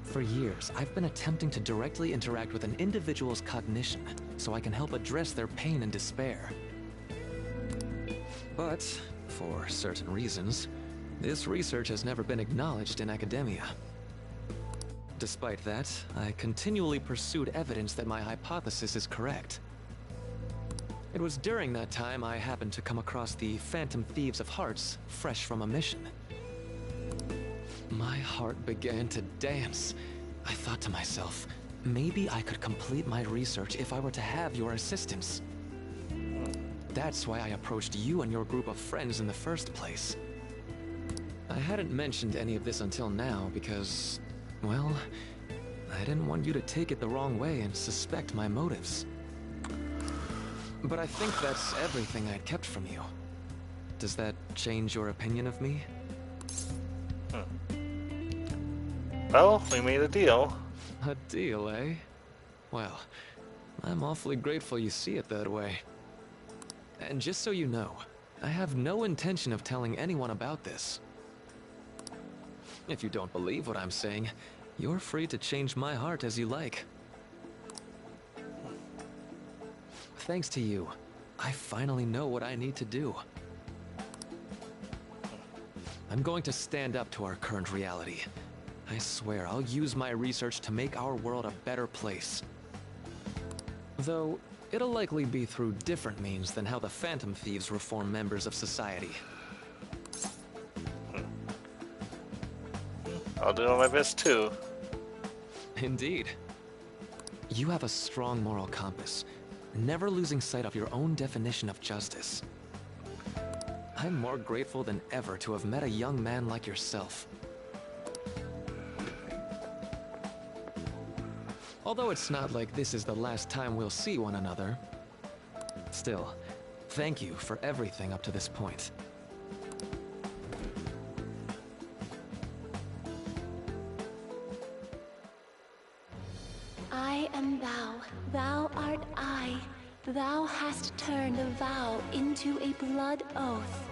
For years, I've been attempting to directly interact with an individual's cognition so I can help address their pain and despair. But, for certain reasons, this research has never been acknowledged in academia. Despite that, I continually pursued evidence that my hypothesis is correct. It was during that time I happened to come across the Phantom Thieves of Hearts, fresh from a mission. My heart began to dance. I thought to myself, maybe I could complete my research if I were to have your assistance. That's why I approached you and your group of friends in the first place. I hadn't mentioned any of this until now because, well, I didn't want you to take it the wrong way and suspect my motives. But I think that's everything I'd kept from you. Does that change your opinion of me? Well, we made a deal. A deal, eh? Well, I'm awfully grateful you see it that way. And just so you know, I have no intention of telling anyone about this. If you don't believe what I'm saying, you're free to change my heart as you like. Thanks to you, I finally know what I need to do. I'm going to stand up to our current reality. I swear I'll use my research to make our world a better place. Though, it'll likely be through different means than how the Phantom Thieves reform members of society. I'll do my best too. Indeed. You have a strong moral compass, never losing sight of your own definition of justice. I'm more grateful than ever to have met a young man like yourself. Although it's not like this is the last time we'll see one another. Still, thank you for everything up to this point. I am thou, thou art I. Thou hast turned a vow into a blood oath.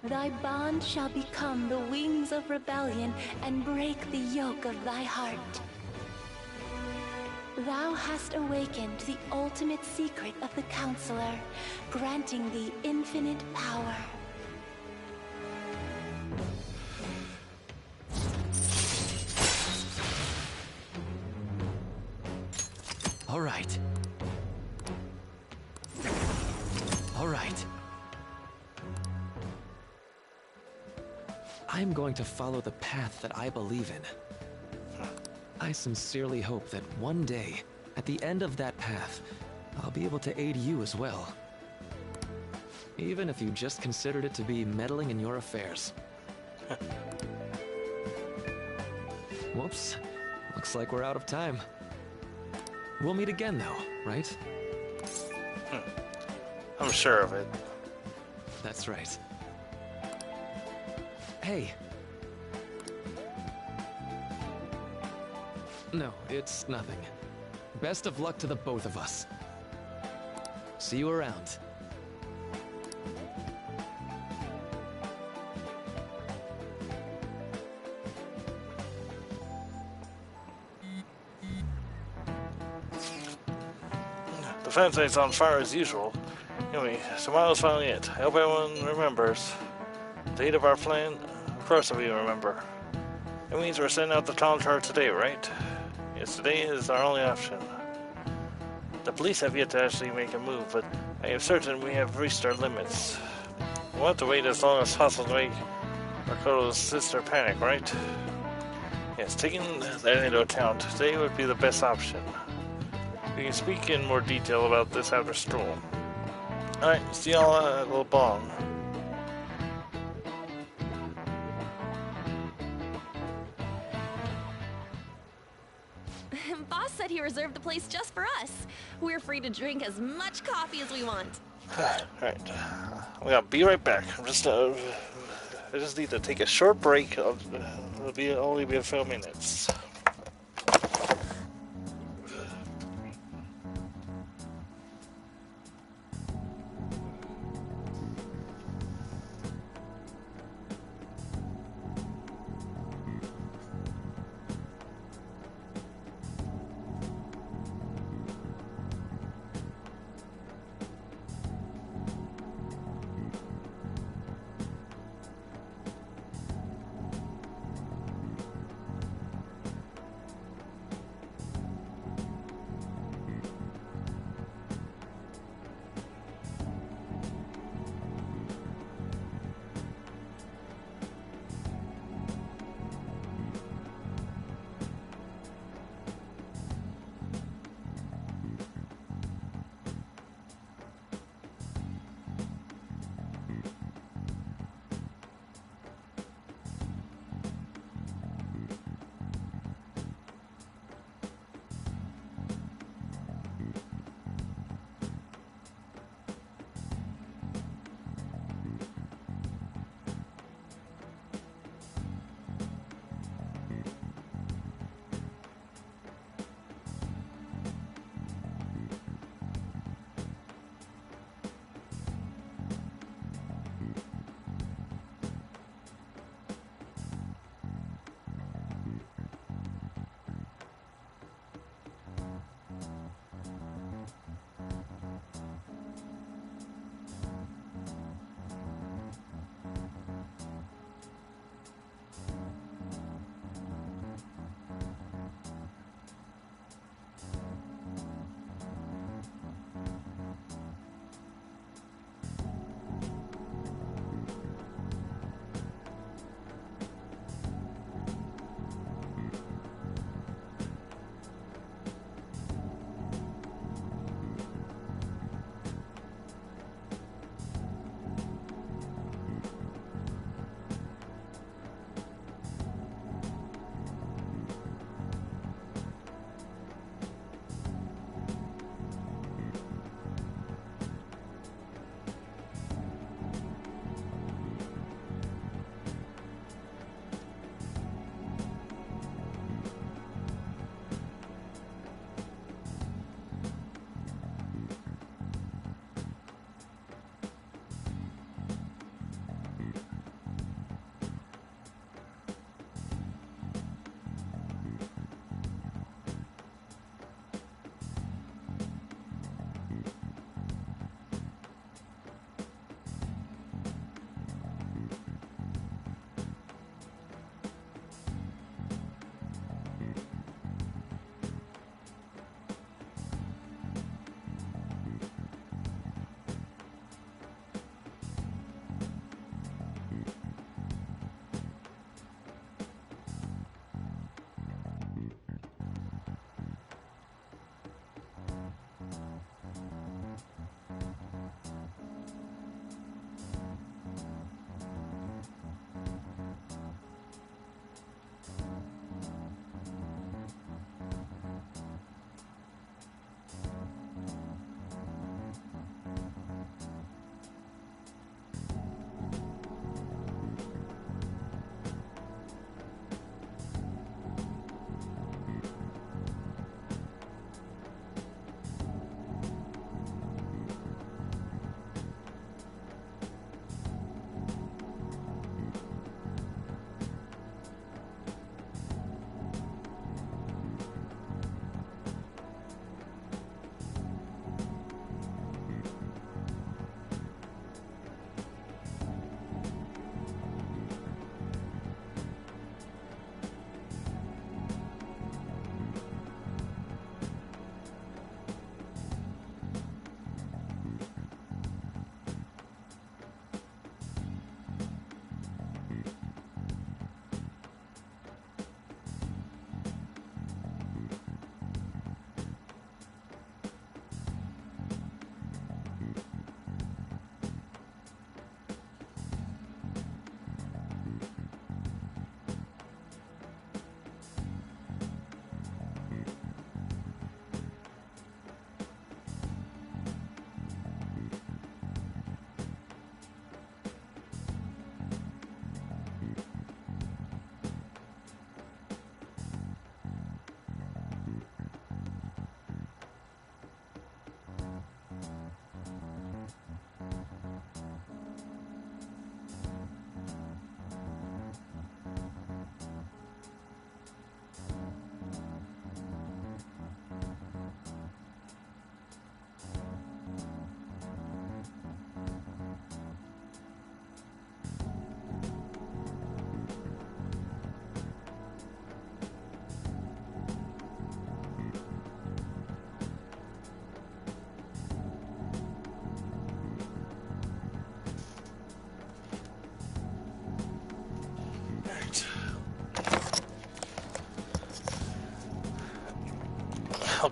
Thy bond shall become the wings of rebellion and break the yoke of thy heart. Thou hast awakened the ultimate secret of the Counselor, granting thee infinite power. All right. All right. I'm going to follow the path that I believe in. I sincerely hope that one day, at the end of that path, I'll be able to aid you as well. Even if you just considered it to be meddling in your affairs. Whoops. Looks like we're out of time. We'll meet again though, right? I'm sure of it. That's right. Hey. No, it's nothing. Best of luck to the both of us. See you around. The fan site's on fire as usual. Anyway, tomorrow's finally it. I hope everyone remembers. The date of our plan? Of course we remember. It means we're sending out the call chart today, right? Yes, today is our only option. The police have yet to actually make a move, but I am certain we have reached our limits. We'll have to wait as long as possible to make Makoto's sister panic, right? Yes, taking that into account, today would be the best option. We can speak in more detail about this after school. Alright, see y'all at Little Bong. Boss said he reserved the place just for us. We're free to drink as much coffee as we want. Alright, we gotta be right back. I just need to take a short break. It'll only be a few minutes.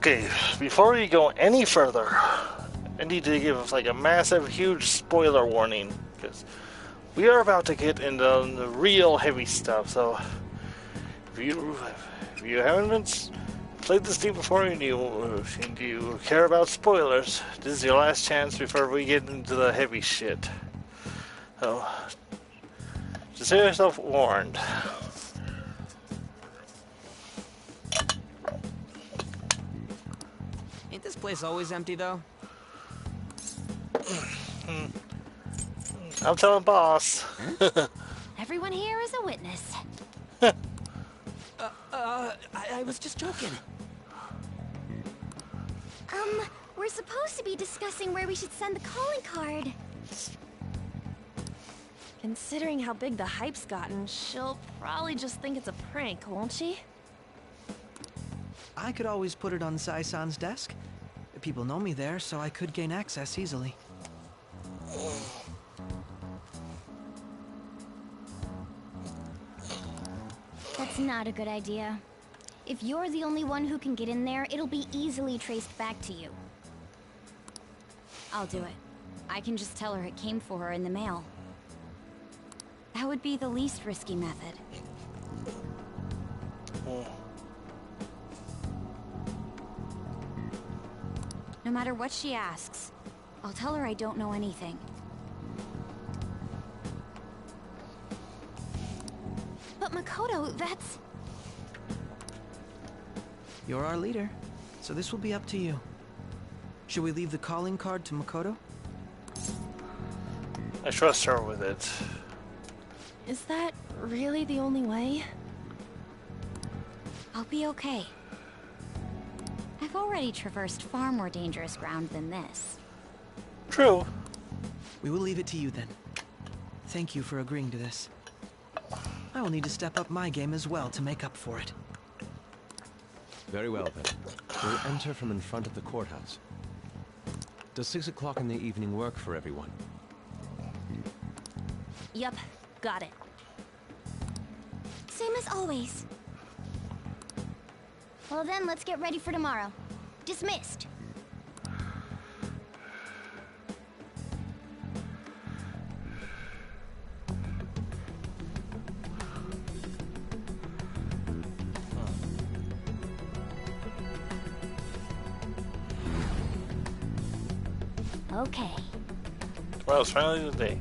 Okay, before we go any further, I need to give like a massive, huge spoiler warning, because we are about to get into the real heavy stuff. So, if you haven't played this game before and you care about spoilers, this is your last chance before we get into the heavy shit. So, just hear yourself warned. Ain't this place always empty, though? I'm telling boss. Everyone here is a witness. I was just joking. We're supposed to be discussing where we should send the calling card. Considering how big the hype's gotten, she'll probably just think it's a prank, won't she? I could always put it on Sai-san's desk. People know me there, so I could gain access easily. That's not a good idea. If you're the only one who can get in there, it'll be easily traced back to you. I'll do it. I can just tell her it came for her in the mail. That would be the least risky method. No matter what she asks, I'll tell her I don't know anything. But Makoto, that's... You're our leader, so this will be up to you. Should we leave the calling card to Makoto? I trust her with it. Is that really the only way? I'll be okay. I've already traversed far more dangerous ground than this. True. We will leave it to you then. Thank you for agreeing to this. I will need to step up my game as well to make up for it. Very well then. We'll enter from in front of the courthouse. Does 6 o'clock in the evening work for everyone? Yup, got it. Same as always. Well then, let's get ready for tomorrow. Dismissed. Okay. Tomorrow's finally the day.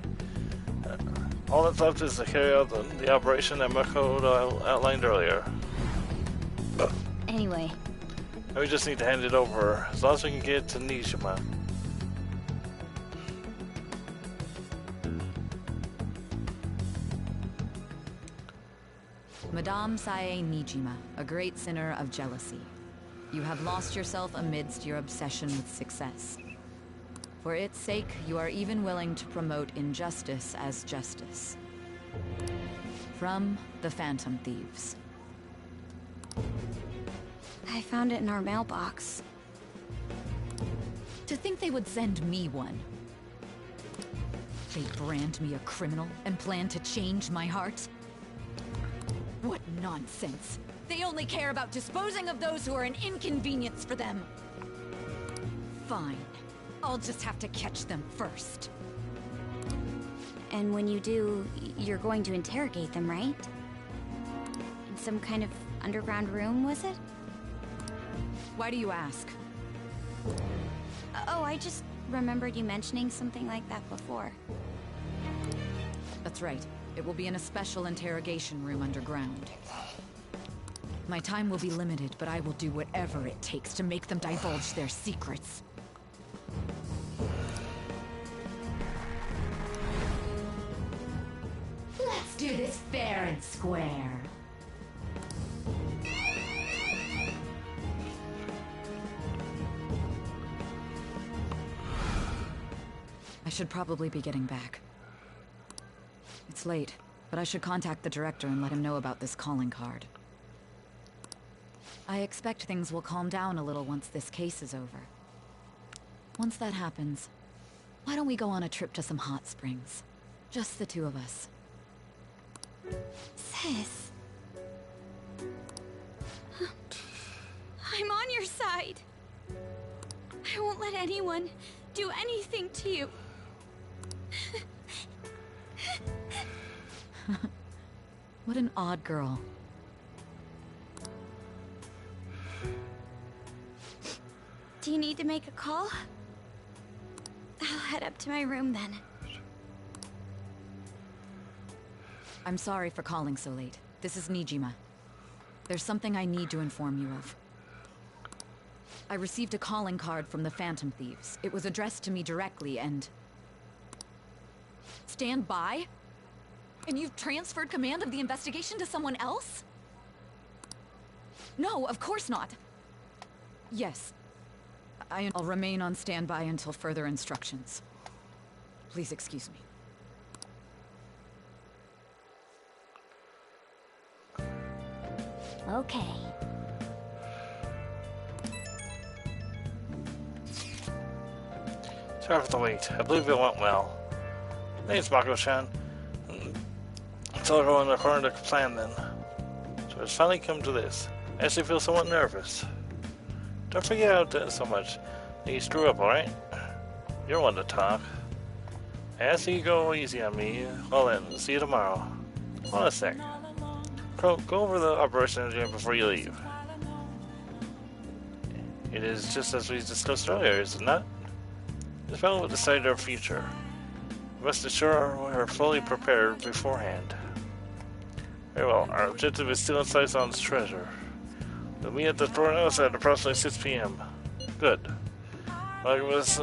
All that's left is to carry out the operation that Makoto outlined earlier. Anyway. And we just need to hand it over, as long as we can get it to Nijima. Madame Sae Nijima, a great sinner of jealousy. You have lost yourself amidst your obsession with success. For its sake, you are even willing to promote injustice as justice. From the Phantom Thieves. I found it in our mailbox. To think they would send me one. They brand me a criminal and plan to change my heart? What nonsense! They only care about disposing of those who are an inconvenience for them! Fine. I'll just have to catch them first. And when you do, you're going to interrogate them, right? In some kind of underground room, was it? Why do you ask? Oh, I just remembered you mentioning something like that before. That's right. It will be in a special interrogation room underground. My time will be limited, but I will do whatever it takes to make them divulge their secrets. Let's do this fair and square. I should probably be getting back. It's late, but I should contact the director and let him know about this calling card. I expect things will calm down a little once this case is over. Once that happens, why don't we go on a trip to some hot springs? Just the two of us. Sis. I'm on your side. I won't let anyone do anything to you. What an odd girl. Do you need to make a call? I'll head up to my room then. I'm sorry for calling so late. This is Nijima. There's something I need to inform you of. I received a calling card from the Phantom Thieves. It was addressed to me directly and... Stand by? And you've transferred command of the investigation to someone else? No, of course not. Yes. I'll remain on standby until further instructions. Please excuse me. Okay. Sorry for the wait. I believe it went well. Thanks, Mako-chan. It's all going according to plan then. So it's finally come to this. I actually feel somewhat nervous. Don't forget how to so much. You screw up, alright? You're one to talk. I ask you go easy on me. Well then, see you tomorrow. Hold on a sec. Go over the operation again before you leave. It is just as we discussed earlier, is it not? This fellow will decide our future. Rest assured we are fully prepared beforehand. Very well, our objective is still in sight on this treasure. We'll meet at the Thornhouse at approximately 6 p.m. Good. Well, give us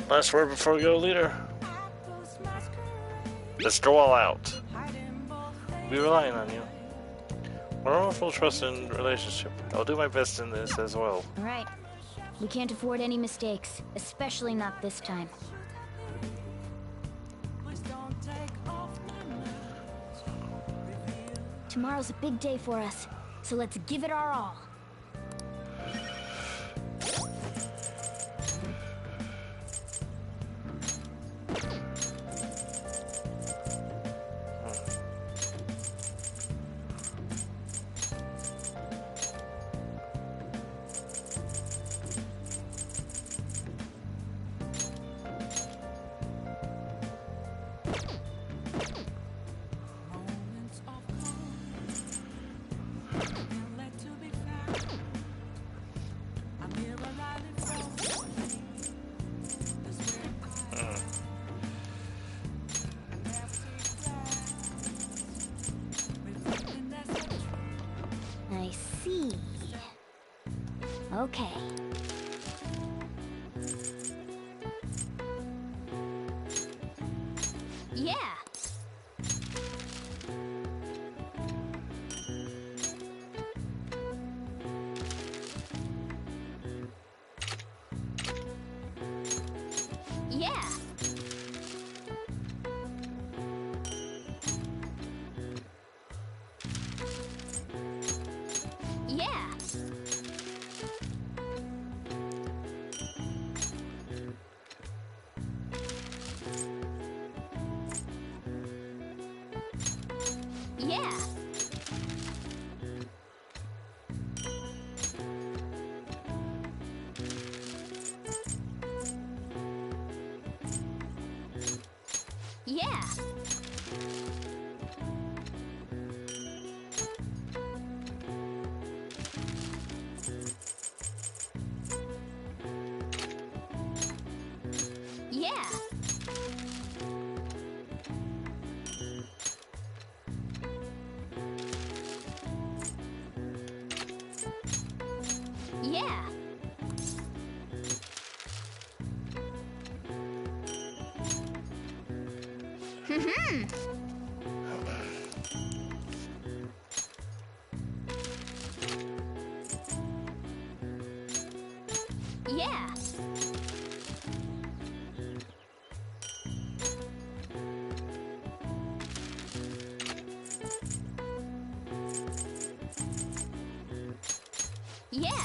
last word before we go, leader. Let's go all out. We'll be relying on you. We're all full trust and relationship. I'll do my best in this as well. Alright. We can't afford any mistakes, especially not this time. Tomorrow's a big day for us, so let's give it our all. I see. Okay. Yeah. Yeah. Yeah. Yeah. Yeah. Yeah. Yeah. Yeah. Yeah.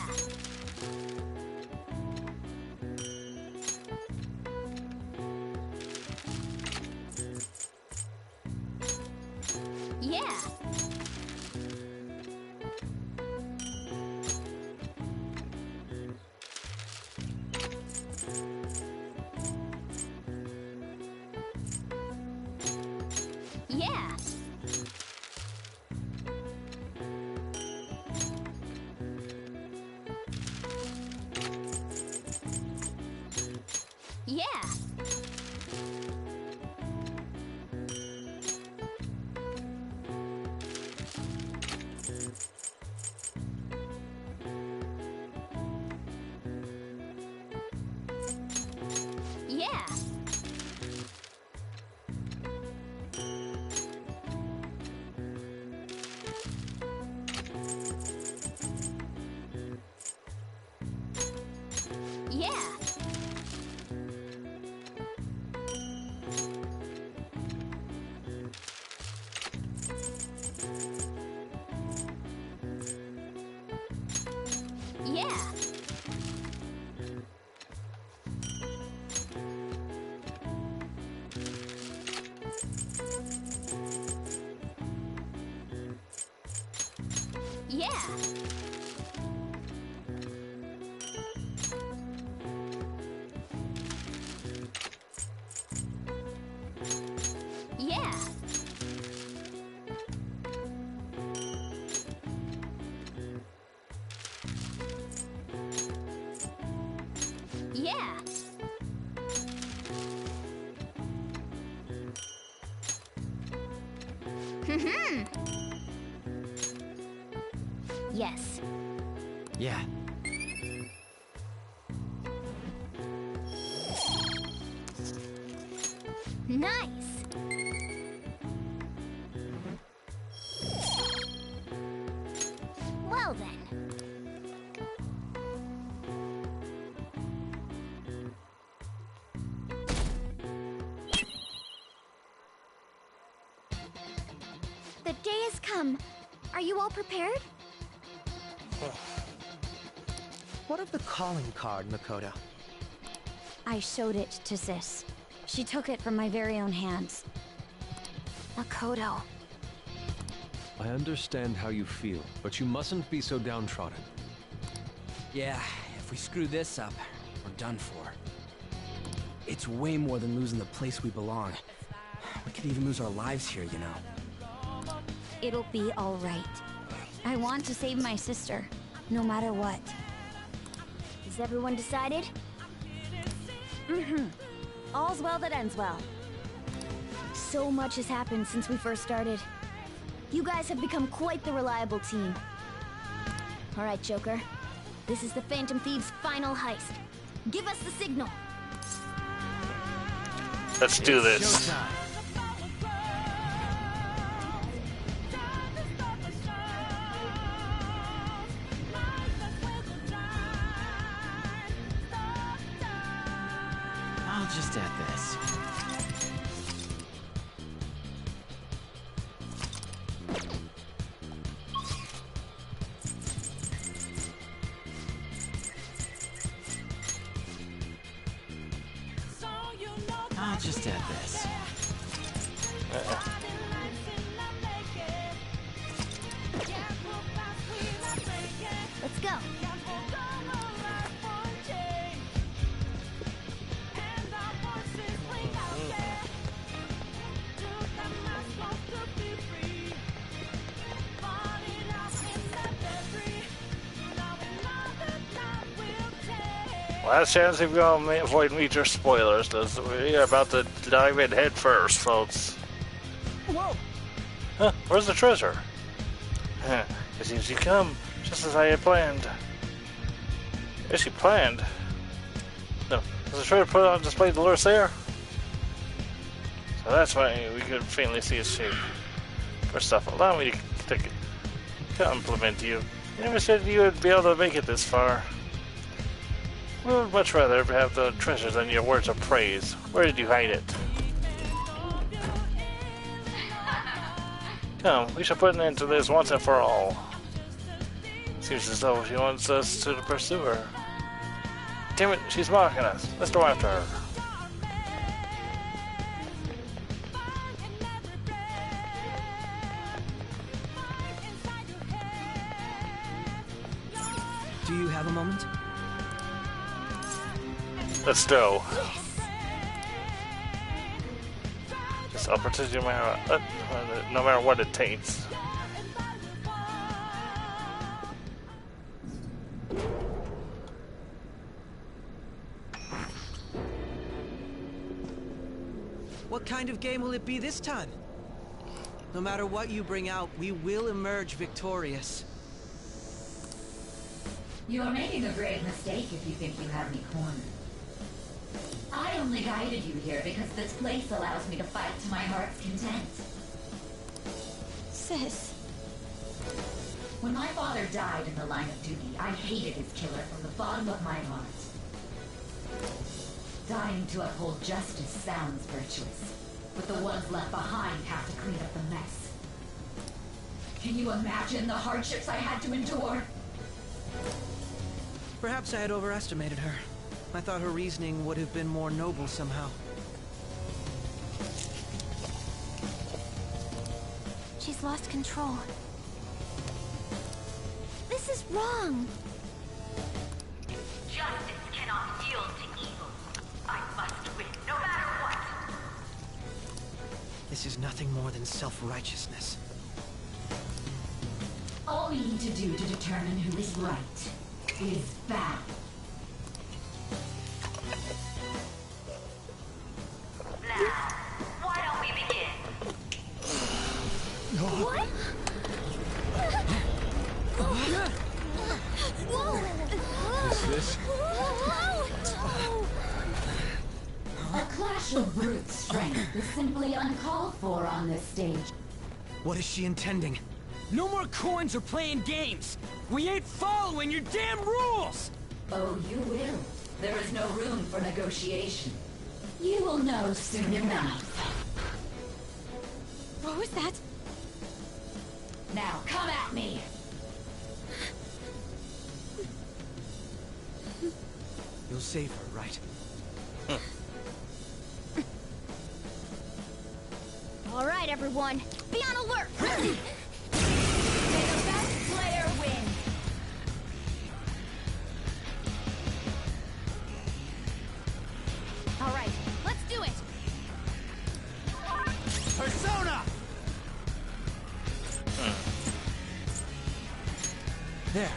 Yeah. Yeah. Yeah. Yeah. Yeah. Yeah. Yeah. Yes. Yeah. Nice. Well then. The day has come. Are you all prepared? What of the calling card, Makoto? I showed it to Sis. She took it from my very own hands. Makoto. I understand how you feel, but you mustn't be so downtrodden. Yeah, if we screw this up, we're done for. It's way more than losing the place we belong. We could even lose our lives here, you know. It'll be all right. I want to save my sister, no matter what. Is everyone decided? All's well that ends well. So much has happened since we first started. You guys have become quite the reliable team. All right, Joker. This is the Phantom Thieves' final heist. Give us the signal. Let's do this. Showtime. I'll just add this. I'll just add this. Let's go. Last chance if you're gonna avoid major spoilers, because we're about to dive in head first, folks. Whoa! Huh? Where's the treasure? Huh? It seems you come just as I had planned. Yes, she planned. No, was the treasure put on display in the lure there? So that's why we could faintly see its shape. First off, allow me to compliment you. You never said you would be able to make it this far. We would much rather have the treasure than your words of praise. Where did you hide it? Come, we shall put an end to this once and for all. Seems as though she wants us to pursue her. Damn it, she's mocking us. Let's go after her. Do you have a moment? Let's go. Just I'll protect you no matter what it takes. What kind of game will it be this time? No matter what you bring out, we will emerge victorious. You are making a grave mistake if you think you have me cornered. I only guided you here because this place allows me to fight to my heart's content. Sis. When my father died in the line of duty, I hated his killer from the bottom of my heart. Dying to uphold justice sounds virtuous, but the ones left behind have to clean up the mess. Can you imagine the hardships I had to endure? Perhaps I had overestimated her. I thought her reasoning would have been more noble somehow. She's lost control. This is wrong. Justice cannot yield to evil. I must win, no matter what. This is nothing more than self-righteousness. All we need to do to determine who is right is battle. Now, why don't we begin? What? This? A clash of brute strength is simply uncalled for on this stage. What is she intending? No more coins or playing games! We ain't following your damn rules! Oh, you will. There is no room for negotiation. You will know soon enough. What was that? Now, come at me! You'll save her, right? All right, everyone. Be on alert! May the best player win! All right, let's do it. Persona! There.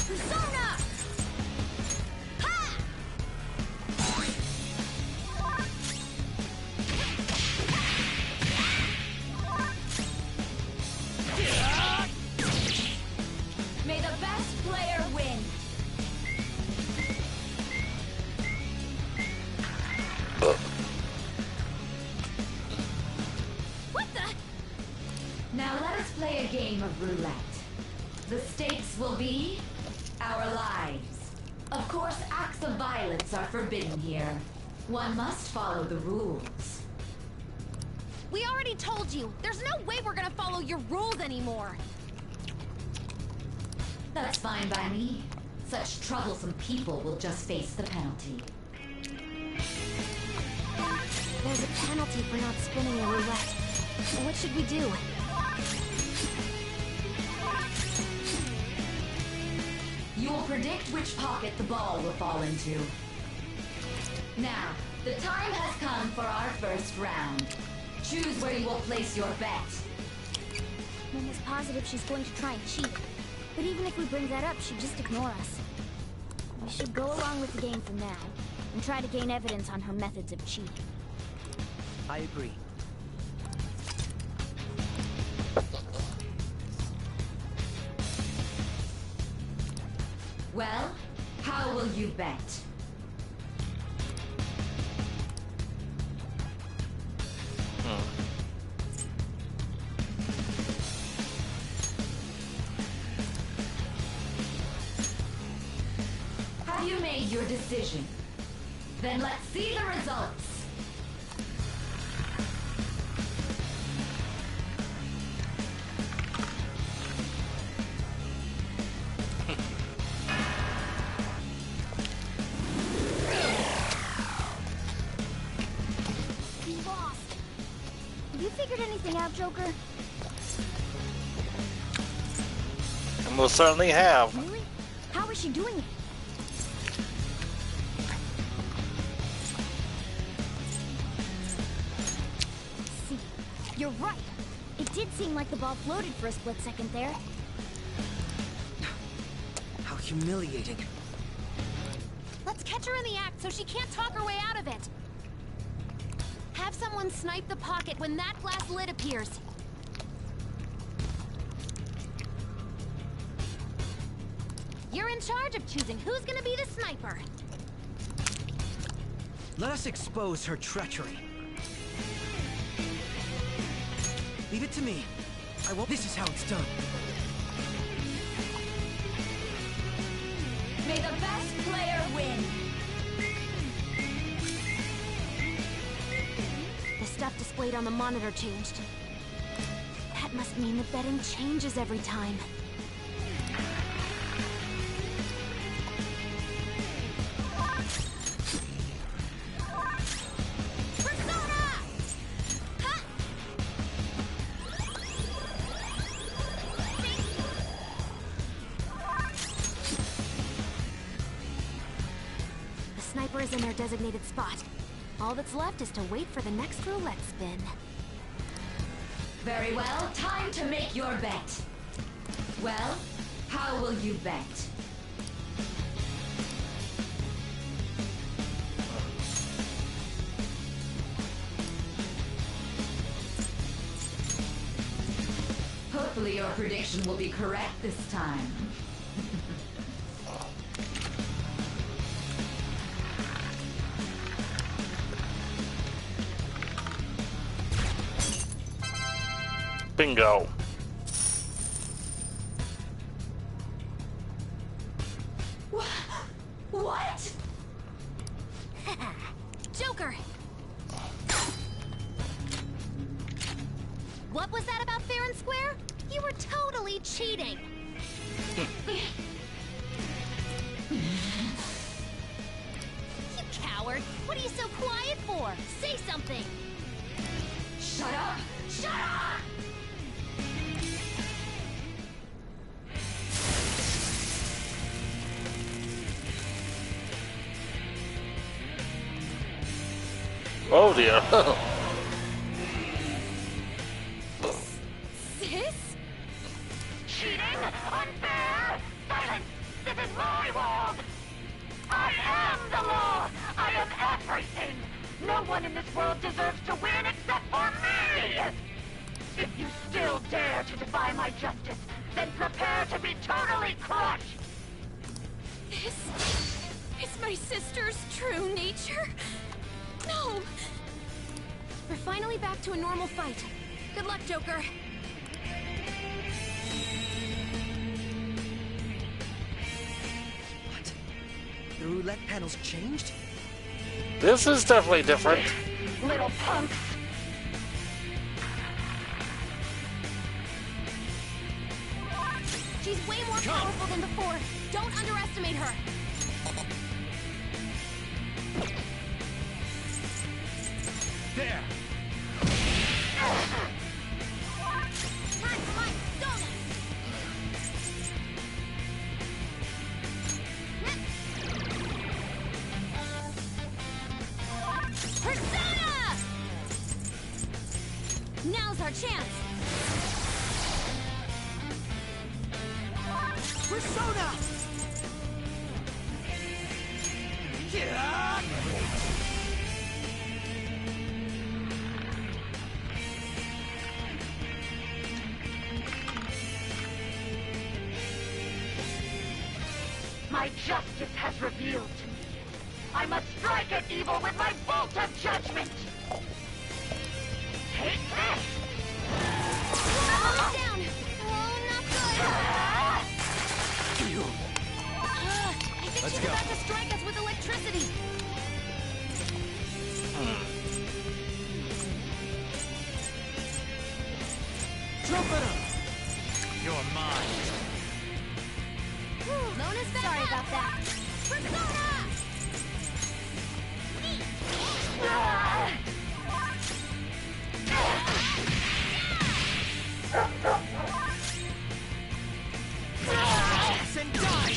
Persona! Ha! May the best player win! What the? Now let us play a game of roulette. The stakes will be our lives. Of course, acts of violence are forbidden here. One must follow the rules. We already told you. There's no way we're gonna follow your rules anymore. That's fine by me. Such troublesome people will just face the penalty. There's a penalty for not spinning a roulette. What should we do? You will predict which pocket the ball will fall into. Now, the time has come for our first round. Choose where you will place your bet. Mom is positive she's going to try and cheat. But even if we bring that up, she'd just ignore us. We should go along with the game for now, and try to gain evidence on her methods of cheating. I agree. Well, how will you bet? Have you made your decision? Then let's see the results. We lost. Have you figured anything out, Joker? I most certainly have. Really? How is she doing it? See, you're right. It did seem like the ball floated for a split second there. How humiliating. Let's Catch her in the act so she can't talk her way out of it. Have someone snipe the pocket when that glass lid appears. You're in charge of choosing who's gonna be the sniper. Let us expose her treachery. Leave it to me. I won't. This is how it's done. May the best player win. The stuff displayed on the monitor changed. That must mean the betting changes every time. Is in their designated spot. All that's left is to wait for the next roulette spin. Very well, time to make your bet. Well, how will you bet? Hopefully your prediction will be correct this time. Bingo. What? Joker! What was that about fair and square? You were totally cheating! You coward! What are you so quiet for? Say something! Shut up! Shut up! Oh dear. Sis? Cheating? Unfair? Silence! This is my world! I am the law! I am everything! No one in this world deserves to win except for me! If you still dare to defy my justice, then prepare to be totally crushed! This is my sister's true nature? No! We're finally back to a normal fight. Good luck, Joker. What? The roulette panel's changed? This is definitely different. Little punks! She's way more powerful than before. Don't underestimate her. There! Time for my donut! Persona! Now's our chance! Persona! Yeah! My justice has revealed to me. I must strike at evil with my bolt of judgment! Take this! Oh, down! Oh, not good! I think she's about to strike us with electricity! Jupiter! You're mine! Lona's back. Sorry about that. Persona! Yes, and die!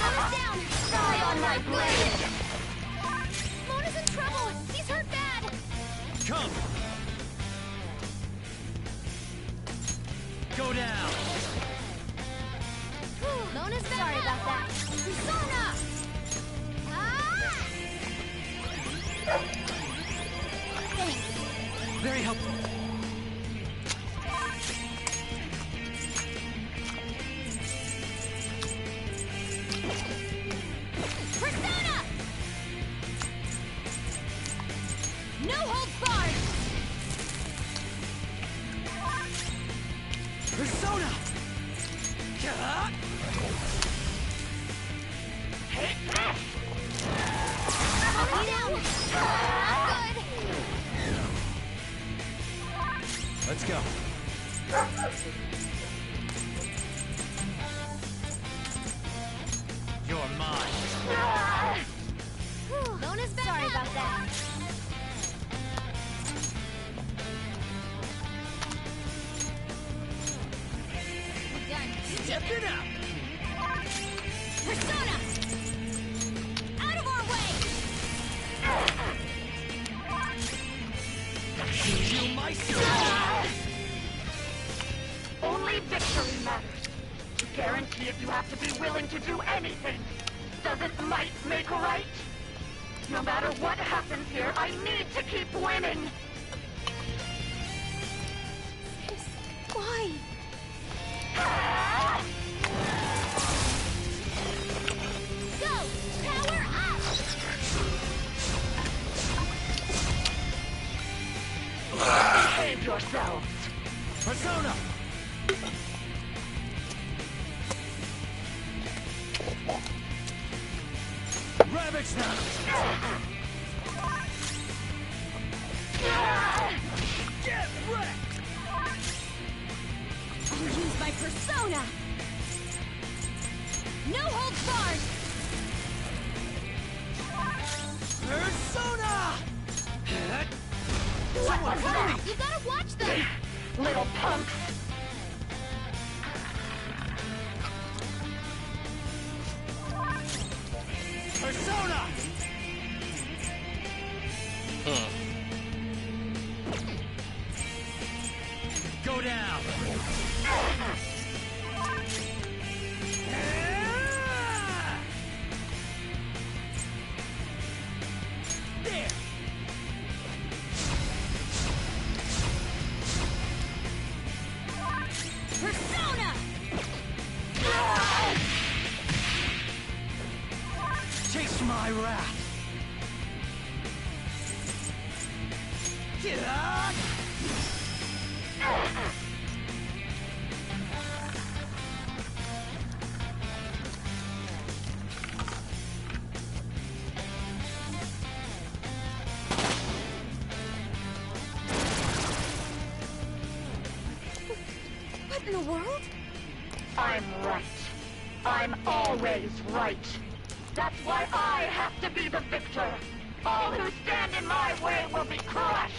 Lona's down! Die on my blade! Lona's in trouble! He's hurt bad! Come! Go down! Lona's back! Persona! Ah! Thanks. Very helpful. Persona! No holds barred! Persona! Hold me down! Good! Let's go. You're mine. Lona's back. Sorry about that. Done. Step it up. Persona! Out of our way! You my soul. Only victory matters. To guarantee it, you have to be willing to do anything. Doesn't might make right? No matter what happens here, I need to keep winning. Why? Go! Power up! Behave yourselves. Persona! Ravage now! Get wrecked! I'll use my persona! No holds barred! Persona! Someone hurry! You gotta watch them! Little punks. Persona! Go down! There! Persona! Chase my wrath! Get out! What in the world? I'm right. I'm always right. That's why I have to be the victor. All who stand in my way will be crushed.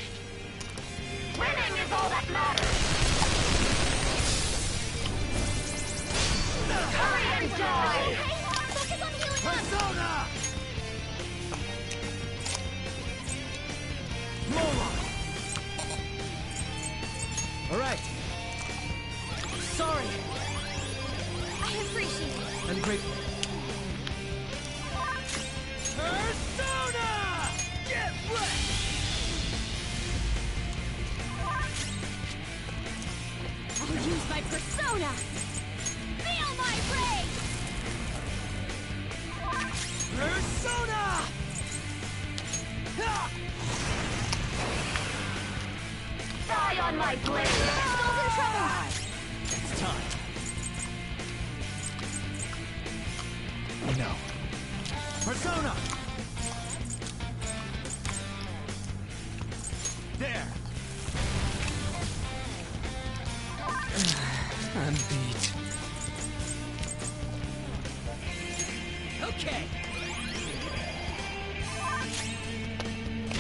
Winning is all that matters. Hurry and die! Focus on healing up! Persona! Mola! Alright. Sorry. I appreciate it. I'm grateful. Persona! Get wrecked! I'll use my persona! Feel my rage! Persona! Ha! Die on my blade! Soul's in trouble! It's time. No. Persona! There! I'm beat. Okay!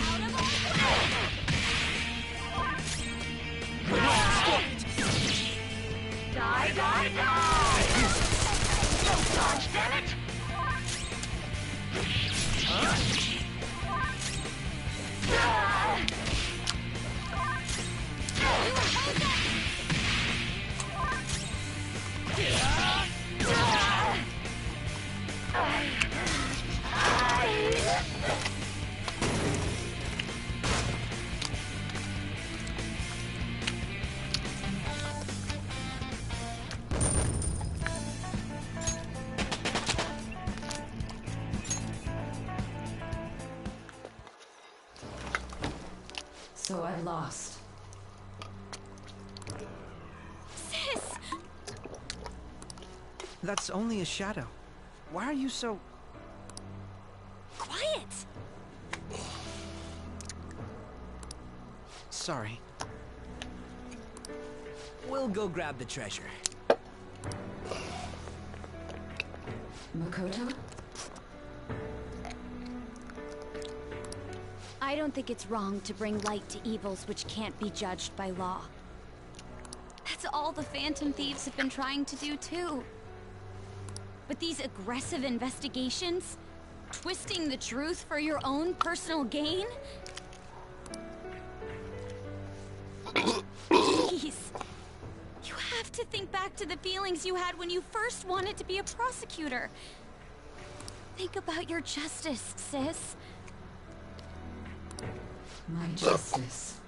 Out of our Die, die, die! Don't dodge, damn it! lost. Sis! That's only a shadow. Why are you so... Quiet! Sorry. We'll go grab the treasure. Makoto? I don't think it's wrong to bring light to evils which can't be judged by law. That's all the Phantom Thieves have been trying to do too. But these aggressive investigations? Twisting the truth for your own personal gain? Please. You have to think back to the feelings you had when you first wanted to be a prosecutor. Think about your justice, sis. My justice.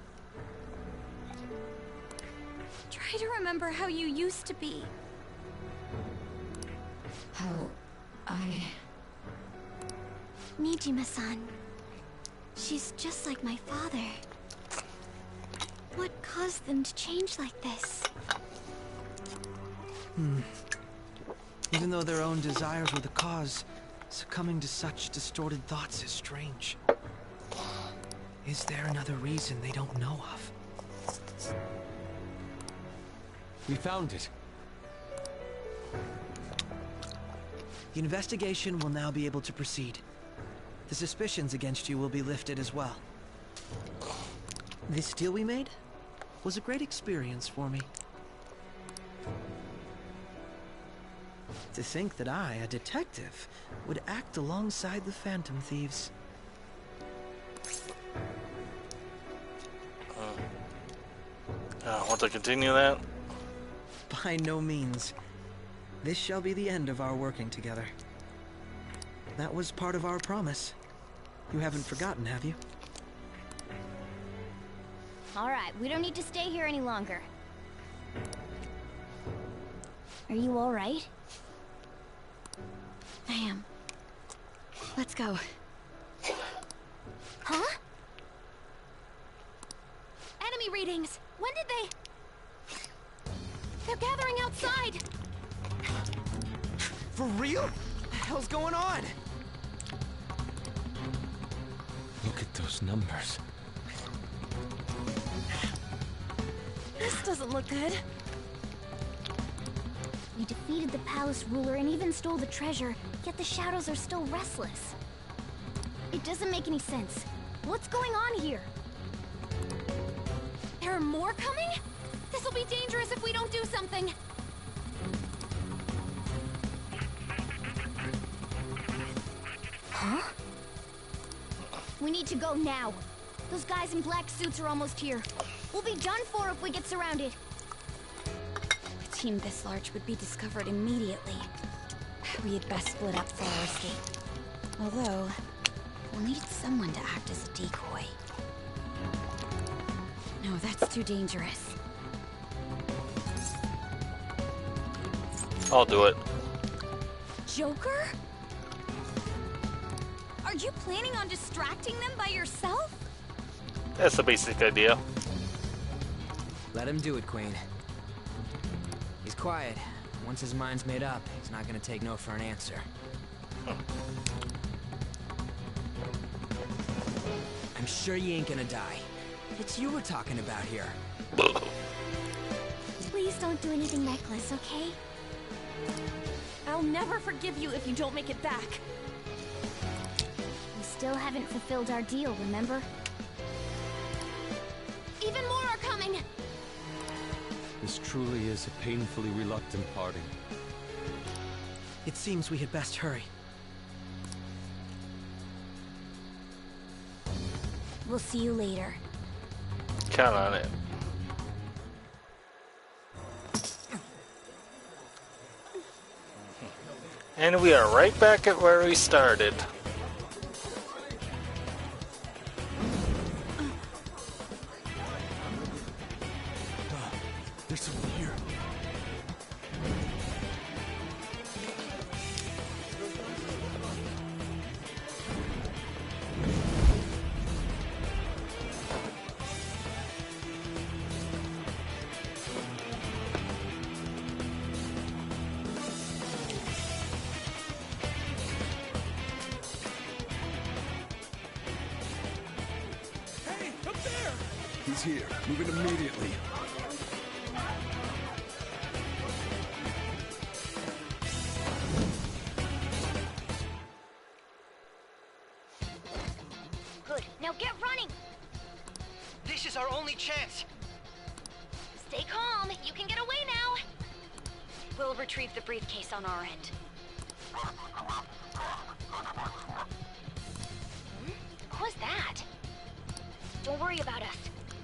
Try to remember how you used to be. How I... Nijima-san. She's just like my father. What caused them to change like this? Even though their own desires were the cause, succumbing to such distorted thoughts is strange. Is there another reason they don't know of? We found it. The investigation will now be able to proceed. The suspicions against you will be lifted as well. This deal we made was a great experience for me. To think that I, a detective, would act alongside the Phantom Thieves. Want to continue that? By no means. This shall be the end of our working together. That was part of our promise. You haven't forgotten, have you? All right, we don't need to stay here any longer. Are you all right? I am. Let's go. Huh? Enemy readings! When did they... They're gathering outside! For real? What the hell's going on? Look at those numbers. This doesn't look good. We defeated the palace ruler and even stole the treasure, yet the shadows are still restless. It doesn't make any sense. What's going on here? There are more coming? This'll be dangerous if we don't do something. Huh? We need to go now. Those guys in black suits are almost here. We'll be done for if we get surrounded. A team this large would be discovered immediately. We had best split up for our escape. Although, we'll need someone to act as a decoy. No, that's too dangerous. I'll do it. Joker? Are you planning on distracting them by yourself? That's the basic idea. Let him do it, Queen. He's quiet. Once his mind's made up, he's not gonna take no for an answer. I'm sure you ain't gonna die. It's you we're talking about here. Please don't do anything reckless, okay? I'll never forgive you if you don't make it back. We still haven't fulfilled our deal, remember? Even more are coming! This truly is a painfully reluctant parting. It seems we had best hurry. We'll see you later. Count on it. And we are right back at where we started. There's someone here. here. Move in immediately. Good. Now get running. This is our only chance. Stay calm. You can get away now. We'll retrieve the briefcase on our end. What was that? Don't worry about us.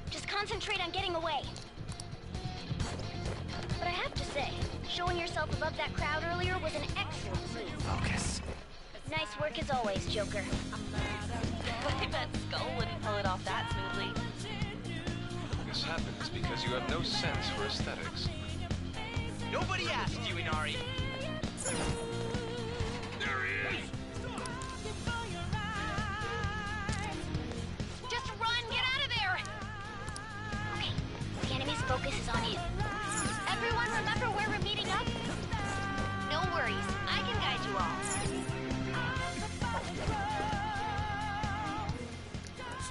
Just concentrate on getting away. But I have to say, showing yourself above that crowd earlier was an excellent move. Focus. Nice work as always, Joker. I bet Skull wouldn't pull it off that smoothly. This happens because you have no sense for aesthetics. Nobody asked you, Inari. There he is. Just run! Get out of there! Okay, the enemy's focus is on you. Everyone remember where we're meeting up? No worries, I can guide you all.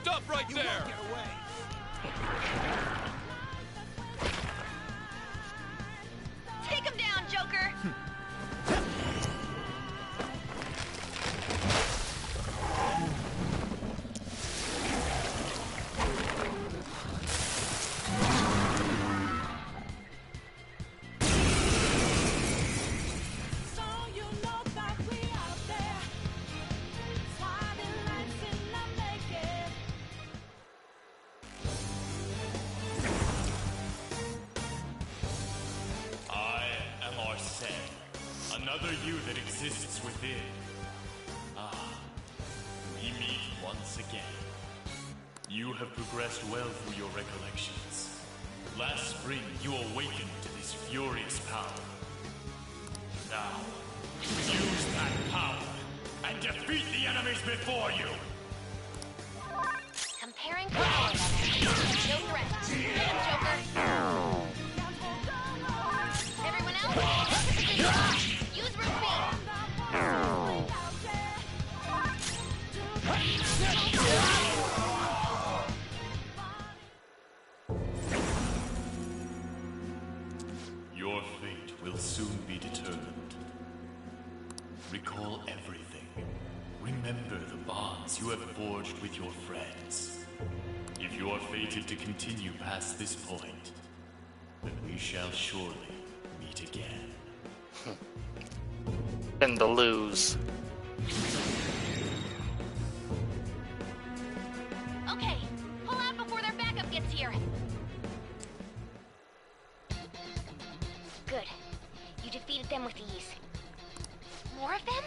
Stop right there! Take him down, Joker! Another you that exists within. Ah, we meet once again. You have progressed well through your recollections. Last spring, you awakened to this furious power. Now, use that power and defeat the enemies before you! Comparing power levels. No threat. Get him, Joker. Everyone else, look at the position. Use root Your fate will soon be determined. Recall everything. Remember the bonds you have forged with your friends. If you are fated to continue past this point, then we shall surely meet again. And to lose. Okay, pull out before their backup gets here. Good. You defeated them with ease. More of them?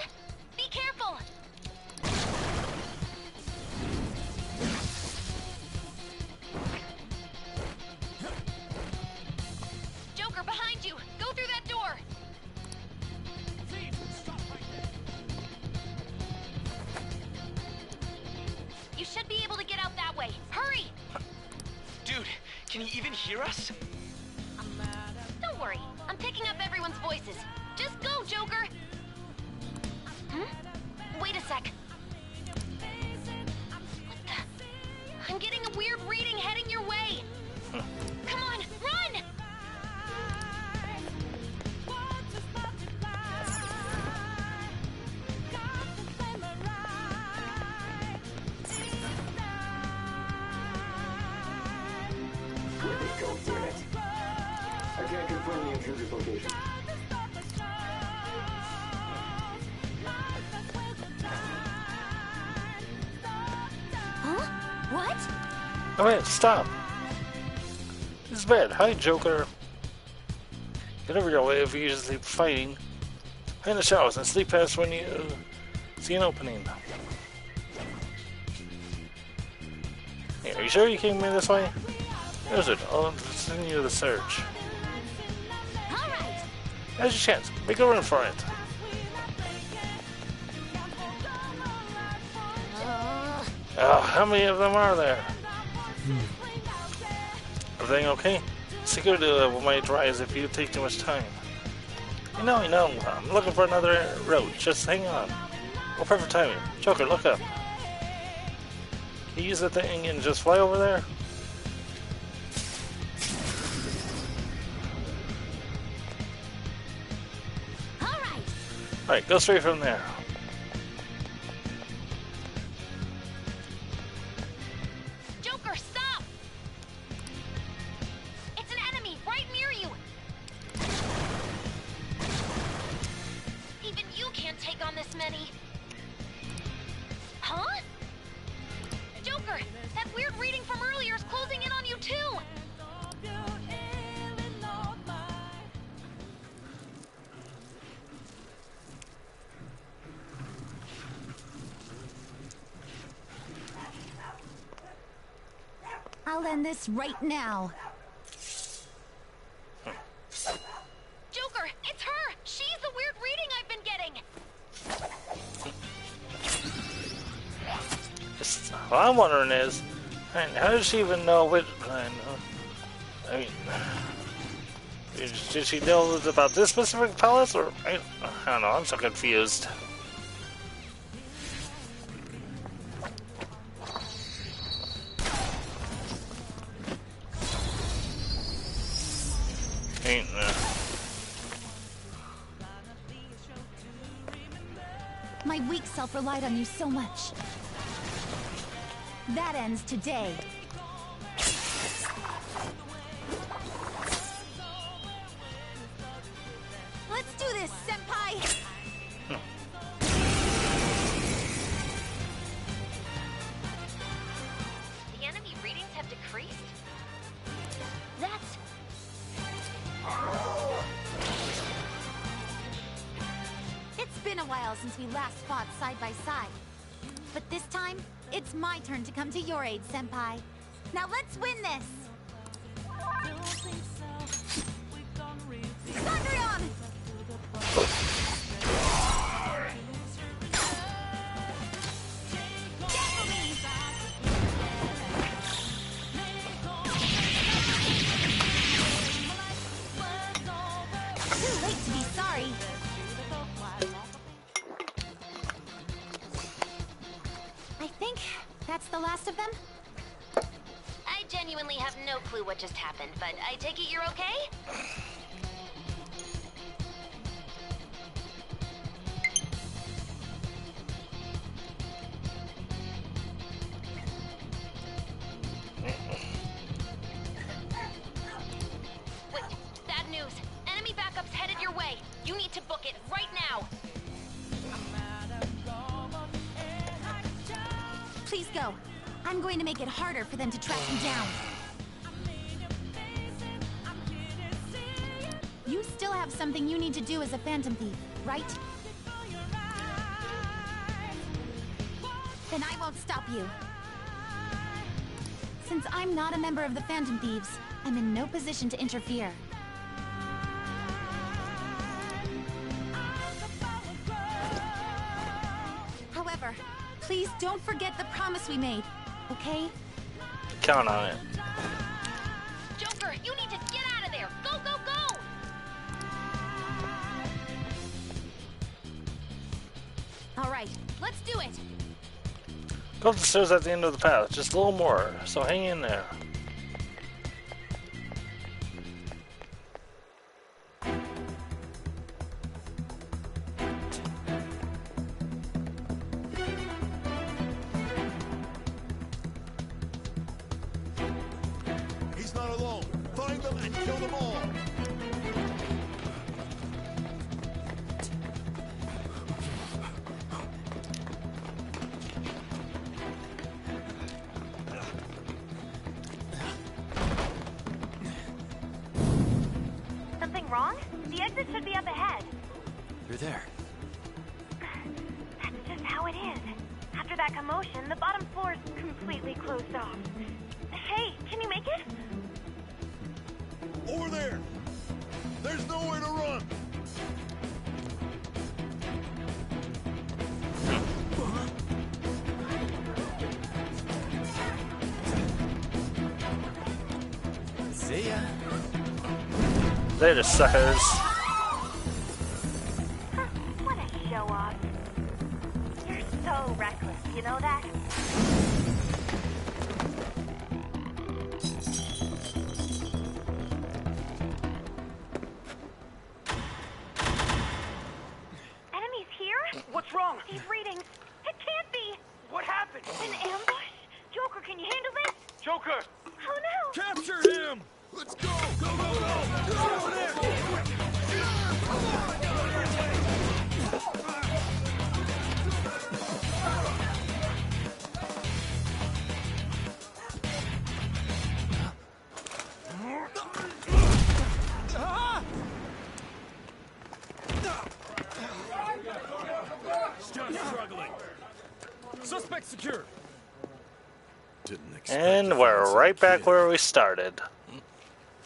Be careful! Joker, behind you! Go through that door! You should be able to get out that way. Hurry! Dude, can you even hear us? Don't worry. I'm picking up everyone's voices. Just go, Joker! Wait a sec. What the? I'm getting a weird reading heading your way. Come on, run! Go through it. I can't confirm the intruder's location. Huh? What? Oh wait, stop. This is bad. Hi, Joker. Get over your way if you usually fighting. Hide in the showers and sleep past when you see an opening. Hey, are you sure you came in this way? There's it. I'll continue the search. Alright. There's your chance. Make a run for it. How many of them are there? Everything okay? Security level might rise if you take too much time. You know, I'm looking for another road. Just hang on. Oh, perfect timing. Joker, look up. Can you use the thing and just fly over there? Alright, go straight from there. Joker, stop! It's an enemy right near you! Even you can't take on this many. Huh? Joker, that weird reading from earlier is closing in on you too! I'll end this right now. Joker, it's her! She's the weird reading I've been getting! What I'm wondering is, how does she even know what? I mean, did she know about this specific palace, or I don't know? I'm so confused. My weak self relied on you so much. That ends today. Let's do this, Senpai! The enemy readings have decreased? That's... It's been a while since we last fought side by side. But this time, it's my turn to come to your aid, Senpai. Now let's win this! Thundrion! Too late to be sorry. I think that's the last of them. I genuinely have no clue what just happened, but I take it you're okay? Wait, bad news. Enemy backup's headed your way. You need to book it right now. Please go. I'm going to make it harder for them to track you down. You still have something you need to do as a Phantom Thief, right? Then I won't stop you. Since I'm not a member of the Phantom Thieves, I'm in no position to interfere. However, please don't forget the promise we made, okay? Count on it. Joker, you need to get out of there! Go, go, go! All right, let's do it! Go up the stairs at the end of the path, just a little more, so hang in there. He's not alone. Find them and kill them all. Something wrong? The exit should be up ahead. You're there. That's just how it is. After that commotion, the bottom floor is completely closed off. Hey, can you make it? Over there. There's nowhere to run. See ya. They're the suckers. What a show off. You're so reckless, you know that? Enemies these readings. It can't be. What happened? An ambush? Joker, can you handle this? Joker! Oh no! Capture him! Let's go! Go, go, go! Go over there! Stop struggling. Suspect secured. Didn't expect And to we're find right some back kid. where we started.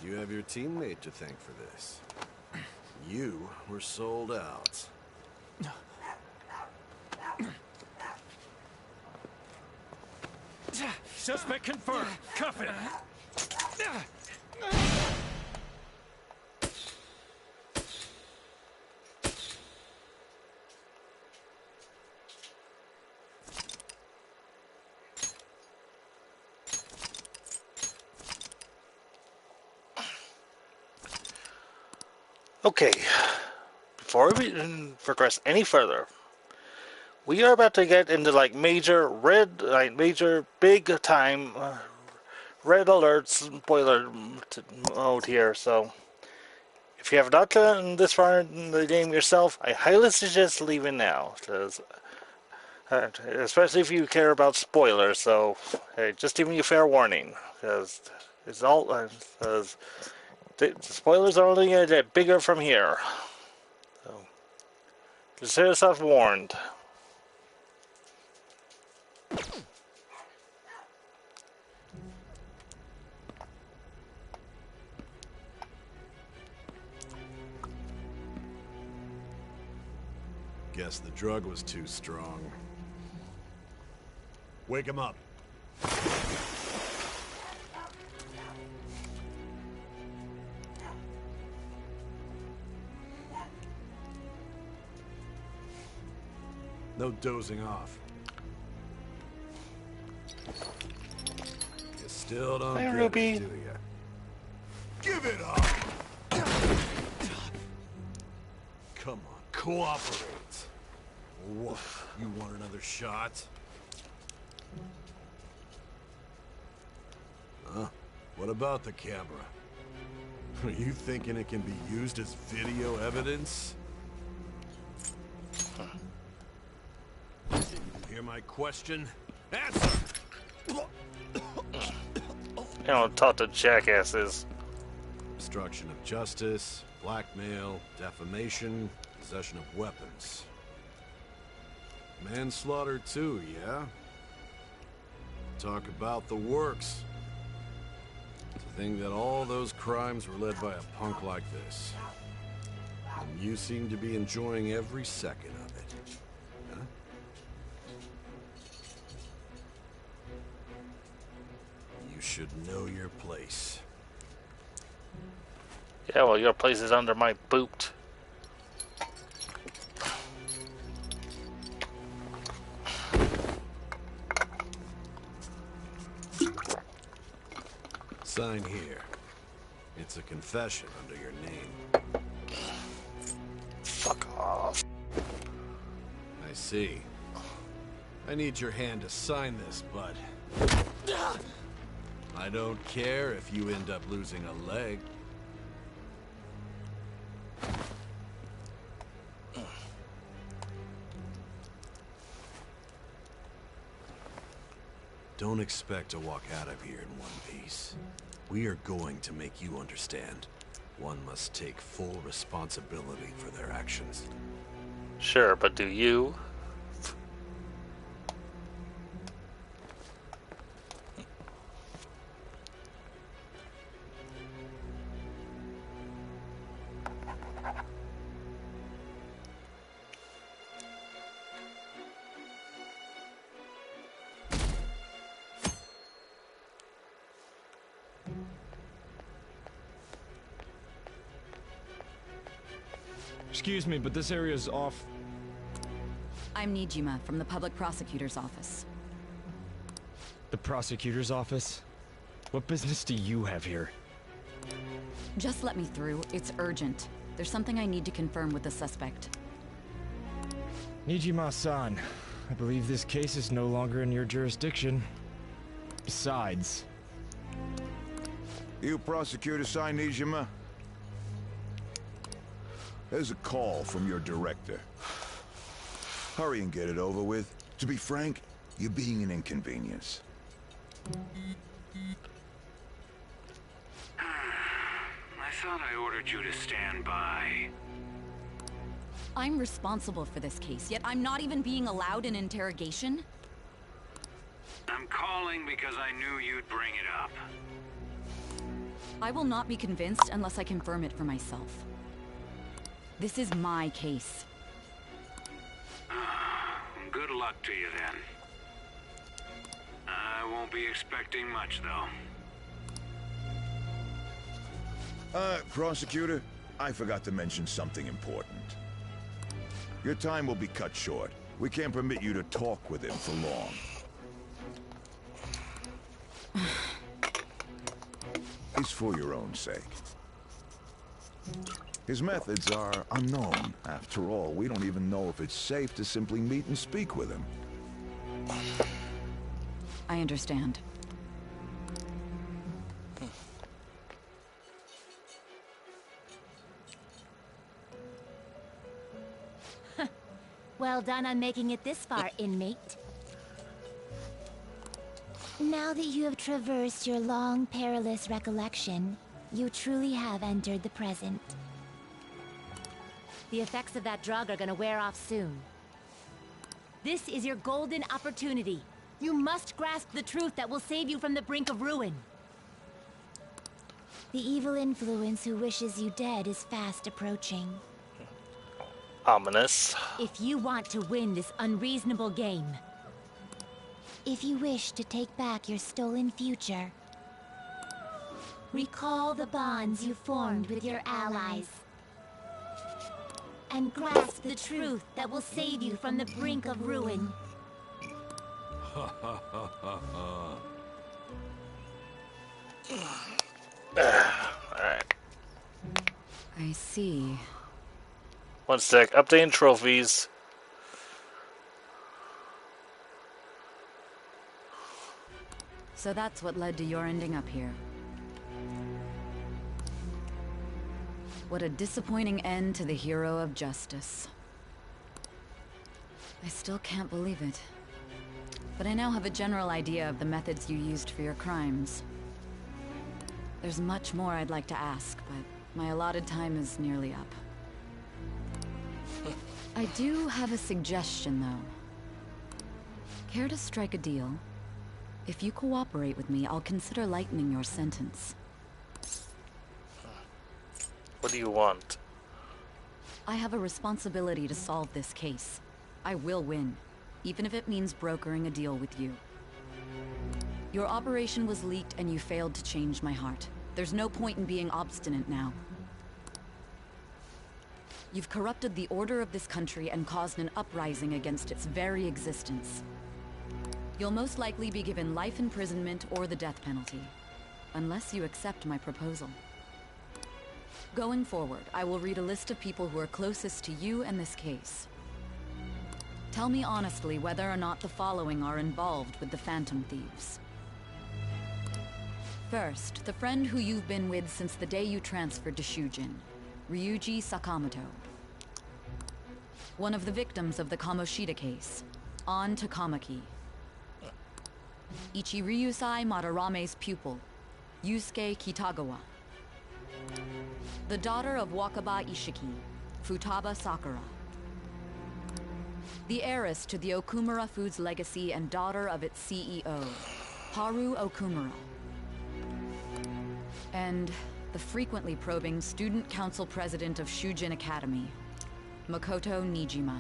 You have your teammate to thank for this. You were sold out. Suspect confirmed. Cuff it. Okay, before we progress any further, we are about to get into like major big time red alert spoiler mode here. So if you have not gotten this far in the game yourself, I highly suggest leaving now, because especially if you care about spoilers. So hey, just giving you fair warning, because it's all the spoilers are only going to get bigger from here. So, consider yourself warned. Guess the drug was too strong. Wake him up. No dozing off. You still don't Hi, get Ruby. it, do you? Give it up! Come on, cooperate. What? You want another shot? Huh? What about the camera? Are you thinking it can be used as video evidence? Hear my question? Answer! You don't talk to jackasses. Obstruction of justice, blackmail, defamation, possession of weapons. Manslaughter too, yeah? Talk about the works. To think that all those crimes were led by a punk like this. And you seem to be enjoying every second of it. Huh? You should know your place. Yeah, well, your place is under my boot. Sign here. It's a confession under your name. Fuck off. I see. I need your hand to sign this, bud. I don't care if you end up losing a leg. Don't expect to walk out of here in one piece. We are going to make you understand. One must take full responsibility for their actions. Sure, but do you? Excuse me, but this area's off. I'm Nijima from the Public Prosecutor's Office. The prosecutor's office? What business do you have here? Just let me through. It's urgent. There's something I need to confirm with the suspect. Nijima-san, I believe this case is no longer in your jurisdiction. Besides... You prosecutor, Sai Nijima? There's a call from your director. Hurry and get it over with. To be frank, you're being an inconvenience. I thought I ordered you to stand by. I'm responsible for this case, yet I'm not even being allowed an interrogation? I'm calling because I knew you'd bring it up. I will not be convinced unless I confirm it for myself. This is my case. Good luck to you then. I won't be expecting much, though. Prosecutor, I forgot to mention something important. Your time will be cut short. We can't permit you to talk with him for long. It's for your own sake. His methods are unknown. After all, we don't even know if it's safe to simply meet and speak with him. I understand. Well done on making it this far, inmate. Now that you have traversed your long, perilous recollection, you truly have entered the present. The effects of that drug are gonna wear off soon. This is your golden opportunity. You must grasp the truth that will save you from the brink of ruin. The evil influence who wishes you dead is fast approaching. Ominous. If you want to win this unreasonable game, if you wish to take back your stolen future, recall the bonds you formed with your allies, and grasp the truth that will save you from the brink of ruin. Alright. I see. One sec. Updating trophies. So that's what led to your ending up here. What a disappointing end to the hero of justice. I still can't believe it. But I now have a general idea of the methods you used for your crimes. There's much more I'd like to ask, but my allotted time is nearly up. I do have a suggestion, though. Care to strike a deal? If you cooperate with me, I'll consider lightening your sentence. What do you want? I have a responsibility to solve this case. I will win, even if it means brokering a deal with you. Your operation was leaked and you failed to change my heart. There's no point in being obstinate now. You've corrupted the order of this country and caused an uprising against its very existence. You'll most likely be given life imprisonment or the death penalty, unless you accept my proposal. Going forward, I will read a list of people who are closest to you and this case. Tell me honestly whether or not the following are involved with the Phantom Thieves. First, the friend who you've been with since the day you transferred to Shujin, Ryuji Sakamoto. One of the victims of the Kamoshida case, An Takamaki. Ichiryusai Madarame's pupil, Yusuke Kitagawa. The daughter of Wakaba Ishiki, Futaba Sakura. The heiress to the Okumura Foods legacy and daughter of its CEO, Haru Okumura. And the frequently probing student council president of Shujin Academy, Makoto Nijima.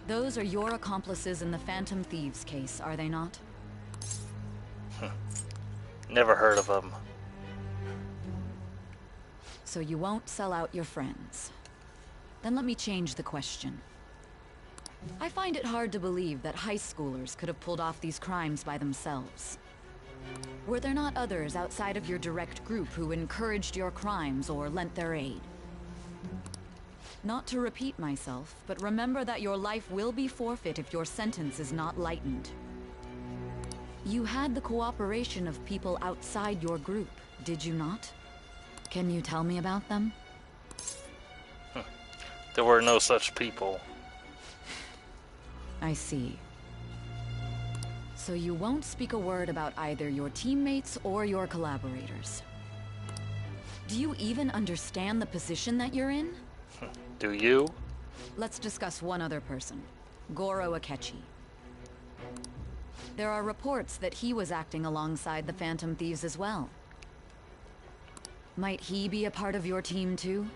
Those are your accomplices in the Phantom Thieves case, are they not? Never heard of them. So you won't sell out your friends. Then let me change the question. I find it hard to believe that high schoolers could have pulled off these crimes by themselves. Were there not others outside of your direct group who encouraged your crimes or lent their aid? Not to repeat myself, but remember that your life will be forfeit if your sentence is not lightened. You had the cooperation of people outside your group, did you not? Can you tell me about them? There were no such people. I see. So you won't speak a word about either your teammates or your collaborators. Do you even understand the position that you're in? Do you? Let's discuss one other person, Goro Akechi. There are reports that he was acting alongside the Phantom Thieves as well. Might he be a part of your team too?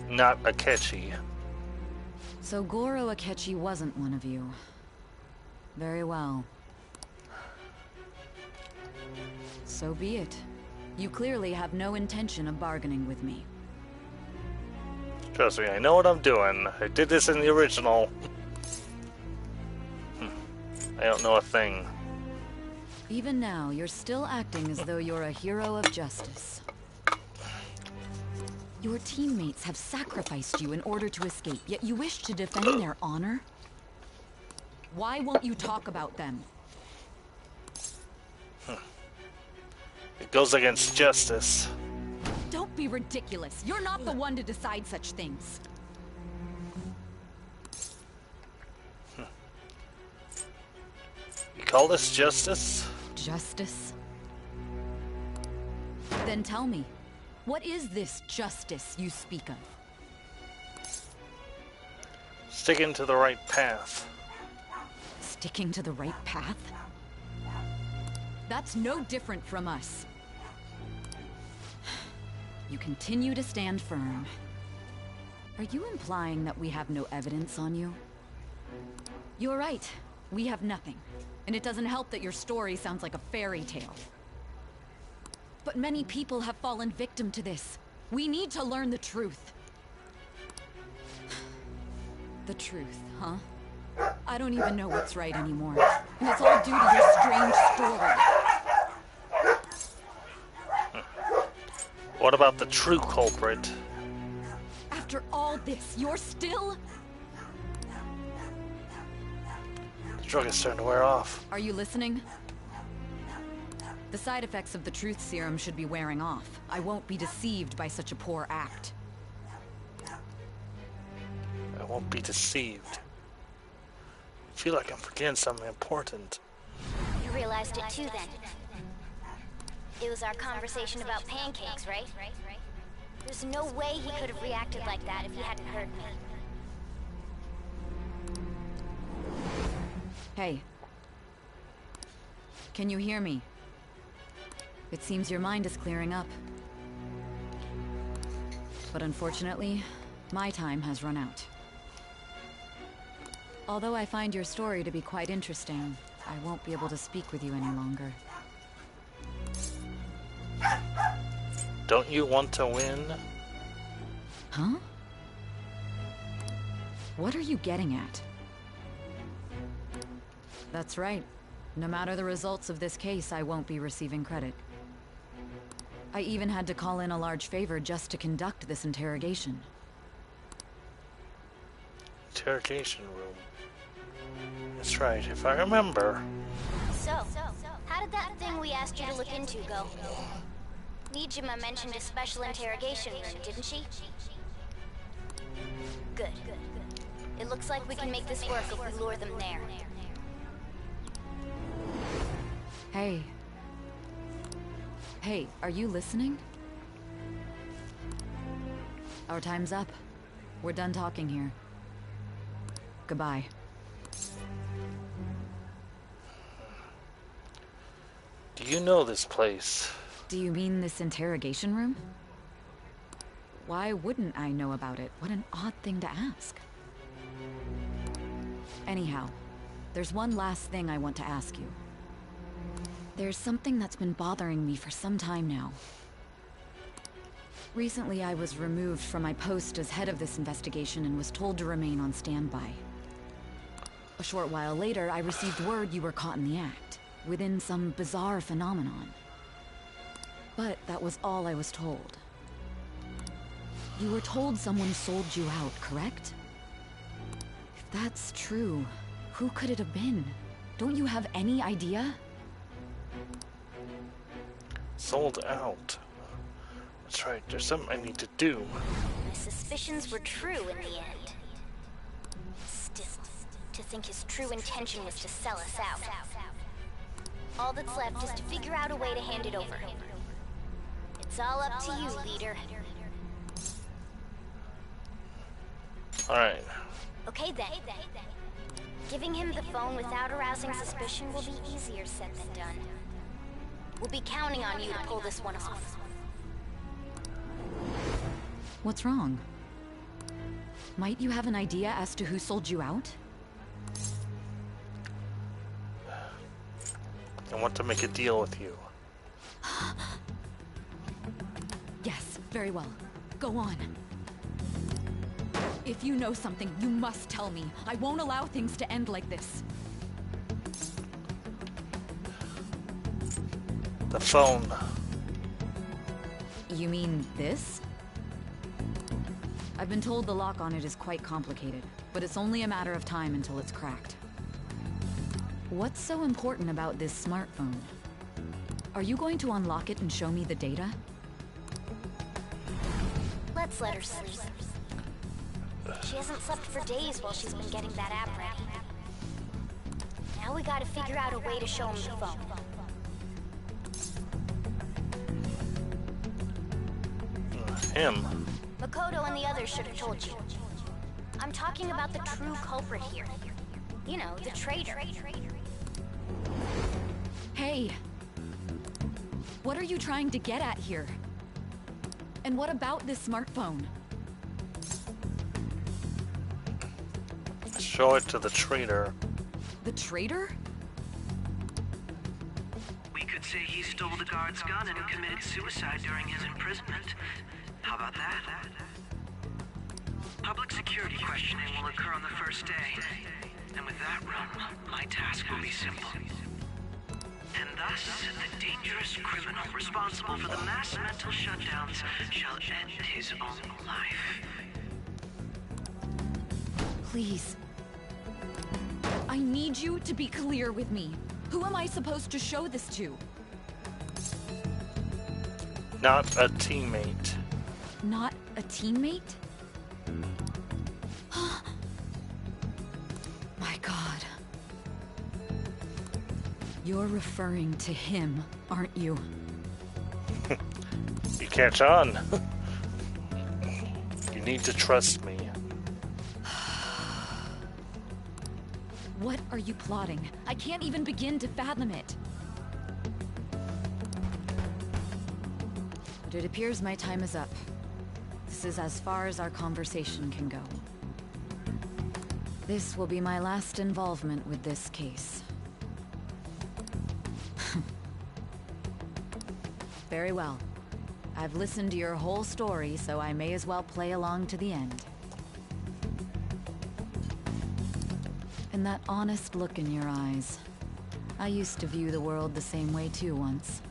Not Akechi. So Goro Akechi wasn't one of you. Very well. So be it. You clearly have no intention of bargaining with me. Trust me, I know what I'm doing. I did this in the original. I don't know a thing. Even now, you're still acting as though you're a hero of justice. Your teammates have sacrificed you in order to escape, yet you wish to defend their honor? Why won't you talk about them? It goes against justice. Don't be ridiculous. You're not the one to decide such things. You call this justice? Justice? Then tell me, what is this justice you speak of? Sticking to the right path. Sticking to the right path? That's no different from us. You continue to stand firm. Are you implying that we have no evidence on you? You're right. We have nothing. And it doesn't help that your story sounds like a fairy tale. But many people have fallen victim to this. We need to learn the truth. The truth, huh? I don't even know what's right anymore. And it's all due to your strange story. What about the true culprit? After all this, you're still... The drug is starting to wear off. Are you listening? The side effects of the truth serum should be wearing off. I won't be deceived by such a poor act. I won't be deceived. I feel like I'm forgetting something important. You realized it too then. It was our conversation about pancakes, right? There's no way he could have reacted like that if he hadn't heard me. Hey. Can you hear me? It seems your mind is clearing up. But unfortunately, my time has run out. Although I find your story to be quite interesting, I won't be able to speak with you any longer. Don't you want to win? Huh? What are you getting at? That's right. No matter the results of this case, I won't be receiving credit. I even had to call in a large favor just to conduct this interrogation. Interrogation room. That's right, if I remember. So, how did that thing we asked you to look into go? Nijima mentioned a special interrogation room, didn't she? Good. It looks like we can make this work if we lure them there. Hey. Hey, are you listening? Our time's up. We're done talking here. Goodbye. Do you know this place? Do you mean this interrogation room? Why wouldn't I know about it? What an odd thing to ask. Anyhow, there's one last thing I want to ask you. There's something that's been bothering me for some time now. Recently, I was removed from my post as head of this investigation and was told to remain on standby. A short while later, I received word you were caught in the act, within some bizarre phenomenon. But that was all I was told. You were told someone sold you out, correct? If that's true, who could it have been? Don't you have any idea? Sold out. That's right, there's something I need to do. My suspicions were true in the end. Still, to think his true intention was to sell us out. All that's left is to figure out a way to hand it over. It's all up to you, leader. Alright. Okay then. Giving him the phone without arousing suspicion will be easier said than done. We'll be counting on you to pull this one off. What's wrong? Might you have an idea as to who sold you out? I want to make a deal with you. Yes, very well. Go on. If you know something, you must tell me. I won't allow things to end like this. The phone. You mean this? I've been told the lock on it is quite complicated, but it's only a matter of time until it's cracked. What's so important about this smartphone? Are you going to unlock it and show me the data? Let's let her sleep. She hasn't slept for days while she's been getting that app ready. Now we gotta figure out a way to show him the phone. Him. Makoto and the others should have told you. I'm talking about the true culprit here. You know, the traitor. Hey! What are you trying to get at here? And what about this smartphone? Show it to the traitor. The traitor? We could say he stole the guard's gun and committed suicide during his imprisonment. How about that? Public security questioning will occur on the first day. And with that run, my task will be simple. And thus, the dangerous criminal responsible for the mass mental shutdowns shall end his own life. Please. I need you to be clear with me. Who am I supposed to show this to? Not a teammate. Not a teammate? My God. You're referring to him, aren't you? You catch on. You need to trust me. What are you plotting? I can't even begin to fathom it. But it appears my time is up. This is as far as our conversation can go. This will be my last involvement with this case. Very well. I've listened to your whole story, so I may as well play along to the end. And that honest look in your eyes. I used to view the world the same way too once.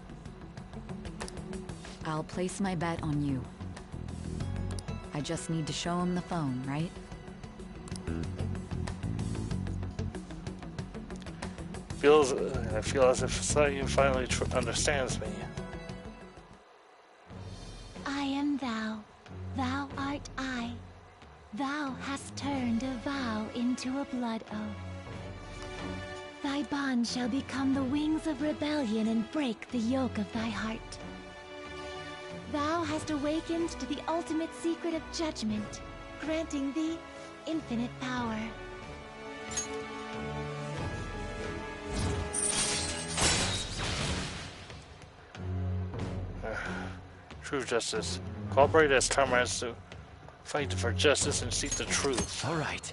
I'll place my bet on you. I just need to show him the phone, right? I feel as if Sayu finally understands me. I am thou, thou art I. Thou hast turned a vow into a blood oath. Thy bond shall become the wings of rebellion and break the yoke of thy heart. Thou hast awakened to the ultimate secret of judgment, granting thee infinite power. True justice. Cooperate as comrades to fight for justice and seek the truth. All right.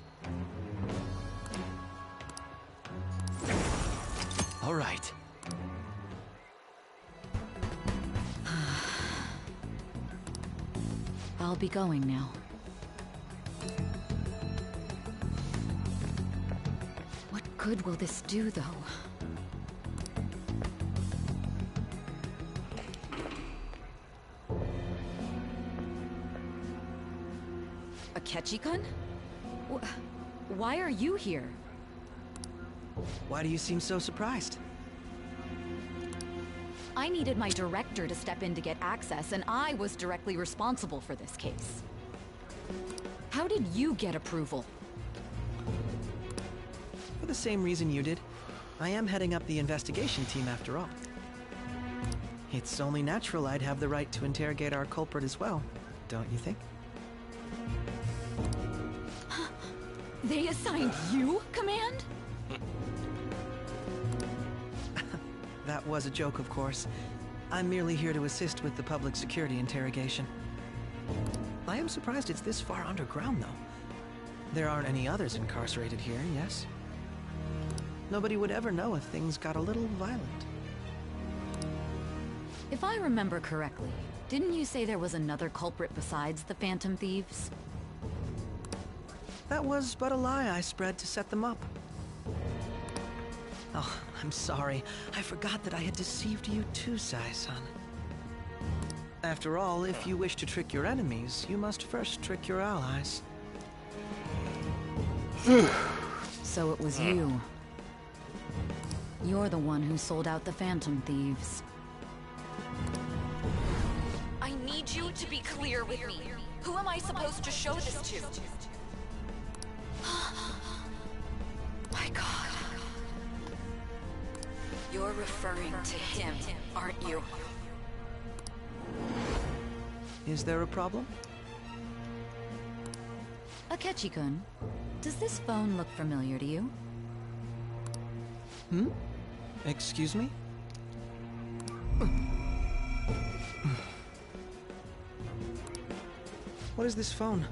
All right. I'll be going now. What good will this do, though? Akechi-kun? Why are you here? Why do you seem so surprised? I needed my director to step in to get access, and I was directly responsible for this case. How did you get approval? For the same reason you did. I am heading up the investigation team after all. It's only natural I'd have the right to interrogate our culprit as well, don't you think? They assigned you command? That was a joke, of course. I'm merely here to assist with the public security interrogation. I am surprised it's this far underground, though. There aren't any others incarcerated here, yes? Nobody would ever know if things got a little violent. If I remember correctly, didn't you say there was another culprit besides the Phantom Thieves? That was but a lie I spread to set them up. Oh, I'm sorry. I forgot that I had deceived you too, Sai-san. After all, if you wish to trick your enemies, you must first trick your allies. So it was you. You're the one who sold out the Phantom Thieves. I need you to be clear with me. Who am I supposed to show this to? My God. You're referring to him, aren't you? Is there a problem? Akechi-kun, does this phone look familiar to you? Hmm? Excuse me? What is this phone?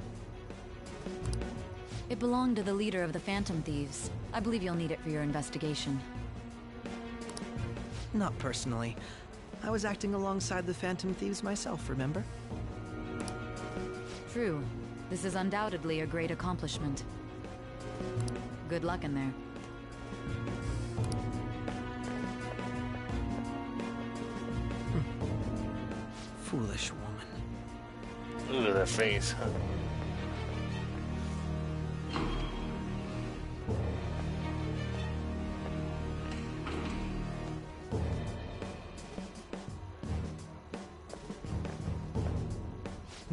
It belonged to the leader of the Phantom Thieves. I believe you'll need it for your investigation. Not personally. I was acting alongside the Phantom Thieves myself, remember? True. This is undoubtedly a great accomplishment. Good luck in there. Foolish woman. Look at that face.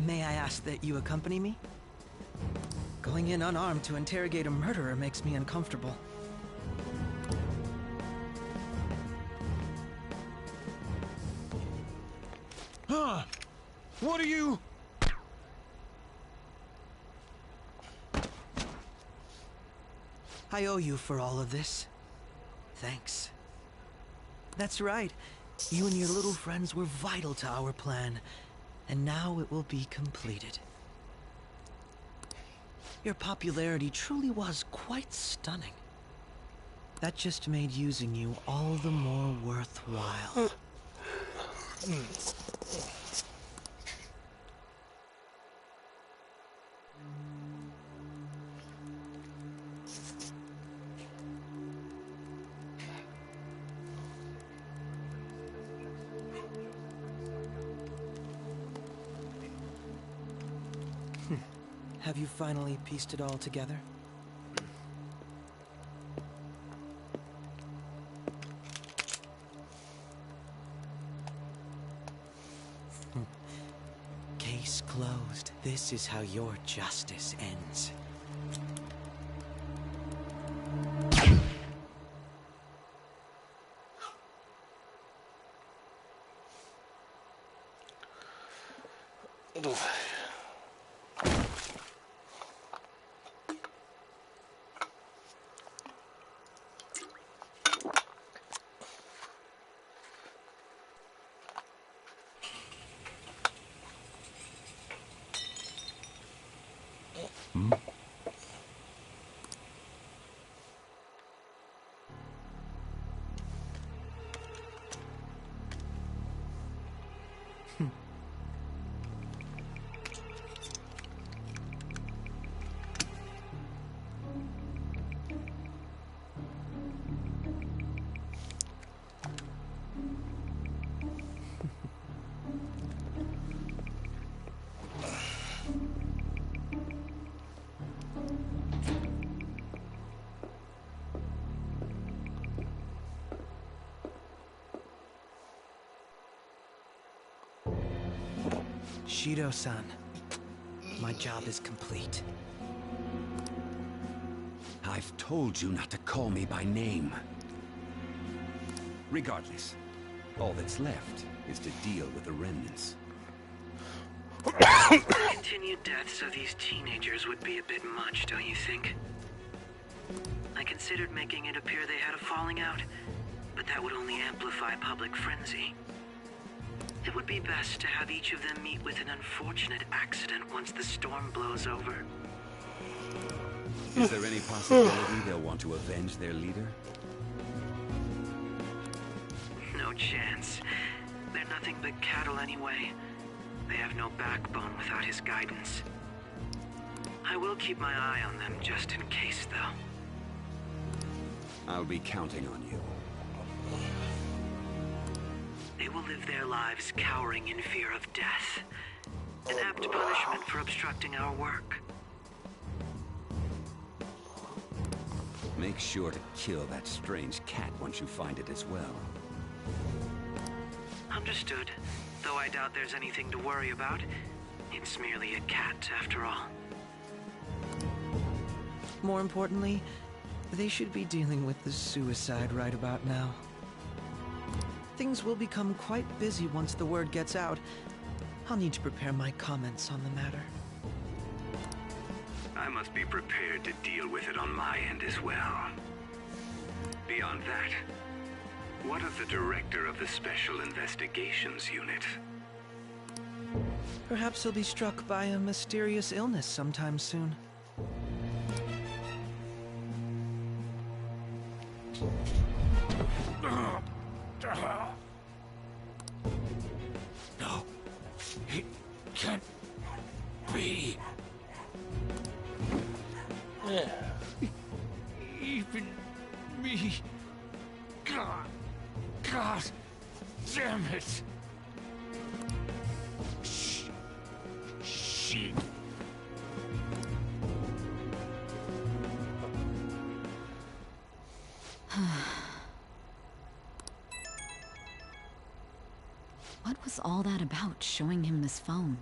May I ask that you accompany me? Going in unarmed to interrogate a murderer makes me uncomfortable. Huh? What are you... I owe you for all of this. Thanks. That's right. You and your little friends were vital to our plan, and now it will be completed. Your popularity truly was quite stunning. That just made using you all the more worthwhile. Have you finally pieced it all together? Case closed. This is how your justice ends. Bushido-san. My job is complete. I've told you not to call me by name. Regardless, all that's left is to deal with the remnants. Continued deaths of these teenagers would be a bit much, don't you think? I considered making it appear they had a falling out, but that would only amplify public frenzy. It would be best to have each of them meet with an unfortunate accident once the storm blows over. Is there any possibility they'll want to avenge their leader? No chance. They're nothing but cattle anyway. They have no backbone without his guidance. I will keep my eye on them just in case, though. I'll be counting on you. They will live their lives cowering in fear of death. An apt punishment for obstructing our work. Make sure to kill that strange cat once you find it as well. Understood. Though I doubt there's anything to worry about. It's merely a cat, after all. More importantly, they should be dealing with the suicide right about now. Things will become quite busy once the word gets out. I'll need to prepare my comments on the matter. I must be prepared to deal with it on my end as well. Beyond that, what of the director of the Special Investigations Unit? Perhaps he'll be struck by a mysterious illness sometime soon. No, it can't be. Even me. God damn it. Shit. What was all that about, showing him this phone?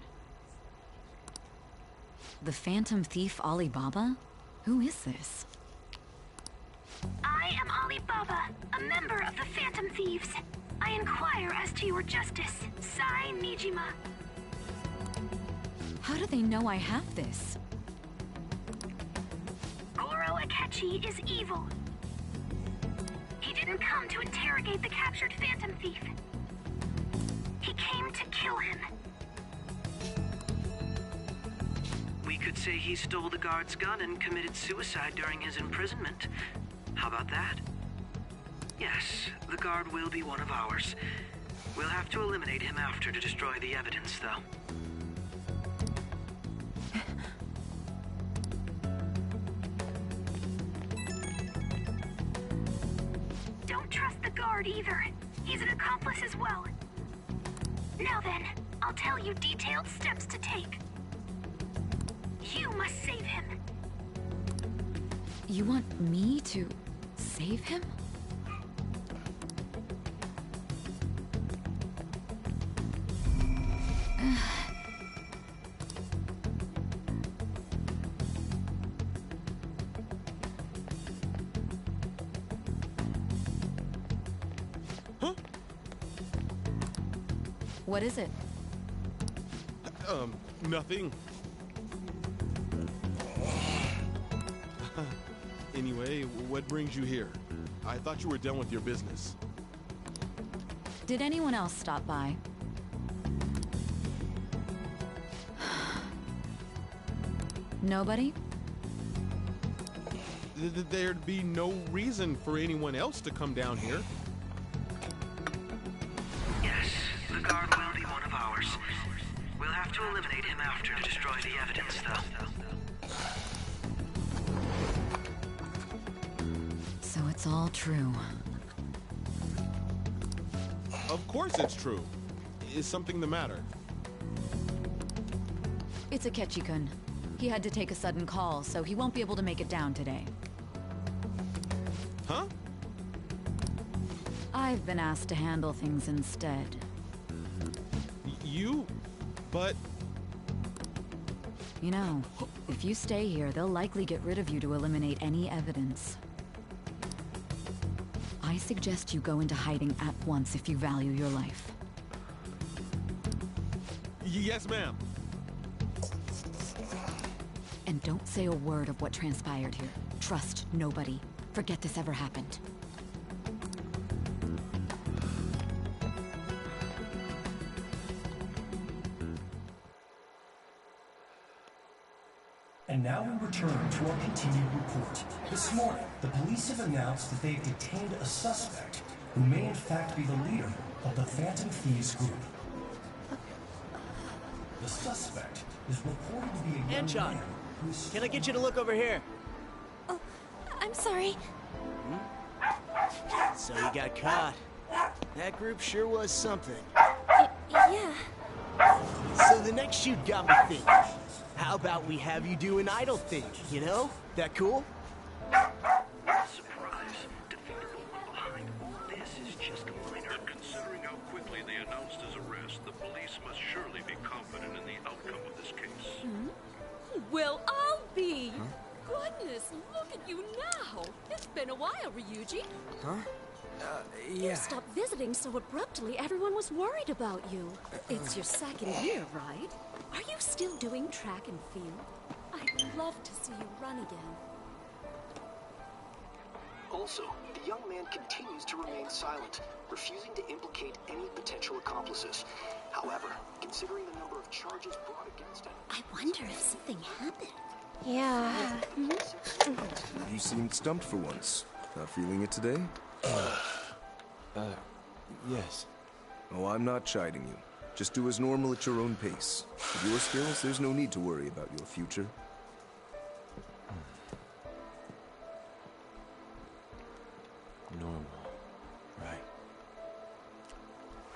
The Phantom Thief Alibaba? Who is this? I am Alibaba, a member of the Phantom Thieves. I inquire as to your justice, Sai Nijima. How do they know I have this? Goro Akechi is evil. He didn't come to interrogate the captured Phantom Thief. He came to kill him. We could say he stole the guard's gun and committed suicide during his imprisonment. How about that? Yes, the guard will be one of ours. We'll have to eliminate him after to destroy the evidence, though. Don't trust the guard either. He's an accomplice as well. Now then, I'll tell you detailed steps to take. You must save him. You want me to save him? What is it? Nothing. Anyway, what brings you here? I thought you were done with your business. Did anyone else stop by? Nobody? There'd be no reason for anyone else to come down here. Yes, the guard will be one of ours. We'll have to eliminate him after to destroy the evidence, though. So it's all true. Of course it's true. Is something the matter? It's Akechi-kun. He had to take a sudden call, so he won't be able to make it down today. Huh? I've been asked to handle things instead. You? But You know, if you stay here, they'll likely get rid of you to eliminate any evidence. I suggest you go into hiding at once if you value your life. Yes, ma'am. And don't say a word of what transpired here. Trust nobody. Forget this ever happened. And now we return to our continued report. This morning, the police have announced that they have detained a suspect who may in fact be the leader of the Phantom Thieves group. The suspect is reported to be a young Anchon, man who is... can I get you to look over here? Oh, I'm sorry. So you got caught. That group sure was something. Yeah. So the next shoot got me thinking. How about we have you do an idle thing, you know? That cool? Surprise. Defeated the one behind all this is just a minor. But considering how quickly they announced his arrest, the police must surely be confident in the outcome of this case. Well, I'll be. Goodness, look at you now. It's been a while, Ryuji. Huh? You stopped visiting so abruptly, everyone was worried about you. It's your second year, right? Are you still doing track and field? I'd love to see you run again. Also, the young man continues to remain silent, refusing to implicate any potential accomplices. However, considering the number of charges brought against him... I wonder if something happened. Yeah. You seemed stumped for once. Not feeling it today? Yes. Oh, I'm not chiding you. Just do as normal at your own pace. With your skills, there's no need to worry about your future. Normal. Right.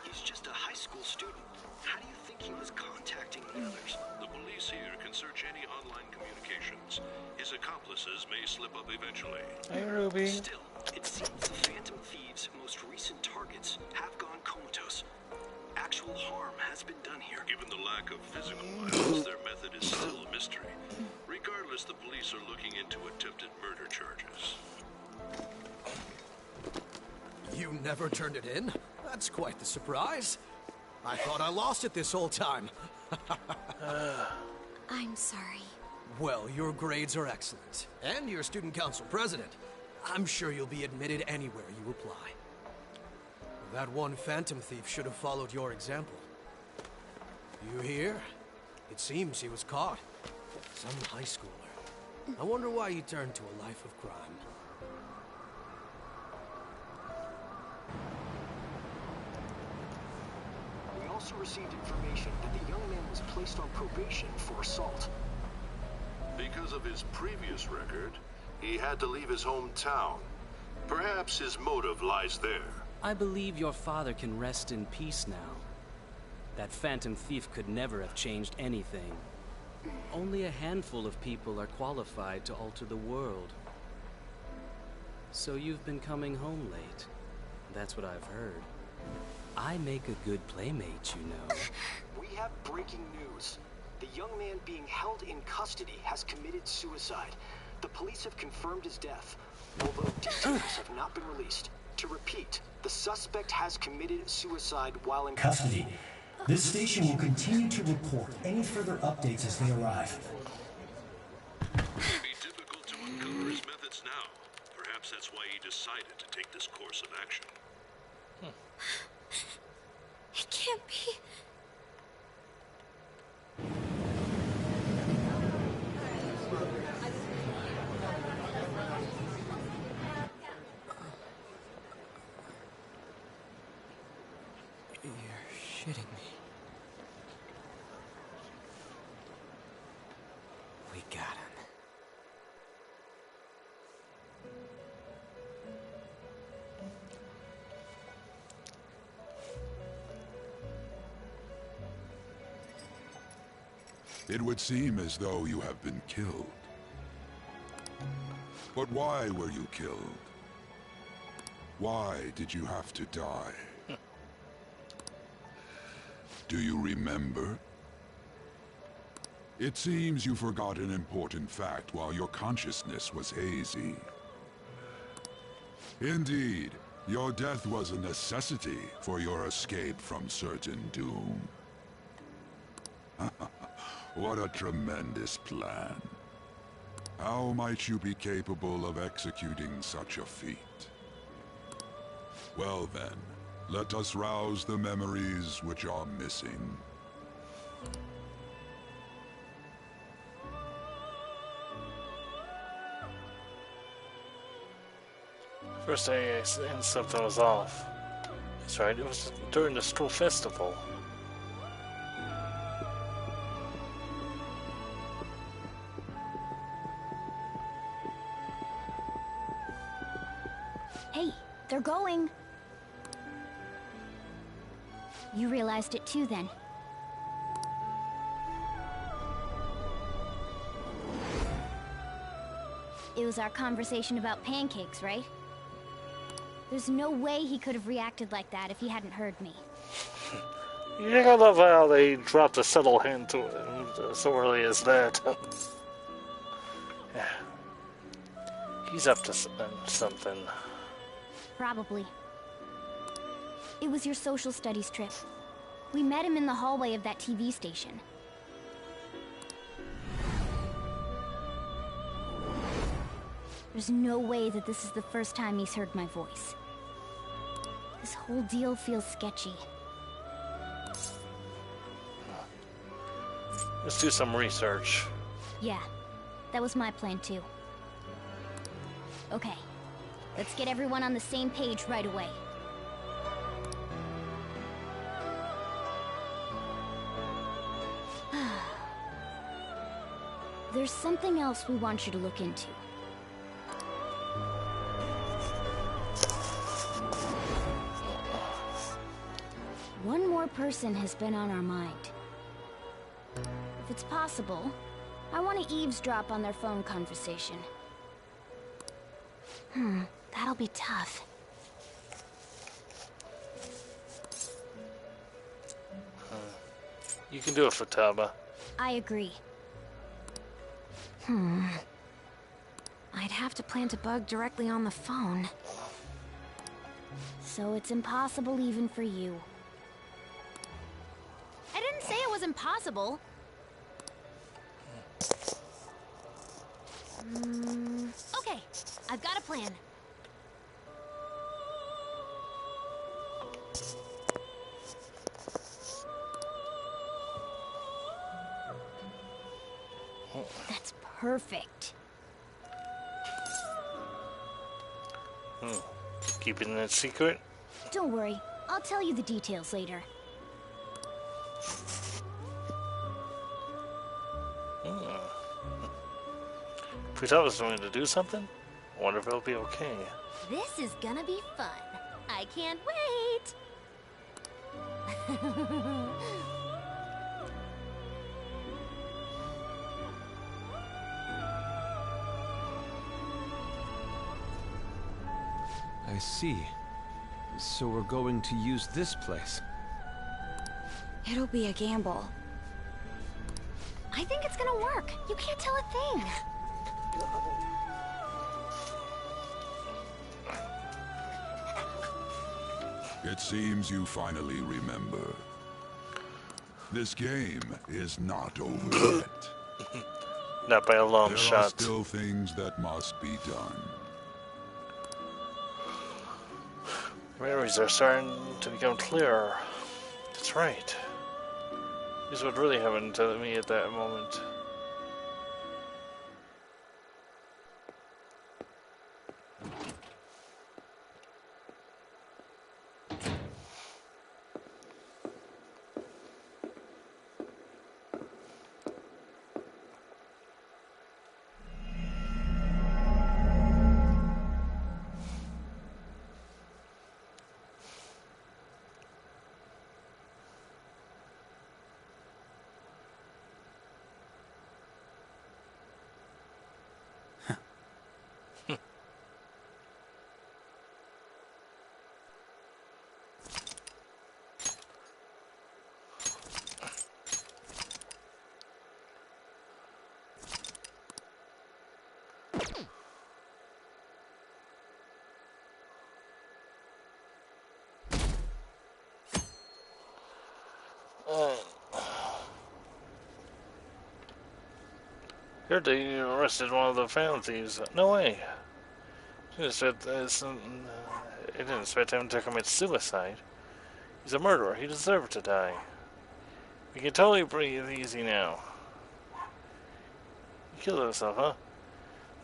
He's just a high school student. How do you think he was contacting the others? The police here can search any online communications. His accomplices may slip up eventually. Hey, Ruby. Still, it seems the Phantom Thieves' most recent targets have gone comatose. Actual harm has been done here. Given the lack of physical violence, their method is still a mystery. Regardless, the police are looking into attempted murder charges. You never turned it in? That's quite the surprise. I thought I lost it this whole time. I'm sorry. Well, your grades are excellent. And you're student council president. I'm sure you'll be admitted anywhere you apply. That one Phantom Thief should have followed your example. You hear? It seems he was caught. Some high schooler. I wonder why he turned to a life of crime. We also received information that the young man was placed on probation for assault. Because of his previous record, he had to leave his hometown. Perhaps his motive lies there. I believe your father can rest in peace now. That Phantom Thief could never have changed anything. Only a handful of people are qualified to alter the world. So you've been coming home late. That's what I've heard. I make a good playmate, you know. We have breaking news. The young man being held in custody has committed suicide. The police have confirmed his death, although details have not been released. To repeat, the suspect has committed suicide while in custody. This station will continue to report any further updates as they arrive. It would be difficult to uncover his methods now. Perhaps that's why he decided to take this course of action. It can't be. You're shitting me. We got him. It would seem as though you have been killed. But why were you killed? Why did you have to die? Do you remember? It seems you forgot an important fact while your consciousness was hazy. Indeed, your death was a necessity for your escape from certain doom. What a tremendous plan. How might you be capable of executing such a feat? Well then, let us rouse the memories which are missing. First day I sensed something was off. That's right, it was during the school festival. Hey, they're going. You realized it too, then. It was our conversation about pancakes, right? There's no way he could have reacted like that if he hadn't heard me. Yeah, I love how they dropped a subtle hint to it so early as that. Yeah. He's up to something. Probably. It was your social studies trip. We met him in the hallway of that TV station. There's no way that this is the first time he's heard my voice. This whole deal feels sketchy. Let's do some research. Yeah, that was my plan too. Okay, let's get everyone on the same page right away. There's something else we want you to look into. One more person has been on our mind. If it's possible, I want to eavesdrop on their phone conversation. That'll be tough. You can do it, Futaba. I agree. I'd have to plant a bug directly on the phone. So it's impossible even for you. I didn't say it was impossible. Okay, I've got a plan. That's perfect. Keeping that secret? Don't worry, I'll tell you the details later. Futaba's going to do something? I wonder if it'll be okay. This is gonna be fun. I can't wait! I see. So we're going to use this place. It'll be a gamble. I think it's gonna work. You can't tell a thing. It seems you finally remember. This game is not over yet. Not by a long shot. There are still things that must be done. Memories are starting to become clearer. That's right. This is what really happened to me at that moment. Heard they arrested one of the Phantom Thieves. No way. He didn't expect him to commit suicide. He's a murderer. He deserved to die. We can totally breathe easy now. He killed himself, huh?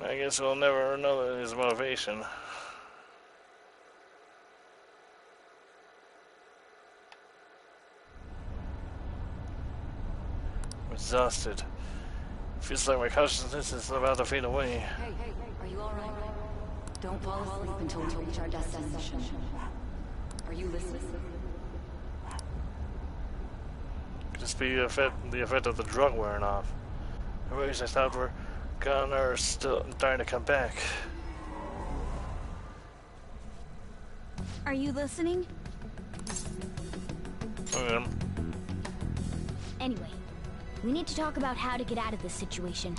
I guess we'll never know his motivation. I'm exhausted. Feels like my consciousness is about to fade away. Hey, are you alright? Don't fall asleep until we reach our destination. Are you listening? Could this be the effect of the drug wearing off? The rays I thought were gone are still starting to come back. Are you listening? I am. Anyway, we need to talk about how to get out of this situation.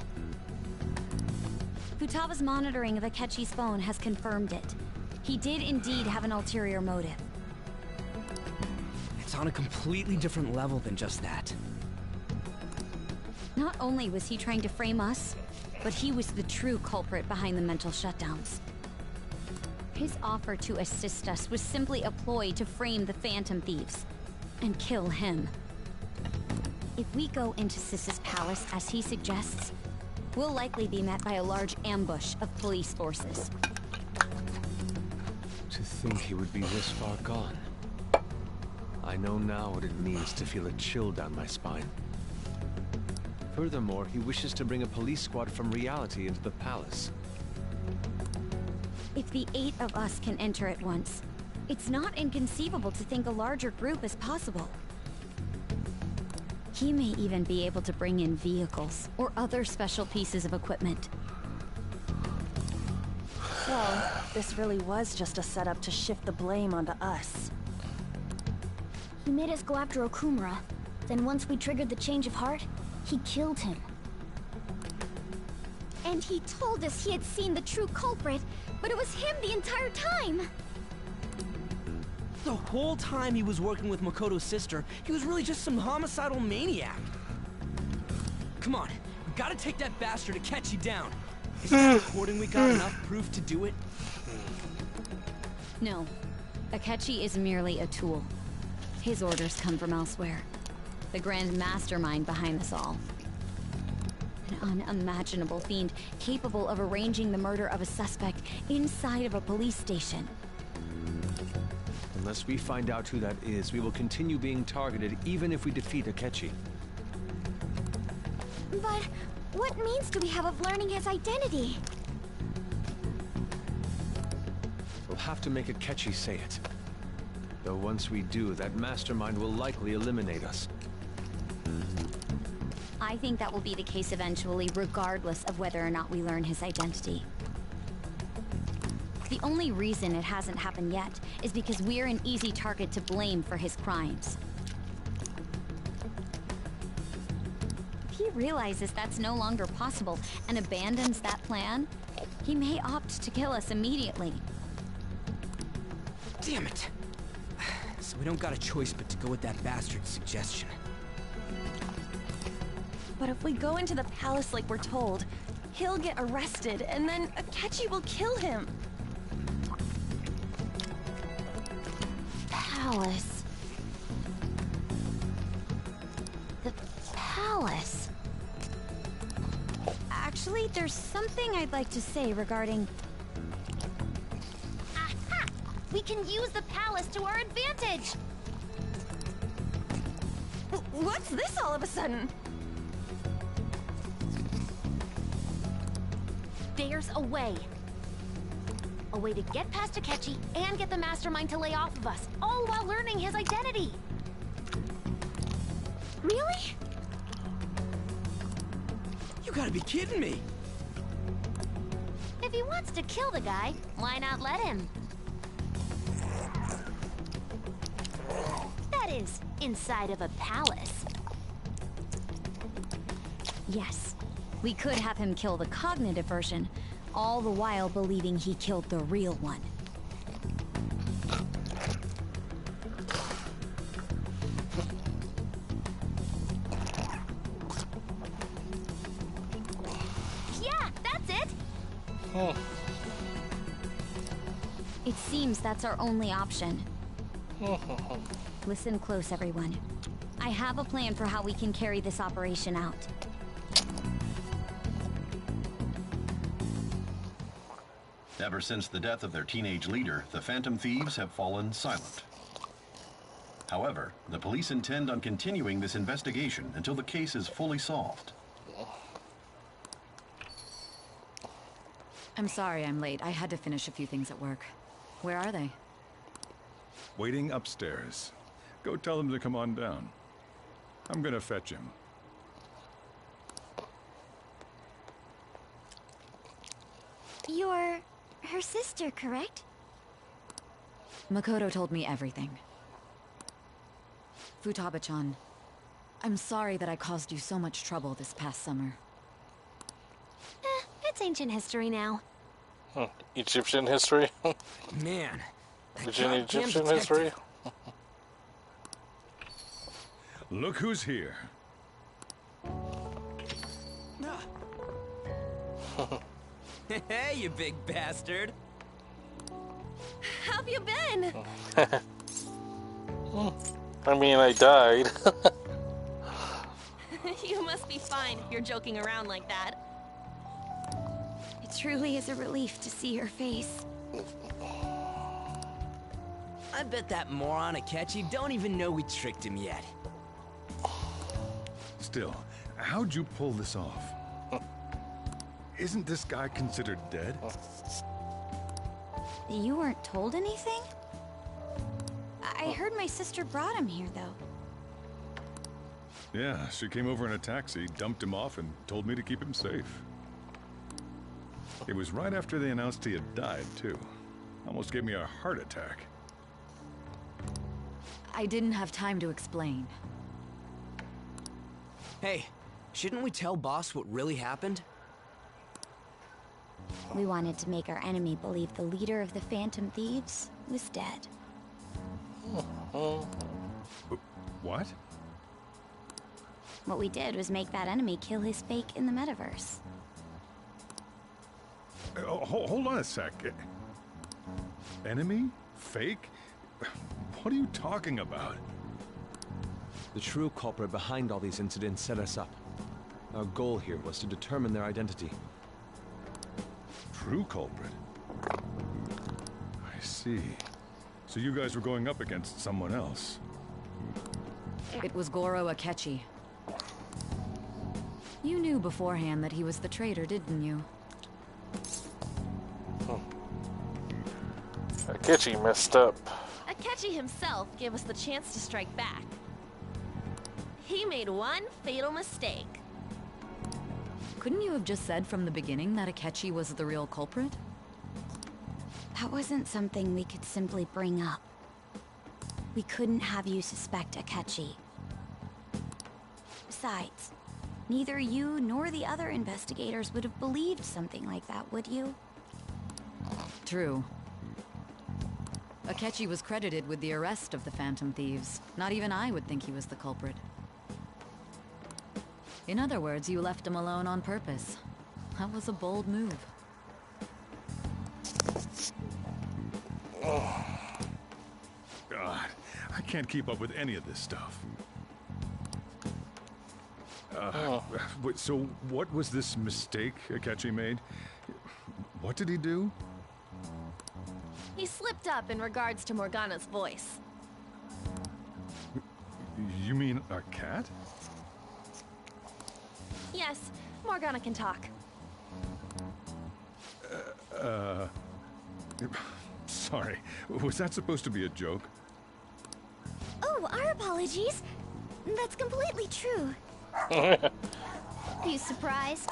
Futaba's monitoring of Akechi's phone has confirmed it. He did indeed have an ulterior motive. It's on a completely different level than just that. Not only was he trying to frame us, but he was the true culprit behind the mental shutdowns. His offer to assist us was simply a ploy to frame the Phantom Thieves and kill him. If we go into Sis's palace as he suggests, we'll likely be met by a large ambush of police forces. To think he would be this far gone. I know now what it means to feel a chill down my spine. Furthermore, he wishes to bring a police squad from reality into the palace. If the 8 of us can enter at once, it's not inconceivable to think a larger group is possible. He may even be able to bring in vehicles or other special pieces of equipment. So, this really was just a setup to shift the blame onto us. He made us go after Okumura. Then once we triggered the change of heart, he killed him. And he told us he had seen the true culprit, but it was him the entire time! The whole time he was working with Makoto's sister, he was really just some homicidal maniac. Come on, we gotta take that bastard Akechi down. Is that recording we got enough proof to do it? No. Akechi is merely a tool. His orders come from elsewhere. The grand mastermind behind this all. An unimaginable fiend capable of arranging the murder of a suspect inside of a police station. Unless we find out who that is, we will continue being targeted even if we defeat Akechi. But what means do we have of learning his identity? We'll have to make Akechi say it. Though once we do, that mastermind will likely eliminate us. I think that will be the case eventually, regardless of whether or not we learn his identity. The only reason it hasn't happened yet is because we're an easy target to blame for his crimes. If he realizes that's no longer possible and abandons that plan, he may opt to kill us immediately. Damn it! So we don't got a choice but to go with that bastard's suggestion. But if we go into the palace like we're told, he'll get arrested, and then Akechi will kill him. Palace. The palace. Actually, there's something I'd like to say regarding... Aha! We can use the palace to our advantage! What's this all of a sudden? There's a way. A way to get past Akechi and get the mastermind to lay off of us, all while learning his identity. Really? You gotta be kidding me! If he wants to kill the guy, why not let him? That is, inside of a palace. Yes, we could have him kill the cognitive version, all the while believing he killed the real one. It seems that's our only option. Listen close, everyone. I have a plan for how we can carry this operation out. Ever since the death of their teenage leader, the Phantom Thieves have fallen silent. However, the police intend on continuing this investigation until the case is fully solved. I'm sorry I'm late. I had to finish a few things at work. Where are they? Waiting upstairs. Go tell them to come on down. I'm gonna fetch him. You're her sister, correct? Makoto told me everything. Futaba-chan, I'm sorry that I caused you so much trouble this past summer. It's ancient history now. Egyptian history? Man. Egyptian history? Look who's here. Hey, you big bastard. How've you been? I mean, I died. You must be fine if you're joking around like that. It truly is a relief to see your face. I bet that moron Akechi don't even know we tricked him yet. Still, how'd you pull this off? Isn't this guy considered dead? You weren't told anything? I heard my sister brought him here, though. Yeah, she came over in a taxi, dumped him off, and told me to keep him safe. It was right after they announced he had died, too. Almost gave me a heart attack. I didn't have time to explain. Hey, shouldn't we tell Boss what really happened? We wanted to make our enemy believe the leader of the Phantom Thieves was dead. What? What we did was make that enemy kill his fake in the metaverse. Hold on a sec. Enemy? Fake? What are you talking about? The true culprit behind all these incidents set us up. Our goal here was to determine their identity. True culprit? I see. So you guys were going up against someone else. It was Goro Akechi. You knew beforehand that he was the traitor, didn't you? Akechi messed up. Akechi himself gave us the chance to strike back. He made one fatal mistake. Couldn't you have just said from the beginning that Akechi was the real culprit? That wasn't something we could simply bring up. We couldn't have you suspect Akechi. Besides, neither you nor the other investigators would have believed something like that, would you? True. Akechi was credited with the arrest of the Phantom Thieves. Not even I would think he was the culprit. In other words, you left him alone on purpose. That was a bold move. Oh. God, I can't keep up with any of this stuff. So what was this mistake Akechi made? What did he do? He slipped up in regards to Morgana's voice. You mean a cat? Yes, Morgana can talk. Sorry. Was that supposed to be a joke? Oh, our apologies. That's completely true. Are you surprised?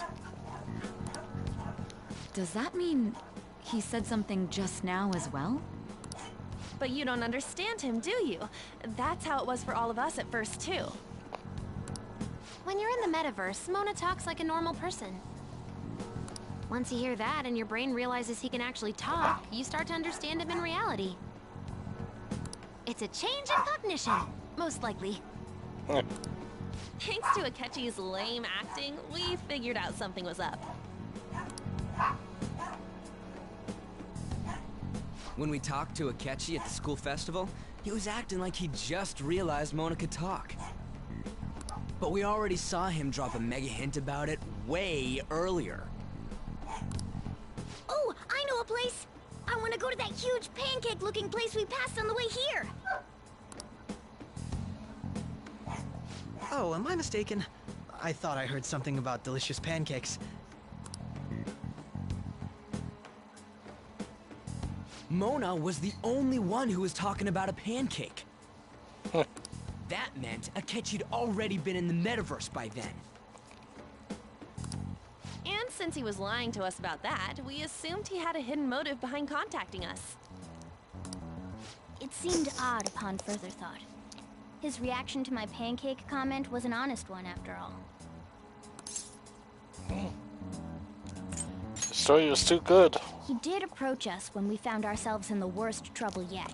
Does that mean he said something just now as well? But you don't understand him, do you? That's how it was for all of us at first, too. When you're in the metaverse, Mona talks like a normal person. Once you hear that and your brain realizes he can actually talk, you start to understand him in reality. It's a change in cognition, most likely. Thanks to Akechi's lame acting, we figured out something was up. When we talked to Akechi at the school festival, he was acting like he just realized Mona could talk. But we already saw him drop a mega hint about it way earlier. Oh, I know a place! I want to go to that huge pancake-looking place we passed on the way here! Oh, am I mistaken? I thought I heard something about delicious pancakes. Mona was the only one who was talking about a pancake. That meant Akechi'd already been in the metaverse by then. And since he was lying to us about that, we assumed he had a hidden motive behind contacting us. It seemed odd upon further thought. His reaction to my pancake comment was an honest one, after all. The story was too good. He did approach us when we found ourselves in the worst trouble yet.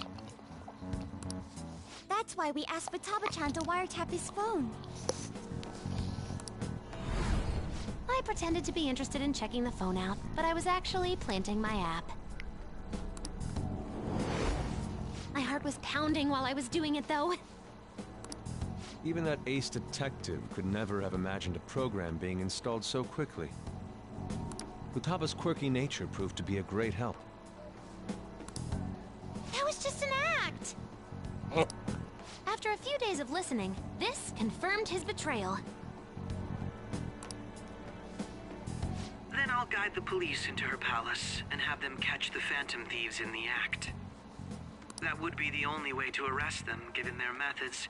That's why we asked Futaba-chan to wiretap his phone. I pretended to be interested in checking the phone out, but I was actually planting my app. My heart was pounding while I was doing it, though. Even that ace detective could never have imagined a program being installed so quickly. Futaba's quirky nature proved to be a great help. That was just an act! After a few days of listening, this confirmed his betrayal. Then I'll guide the police into her palace and have them catch the Phantom Thieves in the act. That would be the only way to arrest them, given their methods.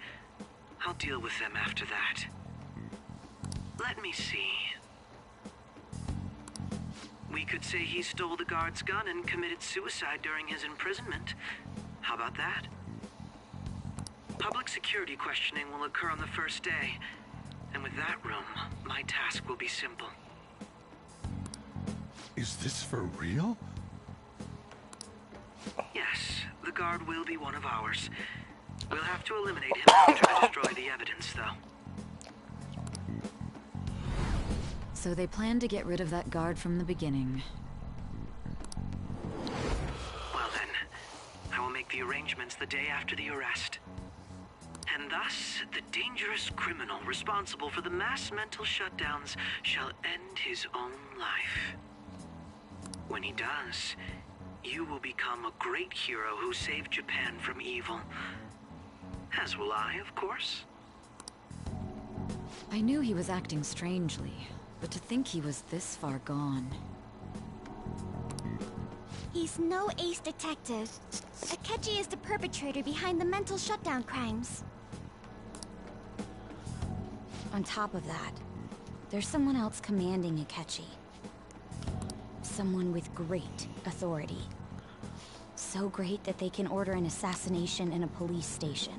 I'll deal with them after that. Let me see. We could say he stole the guard's gun and committed suicide during his imprisonment. How about that? Public security questioning will occur on the first day. And with that room, my task will be simple. Is this for real? Yes, the guard will be one of ours. We'll have to eliminate him after I destroy the evidence, though. So they planned to get rid of that guard from the beginning. Well then, I will make the arrangements the day after the arrest. And thus, the dangerous criminal responsible for the mass mental shutdowns shall end his own life. When he does, you will become a great hero who saved Japan from evil. As will I, of course. I knew he was acting strangely, but to think he was this far gone. He's no ace detective. Akechi is the perpetrator behind the mental shutdown crimes. On top of that, there's someone else commanding Akechi. Someone with great authority. So great that they can order an assassination in a police station.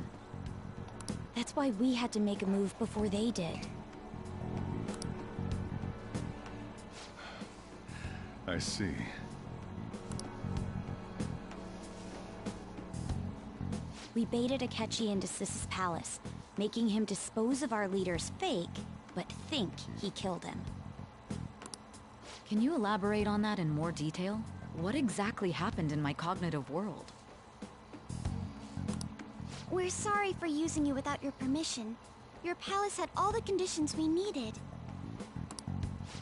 That's why we had to make a move before they did. I see. We baited Akechi into Sis's palace, making him dispose of our leader's fake, but think he killed him. Can you elaborate on that in more detail? What exactly happened in my cognitive world? We're sorry for using you without your permission. Your palace had all the conditions we needed.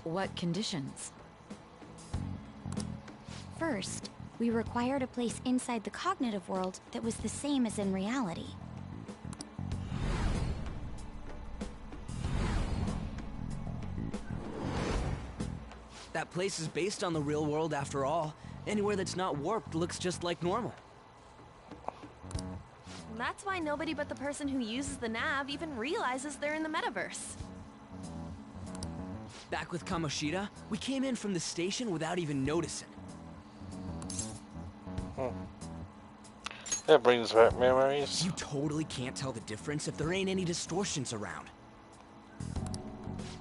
What conditions? First, we required a place inside the cognitive world that was the same as in reality. That place is based on the real world after all. Anywhere that's not warped looks just like normal. That's why nobody but the person who uses the nav even realizes they're in the metaverse. Back with Kamoshida, we came in from the station without even noticing. That brings back memories. You totally can't tell the difference if there ain't any distortions around.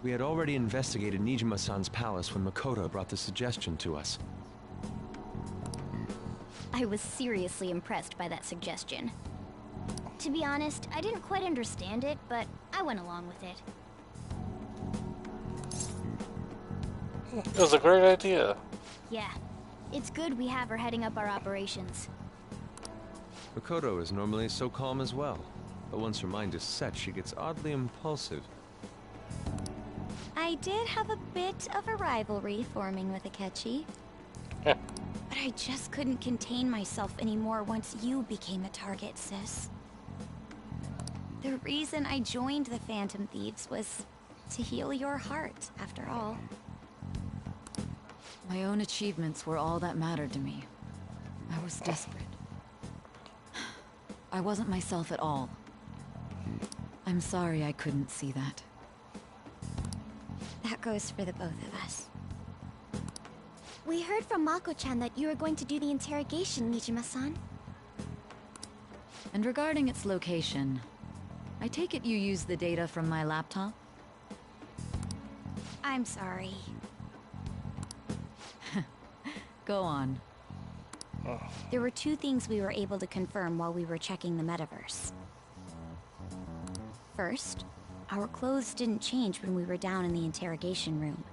We had already investigated Nijima-san's palace when Makoto brought the suggestion to us. I was seriously impressed by that suggestion. To be honest, I didn't quite understand it, but I went along with it. It was a great idea. Yeah, it's good we have her heading up our operations. Makoto is normally so calm as well, but once her mind is set, she gets oddly impulsive. I did have a bit of a rivalry forming with Akechi. But I just couldn't contain myself anymore once you became a target, sis. The reason I joined the Phantom Thieves was to heal your heart, after all. My own achievements were all that mattered to me. I was desperate. I wasn't myself at all. I'm sorry I couldn't see that. That goes for the both of us. We heard from Mako-chan that you were going to do the interrogation, Nijima-san. And regarding its location, I take it you used the data from my laptop? I'm sorry. Go on. There were two things we were able to confirm while we were checking the metaverse. First, our clothes didn't change when we were down in the interrogation room.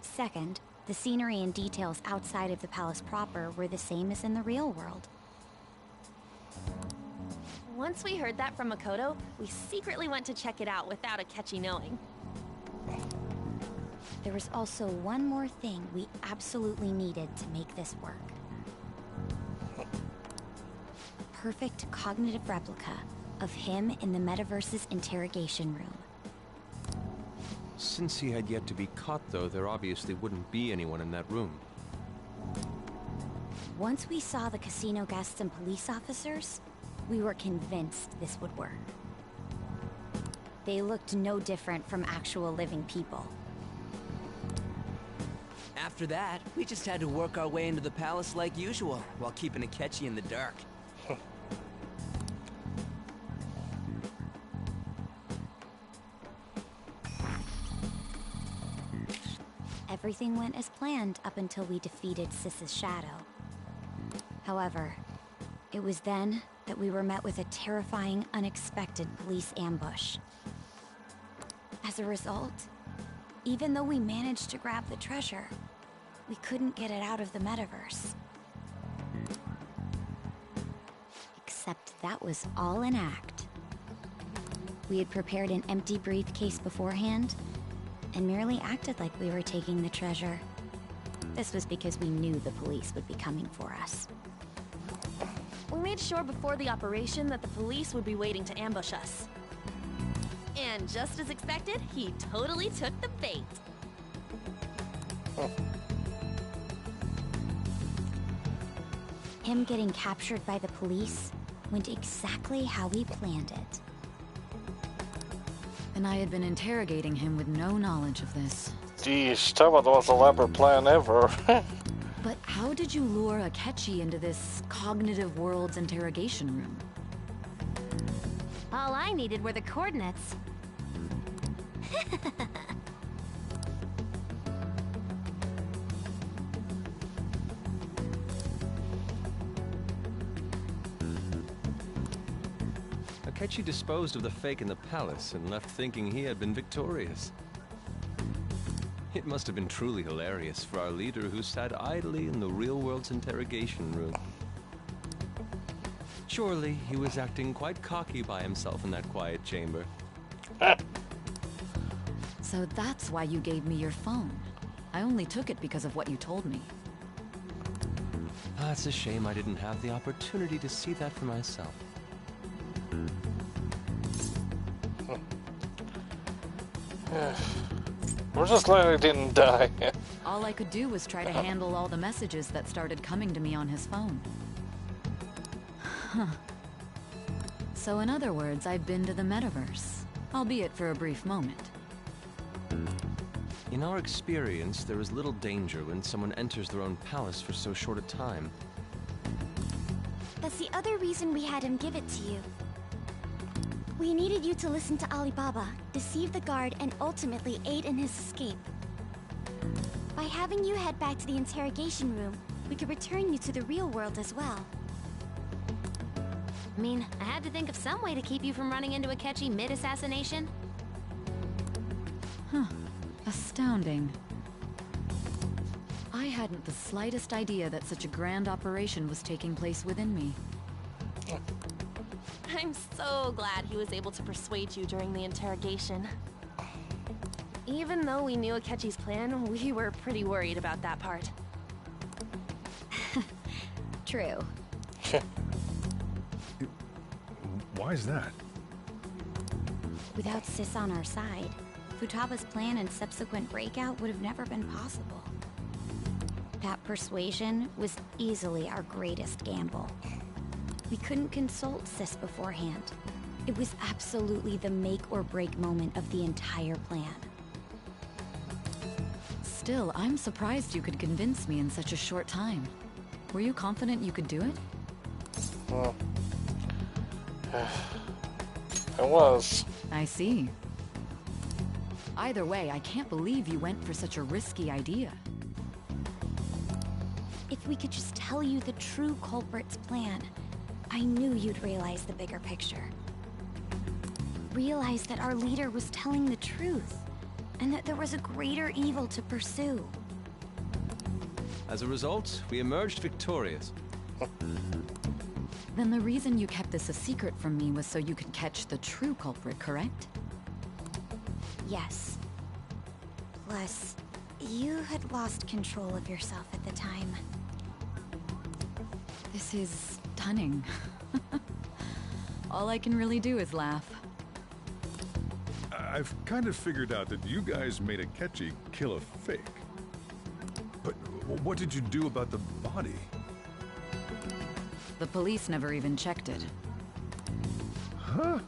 Second, the scenery and details outside of the palace proper were the same as in the real world. Once we heard that from Makoto, we secretly went to check it out without Akechi knowing. There was also one more thing we absolutely needed to make this work. A perfect cognitive replica of him in the metaverse's interrogation room. Since he had yet to be caught, though, there obviously wouldn't be anyone in that room. Once we saw the casino guests and police officers, we were convinced this would work. They looked no different from actual living people. After that, we just had to work our way into the palace like usual, while keeping Akechi in the dark. Everything went as planned up until we defeated Sis's shadow. However, it was then that we were met with a terrifying, unexpected police ambush. As a result, even though we managed to grab the treasure, we couldn't get it out of the metaverse. Except that was all an act. We had prepared an empty briefcase beforehand, and merely acted like we were taking the treasure. This was because we knew the police would be coming for us. We made sure before the operation that the police would be waiting to ambush us. And just as expected, he totally took the bait. Him getting captured by the police went exactly how we planned it. And I had been interrogating him with no knowledge of this. Geez, talk about the most elaborate plan ever. But how did you lure Akechi into this cognitive world's interrogation room? All I needed were the coordinates. Akechi disposed of the fake in the palace and left thinking he had been victorious. It must have been truly hilarious for our leader who sat idly in the real world's interrogation room. Surely he was acting quite cocky by himself in that quiet chamber. So that's why you gave me your phone. I only took it because of what you told me. It's a shame I didn't have the opportunity to see that for myself. We're just glad I didn't die. All I could do was try to handle all the messages that started coming to me on his phone. Huh. So in other words, I've been to the metaverse, albeit for a brief moment. In our experience, there is little danger when someone enters their own palace for so short a time. That's the other reason we had him give it to you. We needed you to listen to Alibaba, deceive the guard, and ultimately aid in his escape. By having you head back to the interrogation room, we could return you to the real world as well. I mean, I had to think of some way to keep you from running into Akechi mid-assassination. Huh. Astounding. I hadn't the slightest idea that such a grand operation was taking place within me. I'm so glad he was able to persuade you during the interrogation. Even though we knew Akechi's plan, we were pretty worried about that part. True. Why is that? Without Sis on our side, Futaba's plan and subsequent breakout would have never been possible. That persuasion was easily our greatest gamble. We couldn't consult Sis beforehand. It was absolutely the make or break moment of the entire plan. Still, I'm surprised you could convince me in such a short time. Were you confident you could do it? Well, I was. I see. Either way, I can't believe you went for such a risky idea. If we could just tell you the true culprit's plan, I knew you'd realize the bigger picture. Realize that our leader was telling the truth, and that there was a greater evil to pursue. As a result, we emerged victorious. Then the reason you kept this a secret from me was so you could catch the true culprit, correct? Yes. Plus, you had lost control of yourself at the time. This is stunning. All I can really do is laugh. I've kind of figured out that you guys made Akechi kill a fake. But what did you do about the body? The police never even checked it. Huh?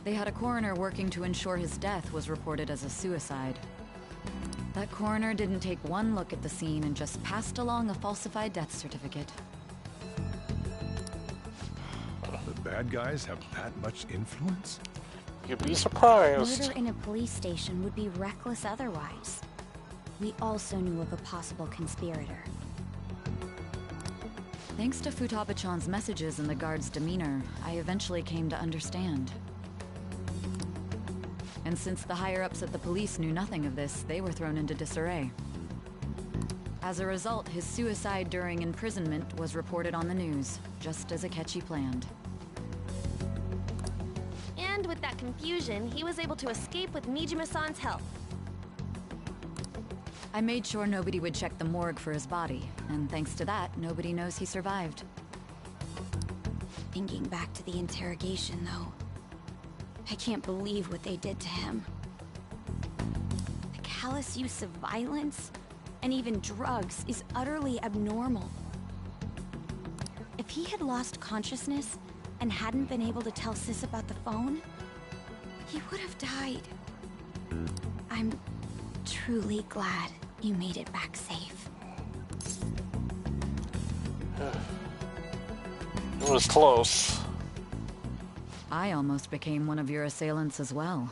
They had a coroner working to ensure his death was reported as a suicide. That coroner didn't take one look at the scene and just passed along a falsified death certificate. The bad guys have that much influence? You'd be surprised. Murder in a police station would be reckless otherwise. We also knew of a possible conspirator. Thanks to Futaba-chan's messages and the guard's demeanor, I eventually came to understand. And since the higher-ups at the police knew nothing of this, they were thrown into disarray. As a result, his suicide during imprisonment was reported on the news, just as Akechi planned. And with that confusion, he was able to escape with Mijima-san's help. I made sure nobody would check the morgue for his body, and thanks to that, nobody knows he survived. Thinking back to the interrogation, though, I can't believe what they did to him. The callous use of violence, and even drugs, is utterly abnormal. If he had lost consciousness and hadn't been able to tell Sis about the phone, he would have died. I'm truly glad you made it back safe. It was close. I almost became one of your assailants as well.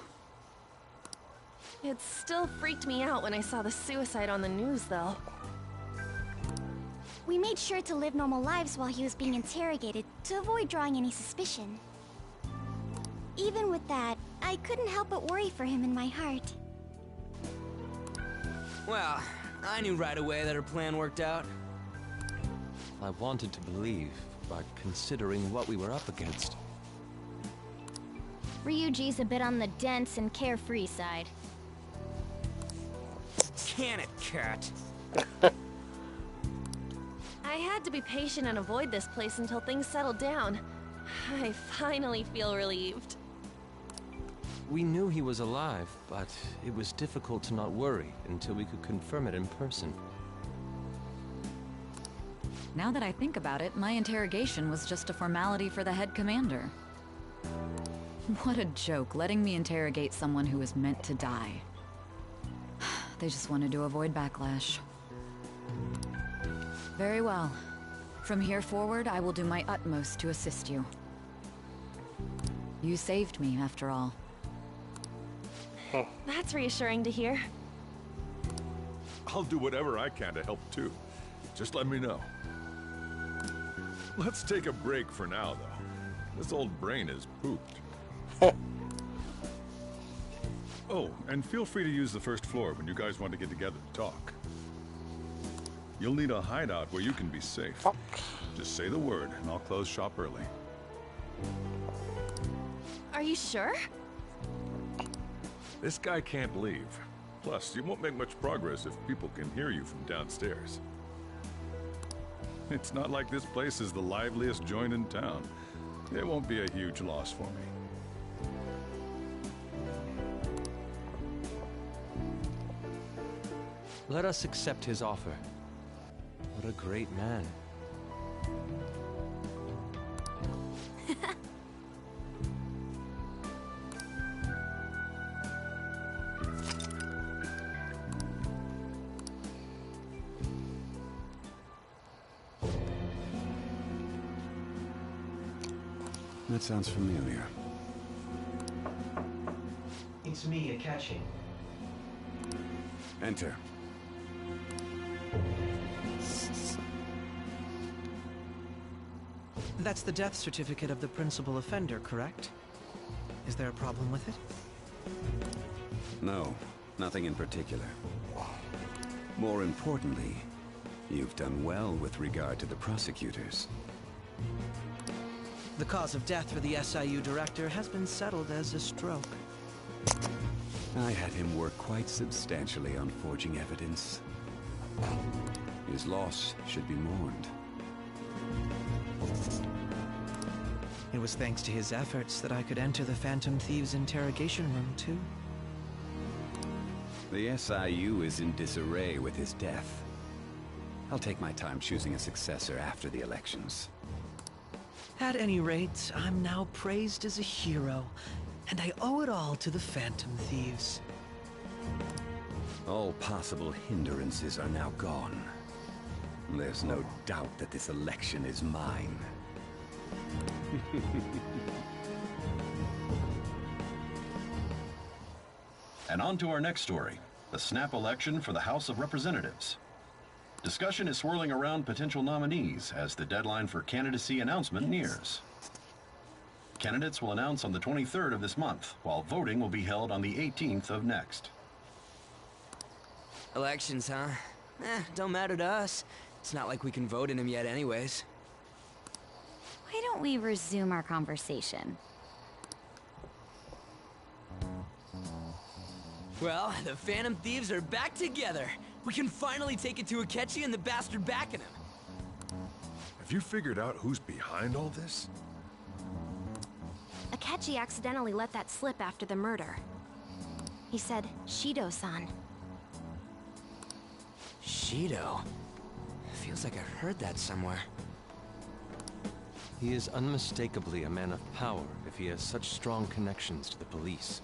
It still freaked me out when I saw the suicide on the news, though. We made sure to live normal lives while he was being interrogated to avoid drawing any suspicion. Even with that, I couldn't help but worry for him in my heart. Well, I knew right away that her plan worked out. I wanted to believe, but considering what we were up against. Ryuji's a bit on the dense and carefree side. Can it, cat? I had to be patient and avoid this place until things settled down. I finally feel relieved. We knew he was alive, but it was difficult to not worry until we could confirm it in person. Now that I think about it, my interrogation was just a formality for the head commander. What a joke, letting me interrogate someone who was meant to die. They just wanted to avoid backlash. Very well. From here forward, I will do my utmost to assist you. You saved me, after all. That's reassuring to hear. I'll do whatever I can to help too. Just let me know. Let's take a break for now, though. This old brain is pooped. Oh, and feel free to use the first floor when you guys want to get together to talk. You'll need a hideout where you can be safe. Just say the word, and I'll close shop early. Are you sure? This guy can't leave. Plus, you won't make much progress if people can hear you from downstairs. It's not like this place is the liveliest joint in town. It won't be a huge loss for me. Let us accept his offer. What a great man. That sounds familiar. It's me, Akechi. Enter. That's the death certificate of the principal offender, correct? Is there a problem with it? No, nothing in particular. More importantly, you've done well with regard to the prosecutors. The cause of death for the SIU director has been settled as a stroke. I had him work quite substantially on forging evidence. His loss should be mourned. It was thanks to his efforts that I could enter the Phantom Thieves' interrogation room, too. The SIU is in disarray with his death. I'll take my time choosing a successor after the elections. At any rate, I'm now praised as a hero, and I owe it all to the Phantom Thieves. All possible hindrances are now gone. There's no doubt that this election is mine. And on to our next story, the snap election for the House of Representatives. Discussion is swirling around potential nominees as the deadline for candidacy announcement nears. Candidates will announce on the 23rd of this month, while voting will be held on the 18th of next. Elections, huh? Don't matter to us. It's not like we can vote in them yet anyways. Why don't we resume our conversation? Well, the Phantom Thieves are back together. We can finally take it to Akechi and the bastard backing him. Have you figured out who's behind all this? Akechi accidentally let that slip after the murder. He said, Shido-san. Shido? Feels like I've heard that somewhere. He is unmistakably a man of power if he has such strong connections to the police.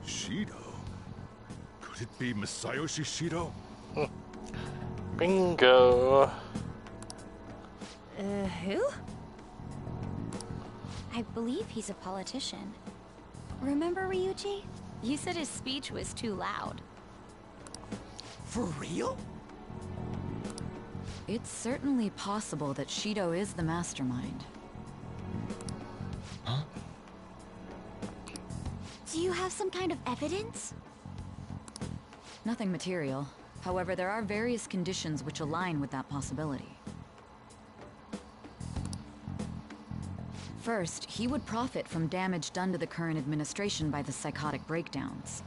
Shido? Could it be Masayoshi Shido? Bingo. Who? I believe he's a politician. Remember, Ryuji? You said his speech was too loud. For real? It's certainly possible that Shido is the mastermind. Huh? Do you have some kind of evidence? Nothing material. However, there are various conditions which align with that possibility. First, he would profit from damage done to the current administration by the psychotic breakdowns.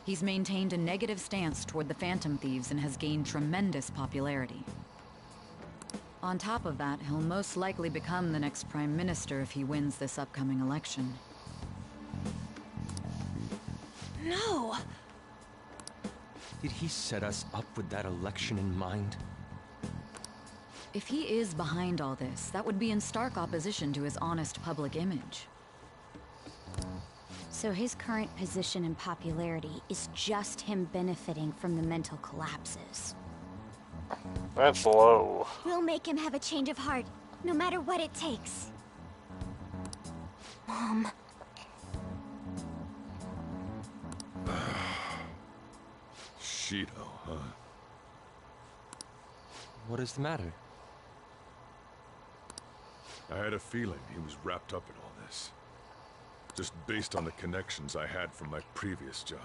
He's maintained a negative stance toward the Phantom Thieves and has gained tremendous popularity. On top of that, he'll most likely become the next Prime Minister if he wins this upcoming election. No! Did he set us up with that election in mind? If he is behind all this, that would be in stark opposition to his honest public image. So his current position and popularity is just him benefiting from the mental collapses. That's low. We'll make him have a change of heart, no matter what it takes. Mom. Shido, huh? What is the matter? I had a feeling he was wrapped up in all this. just based on the connections I had from my previous job.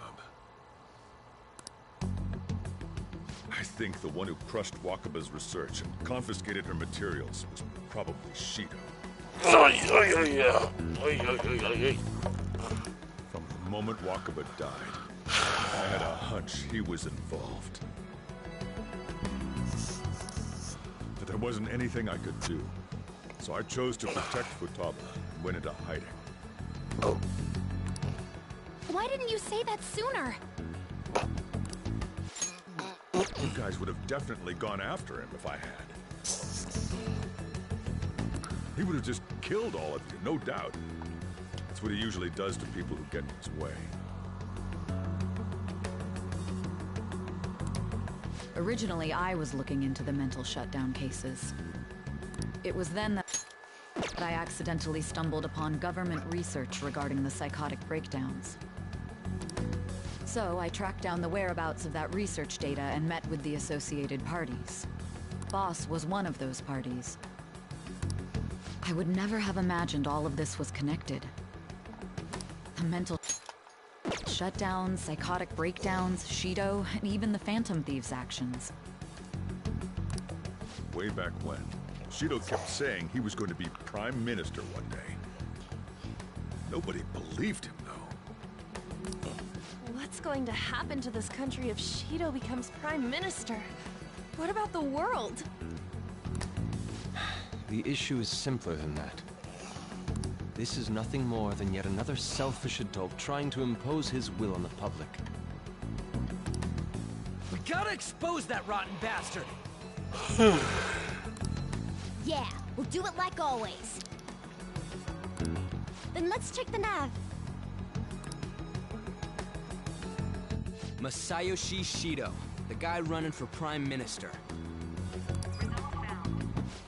I think the one who crushed Wakaba's research and confiscated her materials was probably Shido. From the moment Wakaba died, I had a hunch he was involved. But there wasn't anything I could do, so I chose to protect Futaba and went into hiding. Why didn't you say that sooner? You guys would have definitely gone after him if I had. He would have just killed all of you, no doubt. That's what he usually does to people who get in his way. Originally, I was looking into the mental shutdown cases. It was then that I accidentally stumbled upon government research regarding the psychotic breakdowns. So I tracked down the whereabouts of that research data and met with the associated parties. Boss was one of those parties. I would never have imagined all of this was connected. The mental shutdowns, psychotic breakdowns, Shido, and even the Phantom Thieves' actions. Way back when, Shido kept saying he was going to be Prime Minister one day. Nobody believed him, though. What's going to happen to this country if Shido becomes Prime Minister? What about the world? The issue is simpler than that. This is nothing more than yet another selfish adult trying to impose his will on the public. We gotta expose that rotten bastard! Yeah, we'll do it like always. Then let's check the nav. Masayoshi Shido, the guy running for Prime Minister.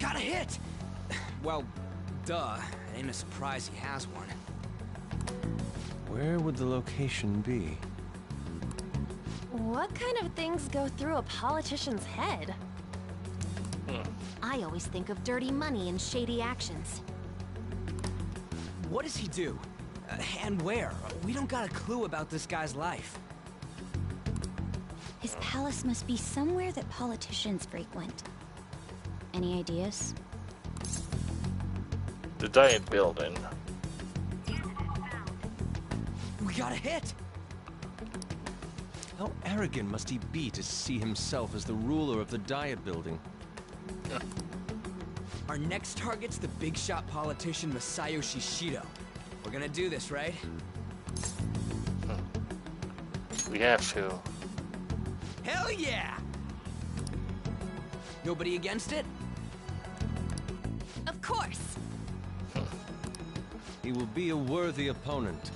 Got a hit! Well, duh. It ain't a surprise he has one. Where would the location be? What kind of things go through a politician's head? I always think of dirty money and shady actions. What does he do? And where? We don't got a clue about this guy's life. His palace must be somewhere that politicians frequent. Any ideas? The Diet Building. We got a hit! How arrogant must he be to see himself as the ruler of the Diet Building? Our next target's the big shot politician Masayoshi Shido. We're gonna do this, right? We have to. Hell yeah! Nobody against it? Of course! He will be a worthy opponent.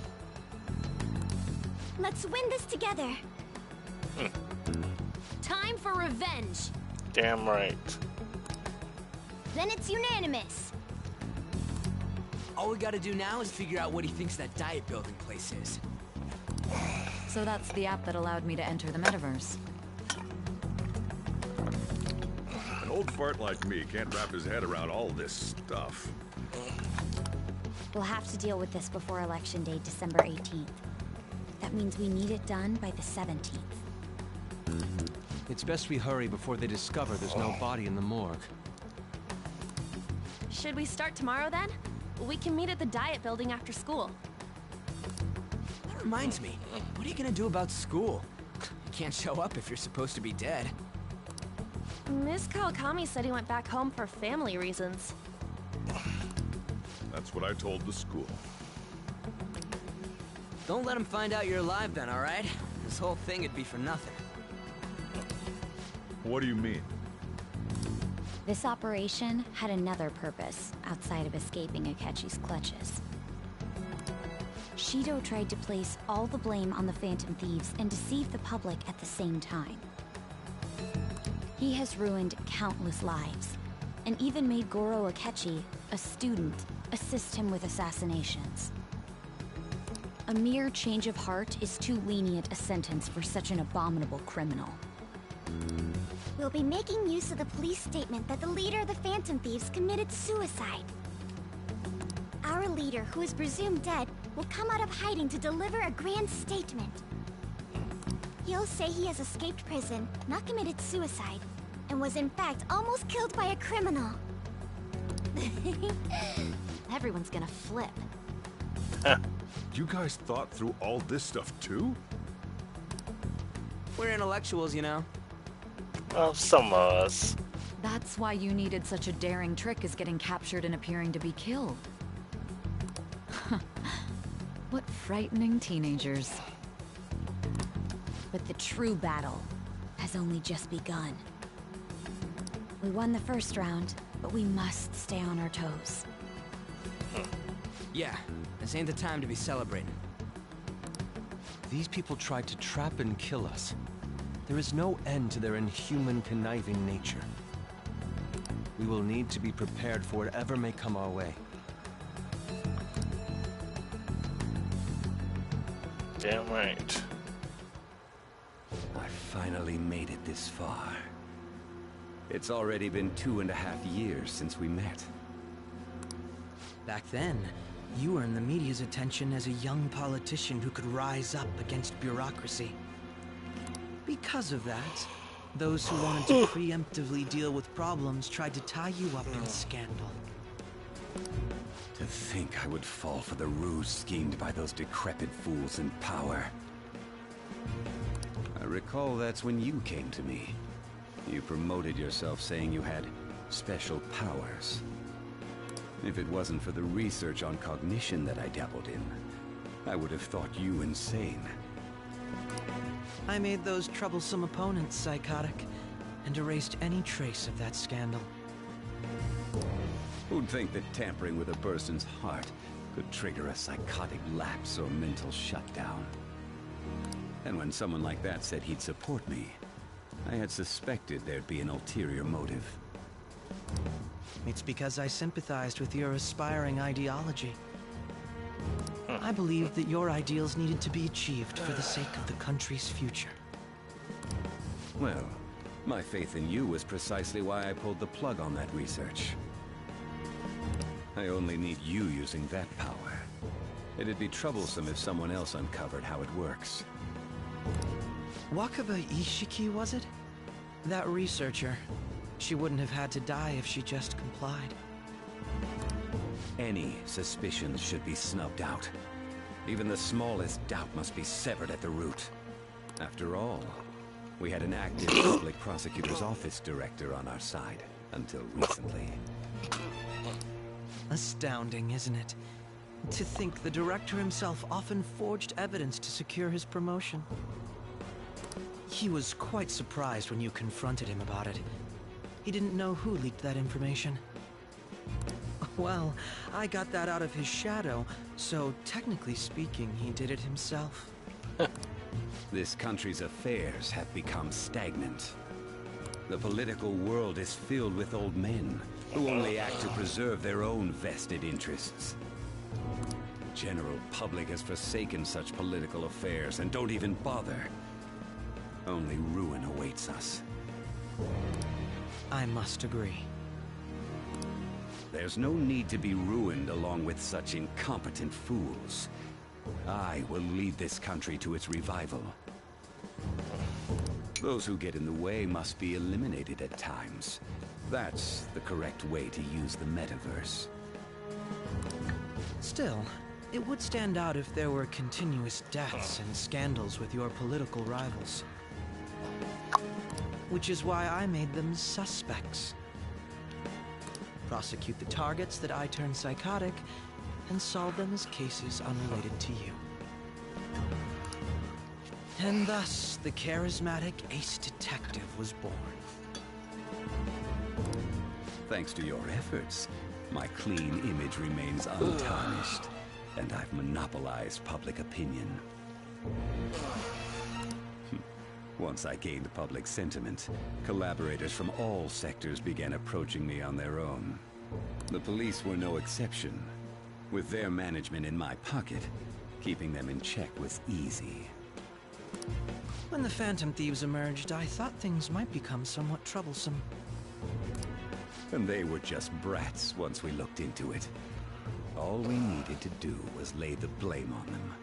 Let's win this together. Time for revenge! Damn right. Then it's unanimous. All we gotta do now is figure out what he thinks that Diet Building place is. So that's the app that allowed me to enter the metaverse. An old fart like me can't wrap his head around all this stuff. We'll have to deal with this before Election Day, December 18th. That means we need it done by the 17th. It's best we hurry before they discover there's no body in the morgue. Should we start tomorrow then? We can meet at the Diet Building after school. That reminds me, what are you gonna do about school? You can't show up if you're supposed to be dead. Miss Kawakami said he went back home for family reasons. That's what I told the school. Don't let him find out you're alive then, alright? This whole thing would be for nothing. What do you mean? This operation had another purpose outside of escaping Akechi's clutches. Shido tried to place all the blame on the Phantom Thieves and deceive the public at the same time. He has ruined countless lives, and even made Goro Akechi, a student, assist him with assassinations. A mere change of heart is too lenient a sentence for such an abominable criminal. We'll be making use of the police statement that the leader of the Phantom Thieves committed suicide. Our leader, who is presumed dead, will come out of hiding to deliver a grand statement. He'll say he has escaped prison, not committed suicide, and was in fact almost killed by a criminal. Everyone's gonna flip. You guys thought through all this stuff too? We're intellectuals, you know. Well, some of us. That's why you needed such a daring trick as getting captured and appearing to be killed. What frightening teenagers. But the true battle has only just begun. We won the first round, but we must stay on our toes. Yeah, this ain't the time to be celebrating. These people tried to trap and kill us. There is no end to their inhuman, conniving nature. We will need to be prepared for whatever may come our way. Damn right. I finally made it this far. It's already been 2.5 years since we met. Back then, you earned the media's attention as a young politician who could rise up against bureaucracy. Because of that, those who wanted to preemptively deal with problems tried to tie you up in scandal. To think I would fall for the ruse schemed by those decrepit fools in power. I recall that's when you came to me. You promoted yourself saying you had special powers. If it wasn't for the research on cognition that I dabbled in, I would have thought you insane. I made those troublesome opponents psychotic, and erased any trace of that scandal. Who'd think that tampering with a person's heart could trigger a psychotic lapse or mental shutdown? And when someone like that said he'd support me, I had suspected there'd be an ulterior motive. It's because I sympathized with your aspiring ideology. I believed that your ideals needed to be achieved for the sake of the country's future. Well, my faith in you was precisely why I pulled the plug on that research. I only need you using that power. It'd be troublesome if someone else uncovered how it works. Wakaba Ishiki, was it? That researcher. She wouldn't have had to die if she just complied. Any suspicions should be snubbed out. Even the smallest doubt must be severed at the root. After all, we had an active public prosecutor's office director on our side, until recently. Astounding, isn't it? To think the director himself often forged evidence to secure his promotion. He was quite surprised when you confronted him about it. He didn't know who leaked that information. Well, I got that out of his shadow, so technically speaking, he did it himself. This country's affairs have become stagnant. The political world is filled with old men who only act to preserve their own vested interests. The general public has forsaken such political affairs and don't even bother. Only ruin awaits us. I must agree. There's no need to be ruined along with such incompetent fools. I will lead this country to its revival. Those who get in the way must be eliminated at times. That's the correct way to use the metaverse. Still, it would stand out if there were continuous deaths and scandals with your political rivals. Which is why I made them suspects. Prosecute the targets that I turn psychotic, and solve them as cases unrelated to you. And thus, the charismatic ace detective was born. Thanks to your efforts, my clean image remains untarnished, and I've monopolized public opinion. Once I gained public sentiment, collaborators from all sectors began approaching me on their own. The police were no exception. With their management in my pocket, keeping them in check was easy. When the Phantom Thieves emerged, I thought things might become somewhat troublesome. And they were just brats once we looked into it. All we needed to do was lay the blame on them.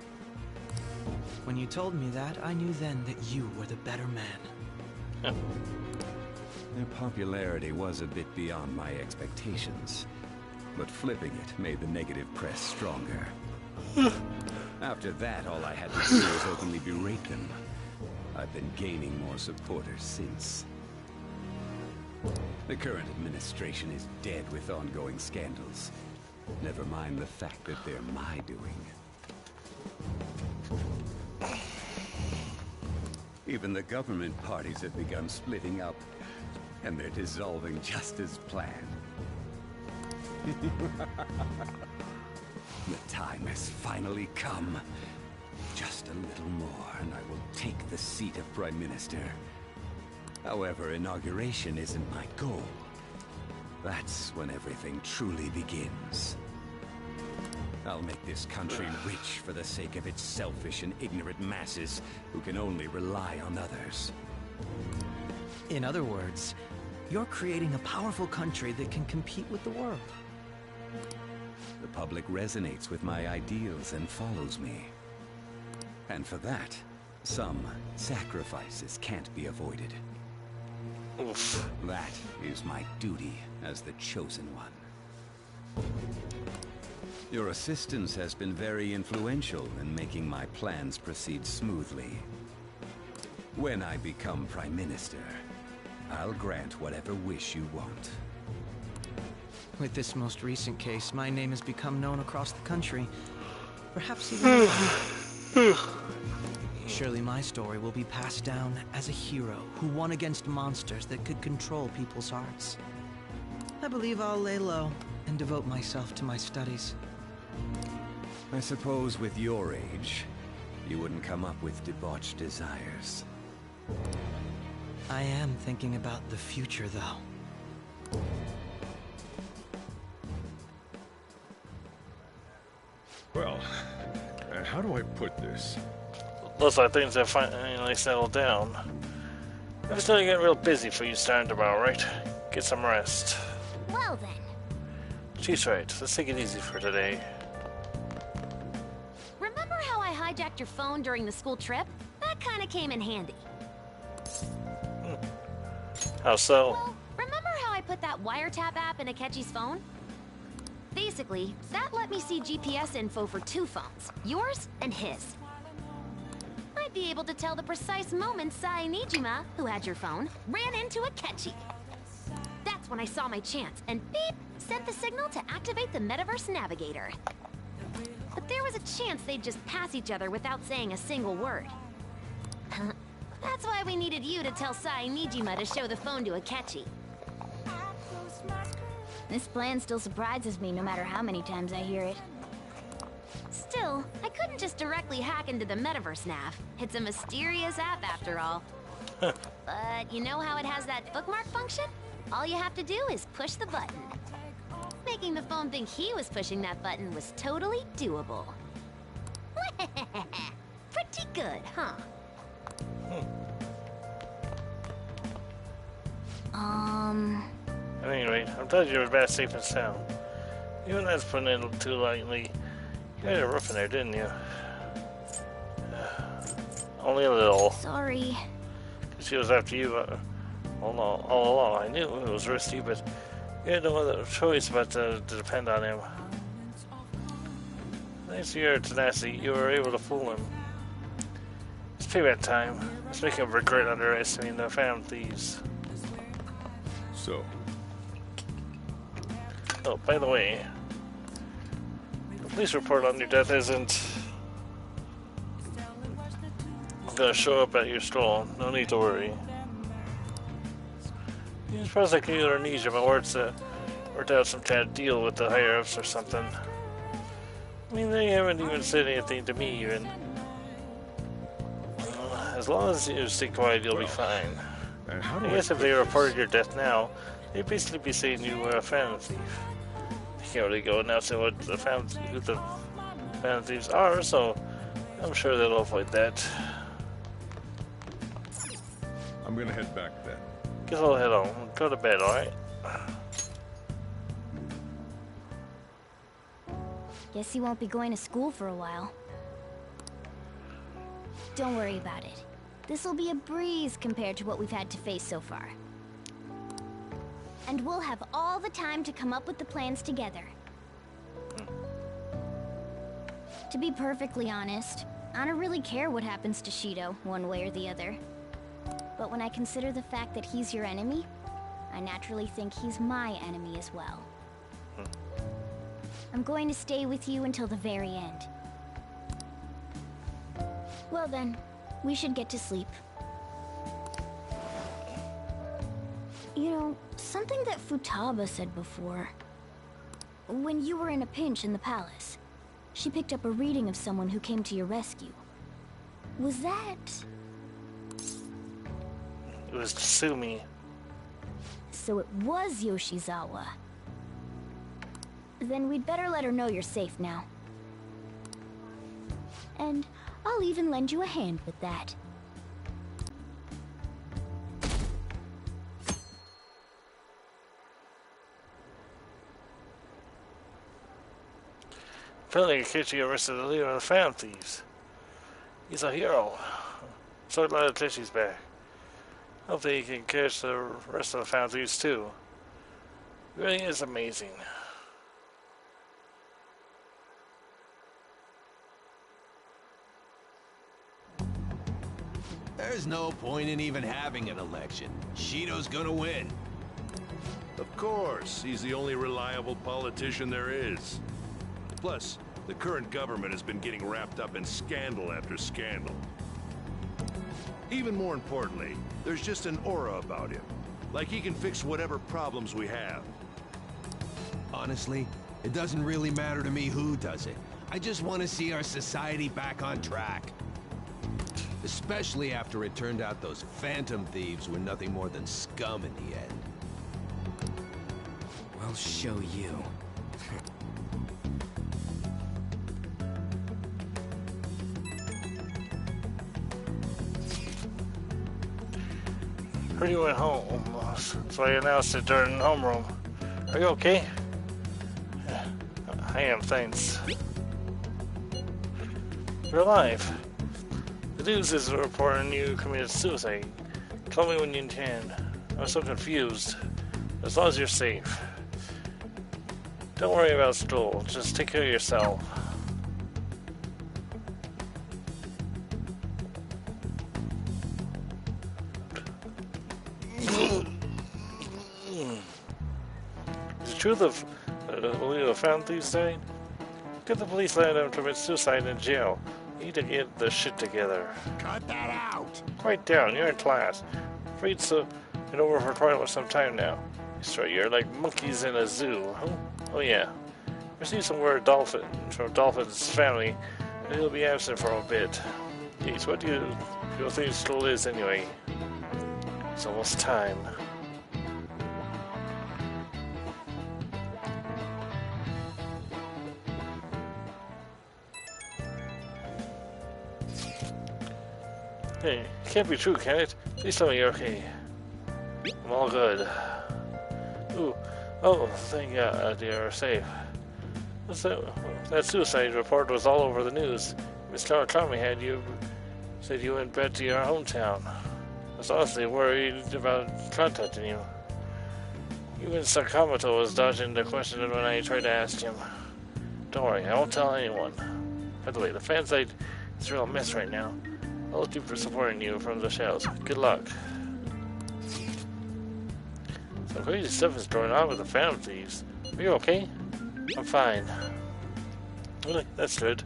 When you told me that, I knew then that you were the better man. Their popularity was a bit beyond my expectations, but flipping it made the negative press stronger. After that, all I had to do was openly berate them. I've been gaining more supporters since. The current administration is dead with ongoing scandals. Never mind the fact that they're my doing. Even the government parties have begun splitting up, and they're dissolving just as planned. The time has finally come. Just a little more, and I will take the seat of Prime Minister. However, inauguration isn't my goal. That's when everything truly begins. I'll make this country rich for the sake of its selfish and ignorant masses who can only rely on others. In other words, you're creating a powerful country that can compete with the world. The public resonates with my ideals and follows me. And for that, some sacrifices can't be avoided. Oof. That is my duty as the chosen one. Your assistance has been very influential in making my plans proceed smoothly. When I become Prime Minister, I'll grant whatever wish you want. With this most recent case, my name has become known across the country. Perhaps even surely my story will be passed down as a hero who won against monsters that could control people's hearts. I believe I'll lay low and devote myself to my studies. I suppose with your age, you wouldn't come up with debauched desires. I am thinking about the future, though. Well, how do I put this? Looks like things have finally settled down. I'm still getting real busy for you starting tomorrow, right? Get some rest. Well then. She's right. Let's take it easy for today. Remember how I hijacked your phone during the school trip? That kinda came in handy. How so? Well, remember how I put that wiretap app in Akechi's phone? Basically, that let me see GPS info for 2 phones, yours and his. I'd be able to tell the precise moment Sai Nijima, who had your phone, ran into Akechi. That's when I saw my chance, and beep, sent the signal to activate the Metaverse Navigator. But there was a chance they'd just pass each other without saying a single word. That's why we needed you to tell Sai Nijima to show the phone to Akechi. This plan still surprises me no matter how many times I hear it. Still, I couldn't just directly hack into the Metaverse Nav. It's a mysterious app after all. But you know how it has that bookmark function? All you have to do is push the button. Making the phone think he was pushing that button was totally doable. Pretty good, huh? At any rate, I'm glad you're back safe and sound. Even that's putting it too lightly. You had a roof in there, didn't you? Only a little. Sorry. She was after you all along. I knew it was risky, but you had no other choice but to depend on him. Thanks to your tenacity, you were able to fool him. It's payback time. Let's make him regret underestimating the Phantom Thieves. So. Oh, by the way, the police report on your death isn't gonna show up at your stall. No need to worry. These prosecutor needs you, but worked out some kind of deal with the higher-ups or something. I mean, they haven't even said anything to me, even. As long as you stay quiet, you'll be fine. I guess if they reported your death now, they'd basically be saying you were a Phantom Thief. They can't really go announcing who the Phantom Thieves are, so I'm sure they'll avoid that. I'm gonna head back then. Guess I'll head on. Go to bed, alright? Guess he won't be going to school for a while. Don't worry about it. This'll be a breeze compared to what we've had to face so far. And we'll have all the time to come up with the plans together. To be perfectly honest, I don't really care what happens to Shido, one way or the other. But when I consider the fact that he's your enemy, I naturally think he's my enemy as well. I'm going to stay with you until the very end. Well then, we should get to sleep. You know, something that Futaba said before. When you were in a pinch in the palace, she picked up a reading of someone who came to your rescue. Was that... It was Tsumi. So it was Yoshizawa. Then we'd better let her know you're safe now. And I'll even lend you a hand with that. Apparently, Akechi arrested the leader of the Phantom Thieves. He's a hero. So glad Akechi's back. Hopefully he can catch the rest of the Phantom Thieves too. It really is amazing. There's no point in even having an election. Shido's gonna win. Of course, he's the only reliable politician there is. Plus, the current government has been getting wrapped up in scandal after scandal. Even more importantly, there's just an aura about him. Like he can fix whatever problems we have. Honestly, it doesn't really matter to me who does it. I just want to see our society back on track. Especially after it turned out those Phantom Thieves were nothing more than scum in the end. We'll show you. Heard you went home, so I announced it during homeroom. Are you okay? I am, thanks. You're alive. The news is reporting you committed suicide. Call me when you can. I'm so confused. As long as you're safe. Don't worry about school. Just take care of yourself. Is it true the Phantom Thieves died? Could the police let him commit suicide in jail? You need to get the shit together. Cut that out! Quiet down, you're in class. Freed's been over for quite some time now. You're like monkeys in a zoo. Oh yeah. Received some word from Dolphin's family, and he'll be absent for a bit. Jeez, what do you think school is anyway? It's almost time. Hey, it can't be true, can it? Please tell me you're okay. I'm all good. Ooh, oh, thank God you're safe. That suicide report was all over the news. Miss Kawakami said you went back to your hometown. I was honestly worried about contacting you. Even Sakamoto was dodging the question when I tried to ask him. Don't worry, I won't tell anyone. By the way, the fan site is a real mess right now. I'll do for supporting you from the shadows. Good luck. Some crazy stuff is going on with the Phantom Thieves. Are you okay? I'm fine. Really? That's good.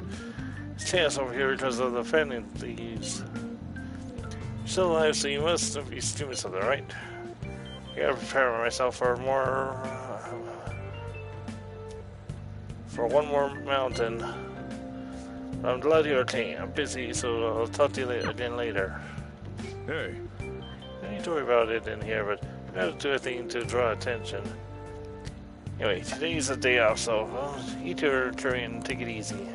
It's chaos over here because of the Phantom Thieves. You're still alive, so you must be doing something, right? I gotta prepare myself for one more mountain. I'm glad you're okay. I'm busy, so I'll talk to you again later. Hey. I need to worry about it in here, but I don't do anything to draw attention. Anyway, today's a day off, so eat your curry and take it easy.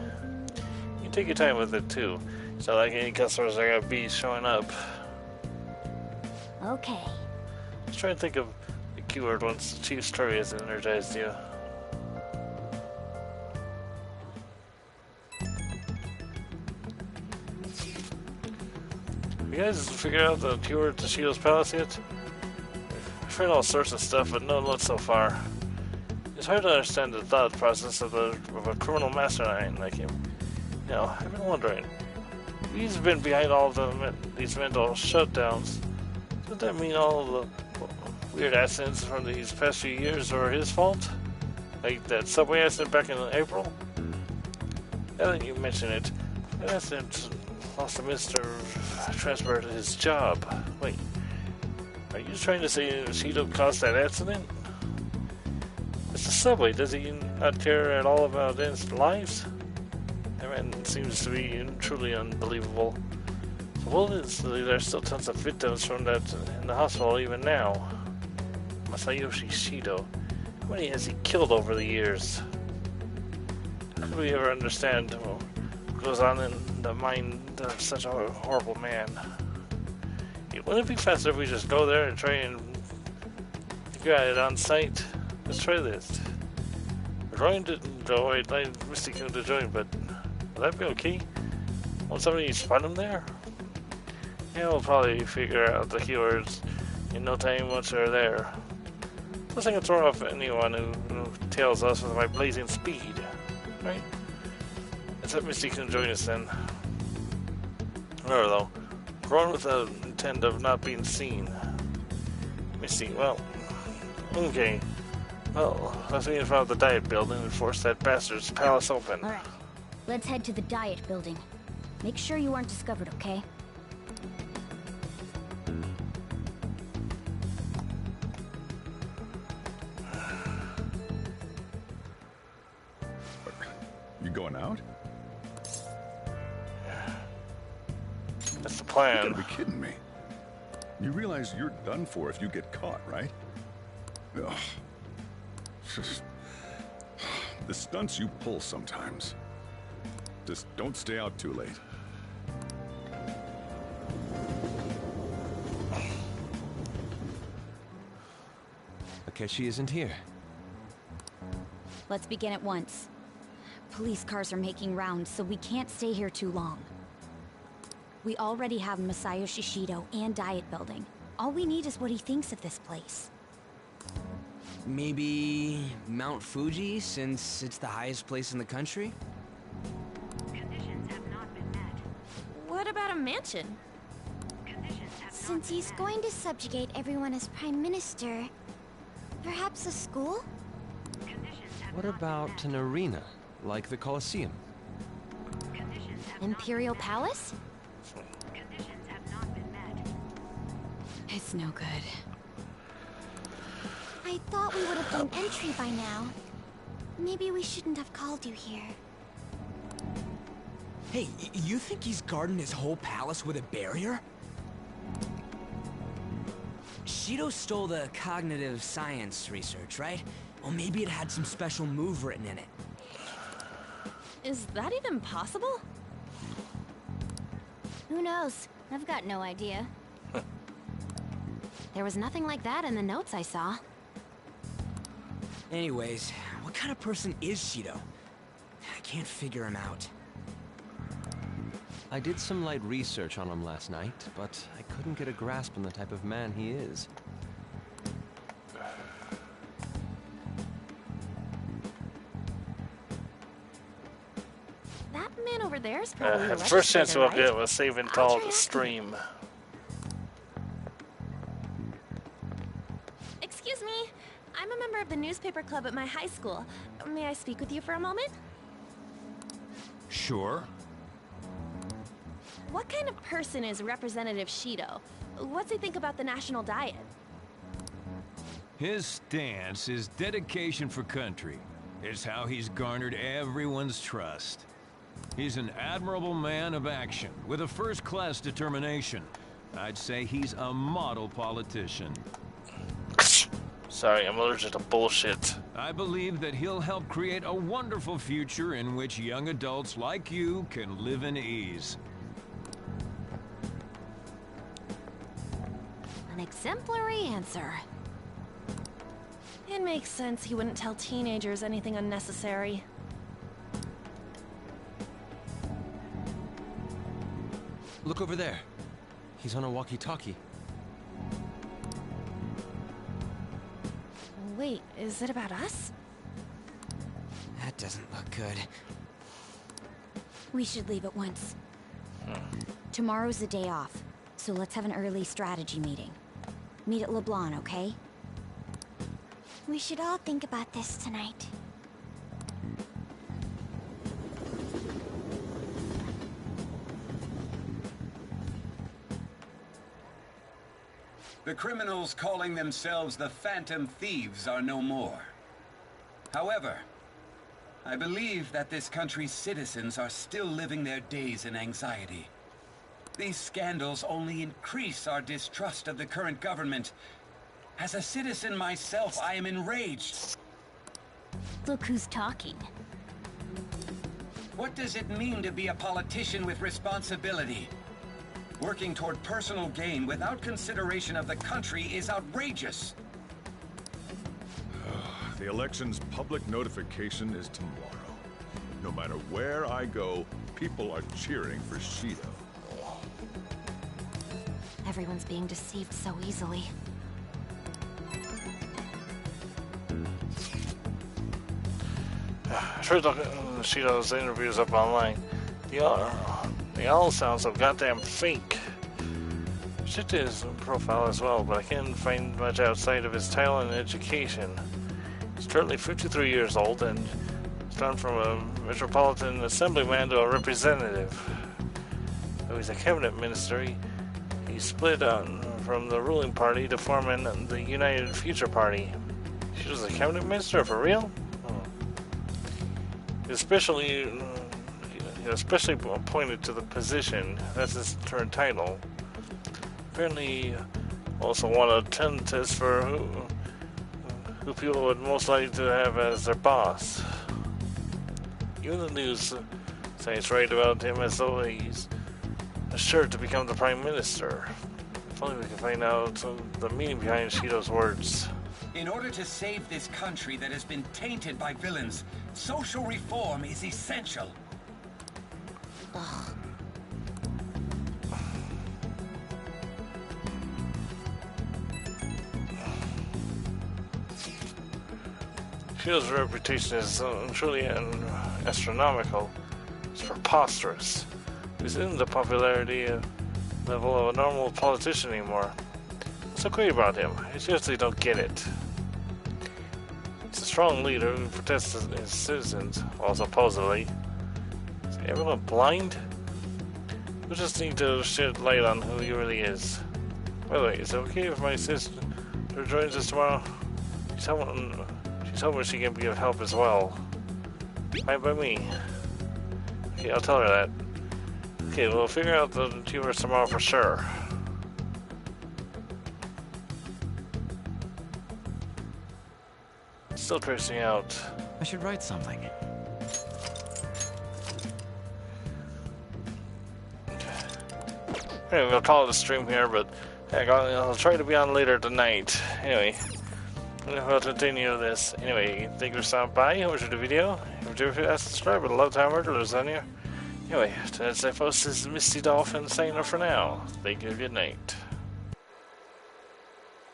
You take your time with it too. It's not like any customers are gonna be showing up. Okay. Let's try and think of the keyword once the chief's story has energized you. You guys figured out the cure to Shido's palace yet? I've heard all sorts of stuff, but no luck so far. It's hard to understand the thought process of a criminal mastermind like him. You know, I've been wondering. He's been behind all these mental shutdowns. Does that mean all the weird accidents from these past few years are his fault? Like that subway accident back in April? Now that you mention it, that accident lost to Mr. Transfer his job. Wait, are you trying to say Shido caused that accident? It's the subway. Does he not care at all about innocent lives? That man seems to be truly unbelievable. Supposedly there's still tons of victims from that in the hospital even now. Masayoshi Shido. How many has he killed over the years? How could we ever understand what goes on in the mind of such a horrible man? Wouldn't it be faster if we just go there and try and figure it on site? Let's try this. We're going to go. I'd like Misty-kun to join, but will that be okay? Won't somebody spot him there? Yeah, we'll probably figure out the keywords in no time once they're there. Plus I can throw off anyone who tails us with my blazing speed, right? Let's have Misty-kun join us then. Remember though, going with the intent of not being seen. Misty, well, okay. Well, let's meet in front of the Diet Building and force that bastard's palace open. Alright, let's head to the Diet Building. Make sure you aren't discovered, okay? You going out? That's the plan. You gotta be kidding me. You realize you're done for if you get caught, right? Ugh. The stunts you pull sometimes. Just don't stay out too late. Akechi isn't here. Let's begin at once. Police cars are making rounds, so we can't stay here too long. We already have Masayoshi Shido and Diet Building. All we need is what he thinks of this place. Maybe Mount Fuji, since it's the highest place in the country? What about a mansion? Since he's going to subjugate everyone as Prime Minister, perhaps a school? What about an arena, like the Colosseum? Imperial Palace? It's no good. I thought we would have gained entry by now. Maybe we shouldn't have called you here. Hey, you think he's guarding his whole palace with a barrier? Shido stole the cognitive science research, right? Well, maybe it had some special move written in it. Is that even possible? Who knows? I've got no idea. There was nothing like that in the notes I saw. Anyways, what kind of person is Shido? I can't figure him out. I did some light research on him last night, but I couldn't get a grasp on the type of man he is. That man over there is probably the first chance we'll legislator, get was saving Tall to stream. Excuse me. I'm a member of the newspaper club at my high school. May I speak with you for a moment? Sure. What kind of person is Representative Shido? What's he think about the national diet? His stance is dedication for country. It's how he's garnered everyone's trust. He's an admirable man of action, with a first-class determination. I'd say he's a model politician. Sorry, I'm allergic to bullshit. I believe that he'll help create a wonderful future in which young adults like you can live in ease. An exemplary answer. It makes sense he wouldn't tell teenagers anything unnecessary. Look over there. He's on a walkie-talkie. Wait, is it about us? That doesn't look good. We should leave at once. Tomorrow's the day off, so let's have an early strategy meeting. Meet at LeBlanc, okay? We should all think about this tonight. The criminals calling themselves the Phantom Thieves are no more. However, I believe that this country's citizens are still living their days in anxiety. These scandals only increase our distrust of the current government. As a citizen myself, I am enraged. Look who's talking. What does it mean to be a politician with responsibility? Working toward personal gain without consideration of the country is outrageous. The election's public notification is tomorrow. No matter where I go, people are cheering for Shido. Everyone's being deceived so easily. I tried looking at Shido's interviews up online. They all sound so goddamn fake. I checked his profile as well, but I can't find much outside of his title and education. He's currently 53 years old and has gone from a metropolitan assemblyman to a representative. Though he's a cabinet minister, he split from the ruling party to form the United Future Party. She was a cabinet minister for real? Especially appointed to the position. That's his current title. Apparently, also won a test for who people would most likely to have as their boss. Even the news sites write about him as though he's assured to become the prime minister. If only we can find out the meaning behind Shido's words. In order to save this country that has been tainted by villains, social reform is essential. Ugh. Shido's reputation is truly astronomical. It's preposterous. He's in the popularity level of a normal politician anymore. What's so great about him? I seriously don't get it. He's a strong leader who protects his citizens, while supposedly. Is everyone blind? We just need to shed light on who he really is. By the way, is it okay if my sister joins us tomorrow? She's hoping she can give help as well. Fine by me. Okay, I'll tell her that. Okay, we'll figure out the tumors tomorrow for sure. Still tracing out. I should write something. Anyway, we'll call it a stream here, but heck, I'll try to be on later tonight. Anyway, we'll continue this. Anyway, thank you for stopping by. Hope you enjoyed the video. If you did, subscribe. I'd love to have murderers on here. Anyway, as I post, this is Misty Dolphin saying it for now. Thank you. Good night.